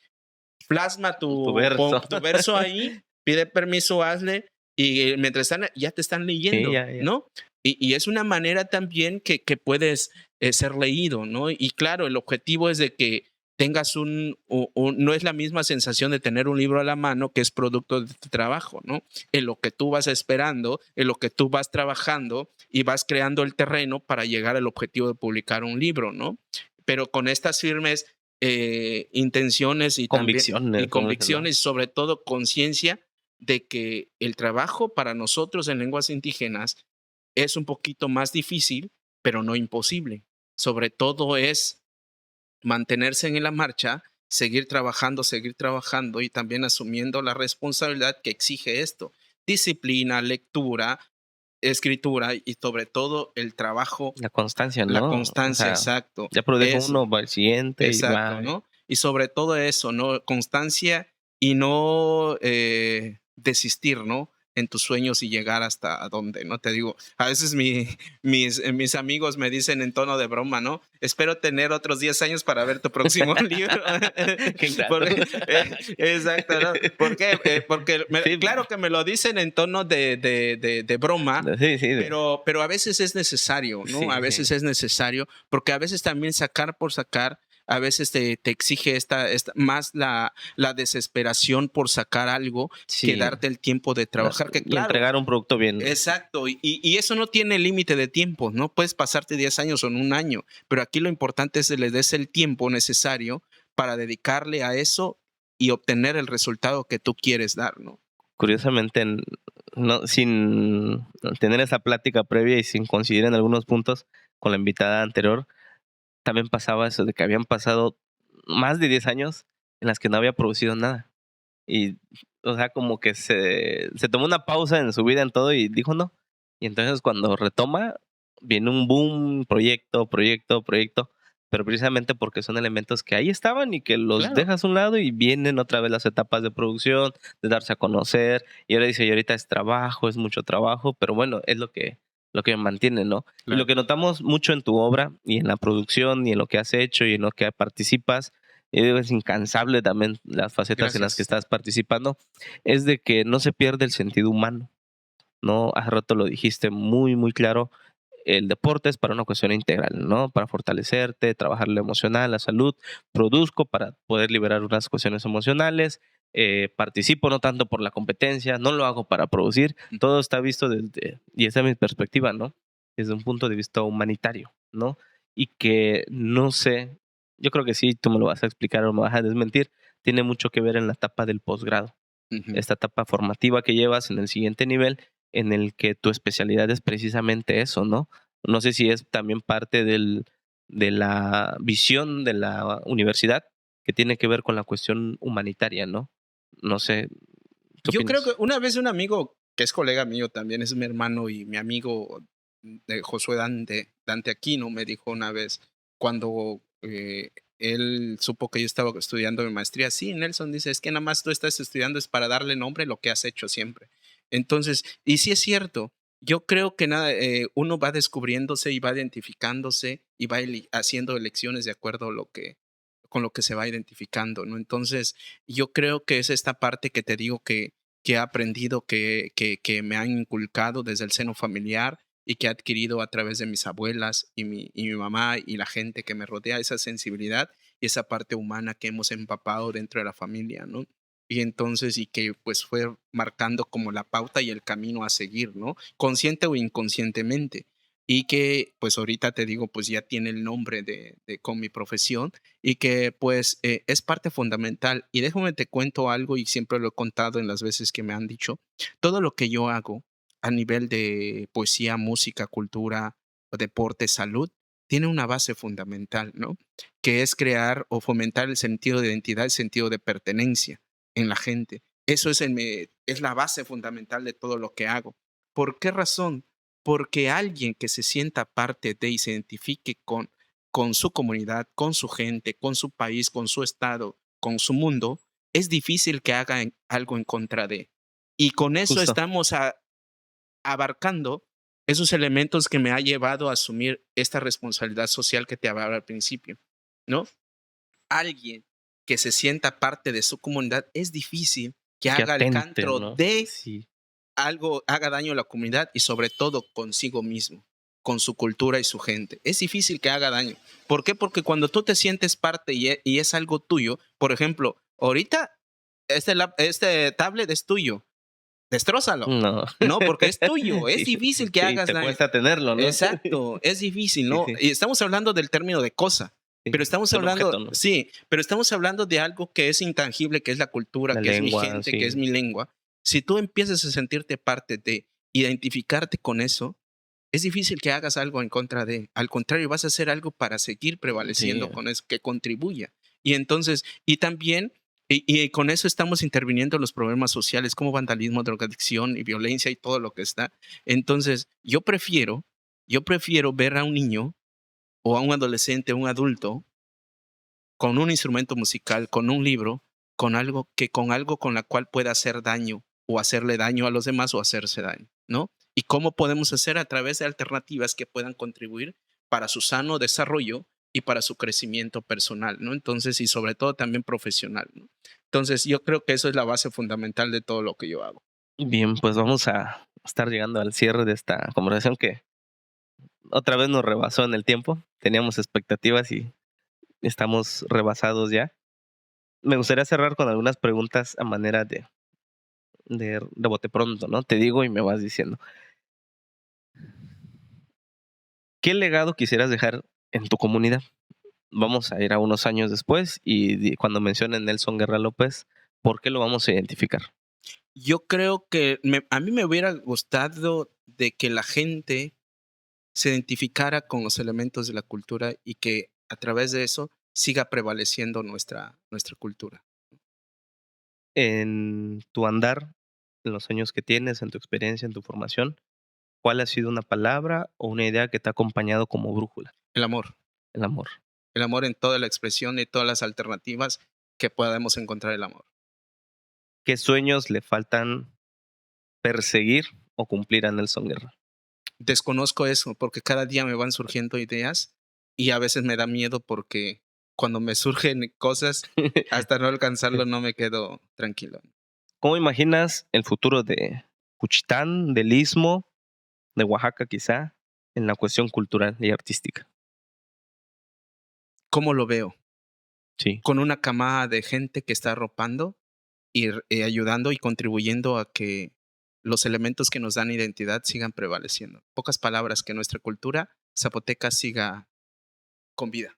plasma Tu verso. tu verso ahí, pide permiso, hazle, y mientras ya te están Sí, leyendo, ya, ya. ¿no? Y es una manera también que puedes ser leído, ¿no? Y claro, el objetivo es de que tengas no es la misma sensación de tener un libro a la mano que es producto de tu trabajo, ¿no? En lo que tú vas esperando, en lo que tú vas trabajando y vas creando el terreno para llegar al objetivo de publicar un libro, ¿no? Pero con estas firmes intenciones y también Convicciones, y como dicen, ¿no? convicciones y sobre todo conciencia de que el trabajo para nosotros en lenguas indígenas es un poquito más difícil, pero no imposible. Sobre todo es mantenerse en la marcha, seguir trabajando y también asumiendo la responsabilidad que exige esto. Disciplina, lectura, escritura y sobre todo el trabajo, La constancia, la ¿no? O constancia, sea, exacto. ya produjo Eso. uno, va al siguiente y Exacto, va. ¿no? Y sobre todo eso, ¿no? Constancia y no desistir, ¿no? En tus sueños y llegar hasta donde, ¿no? Te digo, a veces mis amigos me dicen en tono de broma, ¿no? Espero tener otros 10 años para ver tu próximo libro. Qué ingrato. Exacto, ¿no? ¿Por qué? Porque Sí, claro que me lo dicen en tono de broma, sí, sí, pero a veces es necesario, ¿no? sí, A sí. veces es necesario, porque a veces también sacar por sacar, a veces te exige más la desesperación por sacar algo que Sí. darte el tiempo de trabajar, que Y claro, entregar un producto bien. exacto, y eso no tiene límite de tiempo, no puedes pasarte 10 años o en un año, pero aquí lo importante es que le des el tiempo necesario para dedicarle a eso y obtener el resultado que tú quieres dar, ¿no? Curiosamente, no, sin tener esa plática previa y sin coincidir en algunos puntos con la invitada anterior, también pasaba eso de que habían pasado más de 10 años en las que no había producido nada. Y, o sea, como que se tomó una pausa en su vida en todo y dijo no. Y entonces cuando retoma, viene un boom, proyecto, proyecto, proyecto. pero precisamente porque son elementos que ahí estaban y que los Claro, dejas a un lado y vienen otra vez las etapas de producción, de darse a conocer, y ahora dice, y ahorita es trabajo, es mucho trabajo, pero bueno, es lo que me mantiene, ¿no? Y lo claro. que notamos mucho en tu obra y en la producción y en lo que has hecho y en lo que participas, y digo, es incansable también las facetas en las que Gracias. estás participando, es de que no se pierde el sentido humano, ¿no? Hace rato lo dijiste muy, muy claro, el deporte es para una cuestión integral, ¿no? Para fortalecerte, trabajar lo emocional, la salud. Produzco para poder liberar unas cuestiones emocionales. Participo no tanto por la competencia, no lo hago para producir. Mm. Todo está visto desde, y esa es mi perspectiva, ¿no? Desde un punto de vista humanitario, ¿no? Y que no sé, yo creo que sí, tú me lo vas a explicar o me vas a desmentir, tiene mucho que ver en la etapa del posgrado, Ujú. esta etapa formativa que llevas en el siguiente nivel, en el que tu especialidad es precisamente eso, ¿no? No sé si es también parte de la visión de la universidad que tiene que ver con la cuestión humanitaria, ¿no? No sé, ¿qué Yo creo que opinas? una vez un amigo que es colega mío también, es mi hermano y mi amigo Josué Dante Aquino, me dijo una vez, cuando él supo que yo estaba estudiando mi maestría, sí, Nelson dice, es que nada más tú estás estudiando es para darle nombre a lo que has hecho siempre. Entonces, y sí es cierto, yo creo que nada, uno va descubriéndose y va identificándose y va haciendo elecciones de acuerdo a lo que con lo que se va identificando, ¿no? Entonces, yo creo que es esta parte que te digo que he aprendido, que me han inculcado desde el seno familiar y que he adquirido a través de mis abuelas y mi mamá y la gente que me rodea, esa sensibilidad y esa parte humana que hemos empapado dentro de la familia, ¿no? Y entonces, y que pues fue marcando como la pauta y el camino a seguir, ¿no? Consciente o inconscientemente. Y que pues ahorita te digo, pues ya tiene el nombre con mi profesión y que pues es parte fundamental. Y déjame te cuento algo y siempre lo he contado en las veces que me han dicho, todo lo que yo hago a nivel de poesía, música, cultura, deporte, salud, tiene una base fundamental, ¿no? Que es crear o fomentar el sentido de identidad, el sentido de pertenencia en la gente. Eso es la base fundamental de todo lo que hago. ¿Por qué razón? Porque alguien que se sienta parte de y se identifique con su comunidad, con su gente, con su país, con su estado, con su mundo, es difícil que hagan algo en contra de. Y con eso Justo. estamos abarcando esos elementos que me ha llevado a asumir esta responsabilidad social que te hablaba al principio, ¿no? Alguien que se sienta parte de su comunidad es difícil que Que haga el atente, cantro ¿no? de Sí, algo, haga daño a la comunidad y sobre todo consigo mismo, con su cultura y su gente. Es difícil que haga daño. ¿Por qué? Porque cuando tú te sientes parte y es algo tuyo, por ejemplo, ahorita este tablet es tuyo, destrózalo. no. No, porque es tuyo. Es Y, difícil que y hagas te daño. cuesta tenerlo, ¿no? Exacto, es difícil, Sí, ¿no? sí, Y estamos hablando del término de cosa, sí. pero estamos Es un hablando, objeto, ¿no? sí, pero estamos hablando de algo que es intangible, que es la cultura, La que es mi lengua, gente, que es sí. mi lengua. Si tú empiezas a sentirte parte de, identificarte con eso, es difícil que hagas algo en contra de. Al contrario, vas a hacer algo para seguir Sí, prevaleciendo con eso, que contribuya. Y entonces, y también, y con eso estamos interviniendo en los problemas sociales como vandalismo, drogadicción y violencia y todo lo que está. Entonces, yo prefiero ver a un niño o a un adolescente, un adulto, con un instrumento musical, con un libro, con algo con la cual pueda hacer daño o hacerle daño a los demás o hacerse daño, ¿no? Y cómo podemos hacer a través de alternativas que puedan contribuir para su sano desarrollo y para su crecimiento personal, ¿no? Entonces, y sobre todo también profesional, ¿no? Entonces, yo creo que eso es la base fundamental de todo lo que yo hago. bien, pues vamos a estar llegando al cierre de esta conversación que otra vez nos rebasó en el tiempo. Teníamos expectativas y estamos rebasados ya. Me gustaría cerrar con algunas preguntas a manera de bote pronto, ¿no? Te digo y me vas diciendo. ¿Qué legado quisieras dejar en tu comunidad? Vamos a ir a unos años después y cuando mencionen Nelson Guerra López, ¿por qué lo vamos a identificar? Yo creo que a mí me hubiera gustado de que la gente se identificara con los elementos de la cultura y que a través de eso siga prevaleciendo nuestra cultura. En tu andar, en los años que tienes, en tu experiencia, en tu formación, ¿cuál ha sido una palabra o una idea que te ha acompañado como brújula? El amor. El amor. El amor en toda la expresión y todas las alternativas que podamos encontrar el amor. ¿Qué sueños le faltan perseguir o cumplir a Nelson Guerra? Desconozco eso porque cada día me van surgiendo ideas y a veces me da miedo porque cuando me surgen cosas, hasta no alcanzarlo no me quedo tranquilo. ¿Cómo imaginas el futuro de Juchitán, del Istmo, de Oaxaca quizá, en la cuestión cultural y artística? ¿Cómo lo veo? Sí, Con una camada de gente que está arropando y ayudando y contribuyendo a que los elementos que nos dan identidad sigan prevaleciendo. Pocas palabras, que nuestra cultura zapoteca siga con vida.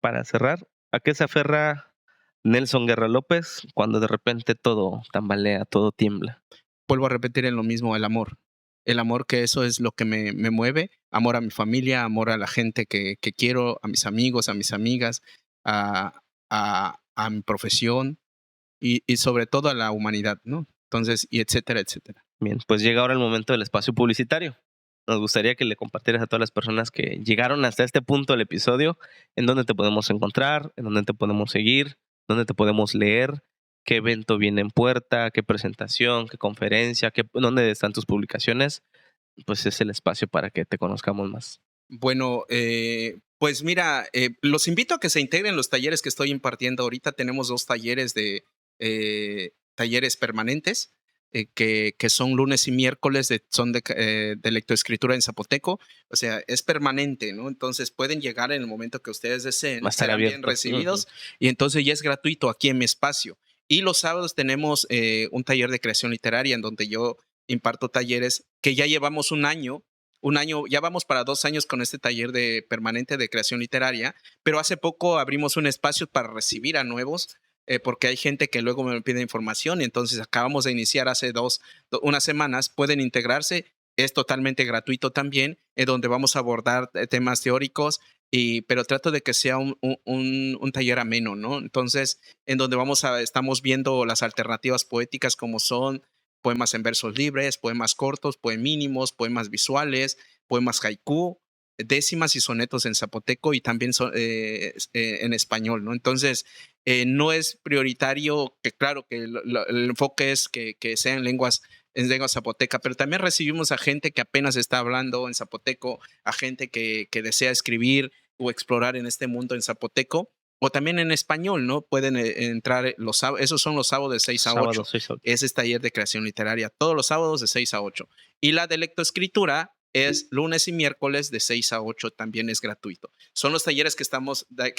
para cerrar, ¿a qué se aferra Nelson Guerra López cuando de repente todo tambalea, todo tiembla? Vuelvo a repetir en lo mismo, el amor. El amor, que eso es lo que me mueve. Amor a mi familia, amor a la gente que quiero, a mis amigos, a mis amigas, a mi profesión y sobre todo a la humanidad, ¿no? Entonces, y etcétera, etcétera. Bien, pues llega ahora el momento del espacio publicitario. Nos gustaría que le compartieras a todas las personas que llegaron hasta este punto del episodio, en dónde te podemos encontrar, en dónde te podemos seguir, dónde te podemos leer, qué evento viene en puerta, qué presentación, qué conferencia, dónde están tus publicaciones. Pues es el espacio para que te conozcamos más. Bueno, pues mira, los invito a que se integren los talleres que estoy impartiendo ahorita. Tenemos 2 talleres de talleres permanentes, que son lunes y miércoles, son de lectoescritura en zapoteco. O sea, es permanente, ¿no? Entonces pueden llegar en el momento que ustedes deseen, Va a estar serán bien abierto. recibidos y entonces ya es gratuito aquí en mi espacio. Y los sábados tenemos un taller de creación literaria en donde yo imparto talleres que ya llevamos un año, ya vamos para 2 años con este taller de permanente de creación literaria, pero hace poco abrimos un espacio para recibir a nuevos, porque hay gente que luego me pide información y entonces acabamos de iniciar hace unas semanas, pueden integrarse, es totalmente gratuito también, donde vamos a abordar temas teóricos, pero trato de que sea un taller ameno, ¿no? Entonces, en donde estamos viendo las alternativas poéticas como son poemas en versos libres, poemas cortos, poemínimos, poemas visuales, poemas haiku, décimas y sonetos en zapoteco y también en español, ¿no? Entonces, no es prioritario que, claro, que el enfoque es que sean en lengua zapoteca, pero también recibimos a gente que apenas está hablando en zapoteco, a gente que desea escribir o explorar en este mundo en zapoteco, o también en español, ¿no? Pueden entrar los sábados, esos son los sábados de 6 a 8. Sábado 6 a 8. Ese es taller de creación literaria, todos los sábados de 6 a 8. Y la de lectoescritura es lunes y miércoles de 6 a 8, también es gratuito. Son los talleres que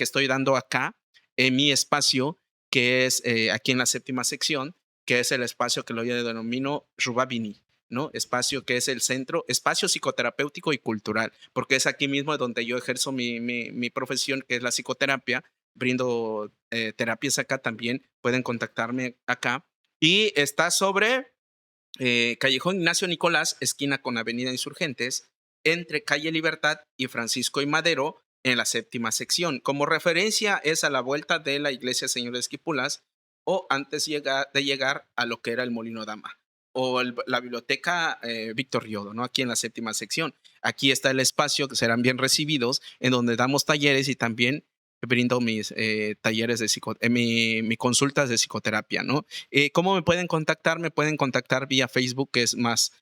estoy dando acá en mi espacio, que es aquí en la 7ª sección, que es el espacio que lo yo denomino Rubabini, ¿no? Espacio que es el centro, espacio psicoterapéutico y cultural, porque es aquí mismo donde yo ejerzo mi profesión, que es la psicoterapia. Brindo terapias acá también, pueden contactarme acá. Y está sobre Callejón Ignacio Nicolás, esquina con Avenida Insurgentes, entre Calle Libertad y Francisco y Madero, en la 7ª sección. Como referencia es a la vuelta de la iglesia Señor de Esquipulas o antes de llegar a lo que era el Molino Dama o la biblioteca Víctor Riodo, ¿no? Aquí en la 7ª sección. Aquí está el espacio que serán bien recibidos, en donde damos talleres y también brindo mis talleres de mi consultas de psicoterapia, ¿no? ¿Cómo me pueden contactar? Me pueden contactar vía Facebook, que es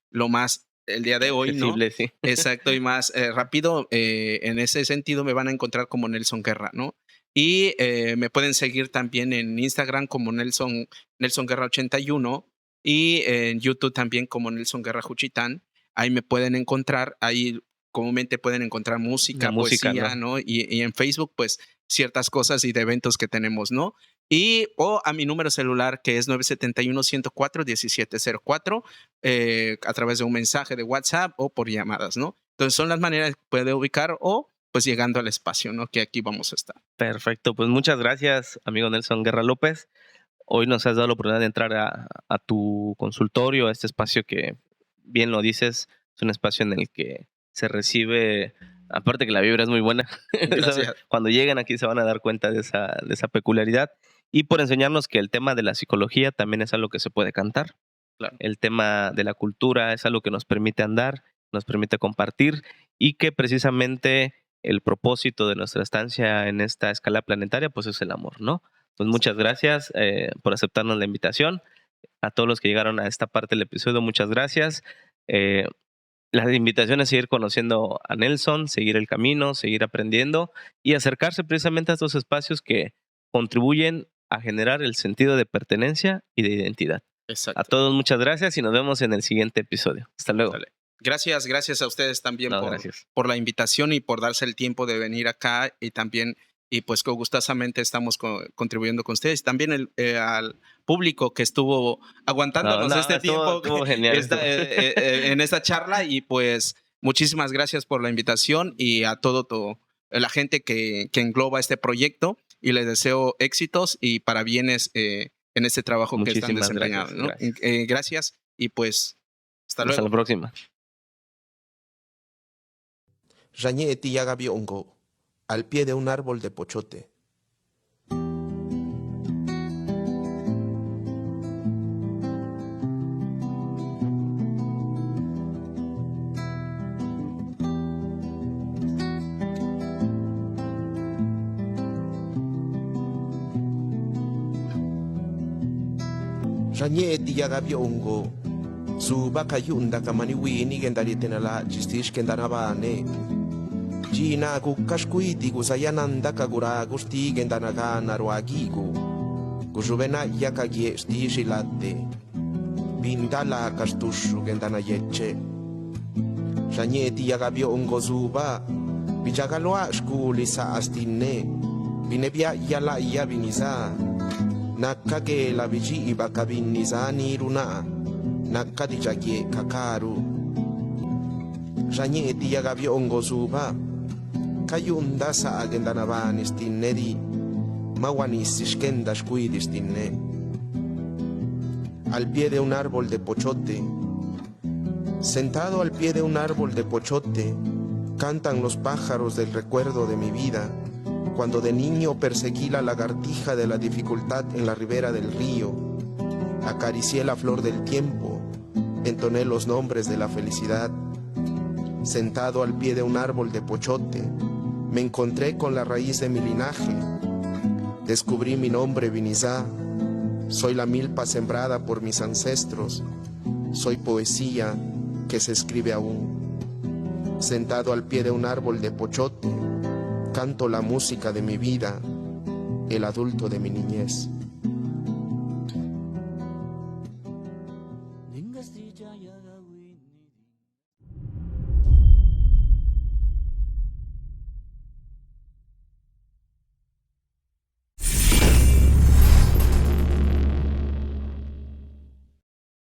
lo más el día de hoy, ¿no? Accesible, sí. Exacto, y más rápido. En ese sentido me van a encontrar como Nelson Guerra, ¿no? Y me pueden seguir también en Instagram como Nelson Guerra 81 y en YouTube también como Nelson Guerra Juchitán. Ahí me pueden encontrar, ahí comúnmente pueden encontrar música, poesía, ¿no? Y en Facebook, pues ciertas cosas y de eventos que tenemos, ¿no? O a mi número celular, que es 971-104-1704, a través de un mensaje de WhatsApp o por llamadas, ¿no? Entonces son las maneras que puede ubicar o pues llegando al espacio, ¿no? Que aquí vamos a estar. Perfecto, pues muchas gracias, amigo Nelson Guerra López. Hoy nos has dado la oportunidad de entrar a tu consultorio, a este espacio que, bien lo dices, es un espacio en el que se recibe, aparte que la vibra es muy buena, Gracias. cuando lleguen aquí se van a dar cuenta de esa peculiaridad y por enseñarnos que el tema de la psicología también es algo que se puede cantar. Claro. El tema de la cultura es algo que nos permite andar, nos permite compartir y que precisamente el propósito de nuestra estancia en esta escala planetaria, pues es el amor, ¿no? Pues muchas gracias por aceptarnos la invitación. A todos los que llegaron a esta parte del episodio, muchas gracias. La invitación es seguir conociendo a Nelson, seguir el camino, seguir aprendiendo y acercarse precisamente a estos espacios que contribuyen a generar el sentido de pertenencia y de identidad. Exacto. A todos muchas gracias y nos vemos en el siguiente episodio. Hasta luego. Dale. Gracias a ustedes también Gracias. por la invitación y por darse el tiempo de venir acá y también, y pues que gustosamente estamos contribuyendo con ustedes. También al público que estuvo aguantándonos tiempo estuvo genial. En esta charla, y pues muchísimas gracias por la invitación y a todo la gente que engloba este proyecto, y les deseo éxitos y parabienes en este trabajo que están desempeñando, ¿no? Gracias y pues hasta luego. Hasta la próxima. Rañé Tiyagabiongo, al pie de un árbol de pochote. Rañé Tiyagabiongo, su bakayunda kamaniwini gendaritinala chistish kendanabane. Gina kukashkuiti kusayananda kagura gusti gendanaga narwagigu. Kujuvena yakagie stishilate. Bindala kastushu gendanayeche. Rañeti yagabio ungozuba. Bijagaloa shkulisa astine. Binebia yala yabiniza. Nakage la viji ibakabinizani runa. Nakadijagie kakaru. Rañeti yagabio ungozuba. Kayunda sa agendanaban stinneri, mawanis iskendas cuidistinne. Al pie de un árbol de pochote, sentado al pie de un árbol de pochote, cantan los pájaros del recuerdo de mi vida, cuando de niño perseguí la lagartija de la dificultad en la ribera del río, acaricié la flor del tiempo, entoné los nombres de la felicidad. Sentado al pie de un árbol de pochote, me encontré con la raíz de mi linaje. Descubrí mi nombre Vinizá. Soy la milpa sembrada por mis ancestros. Soy poesía que se escribe aún. Sentado al pie de un árbol de pochote, canto la música de mi vida, el adulto de mi niñez. Ingastilla yaga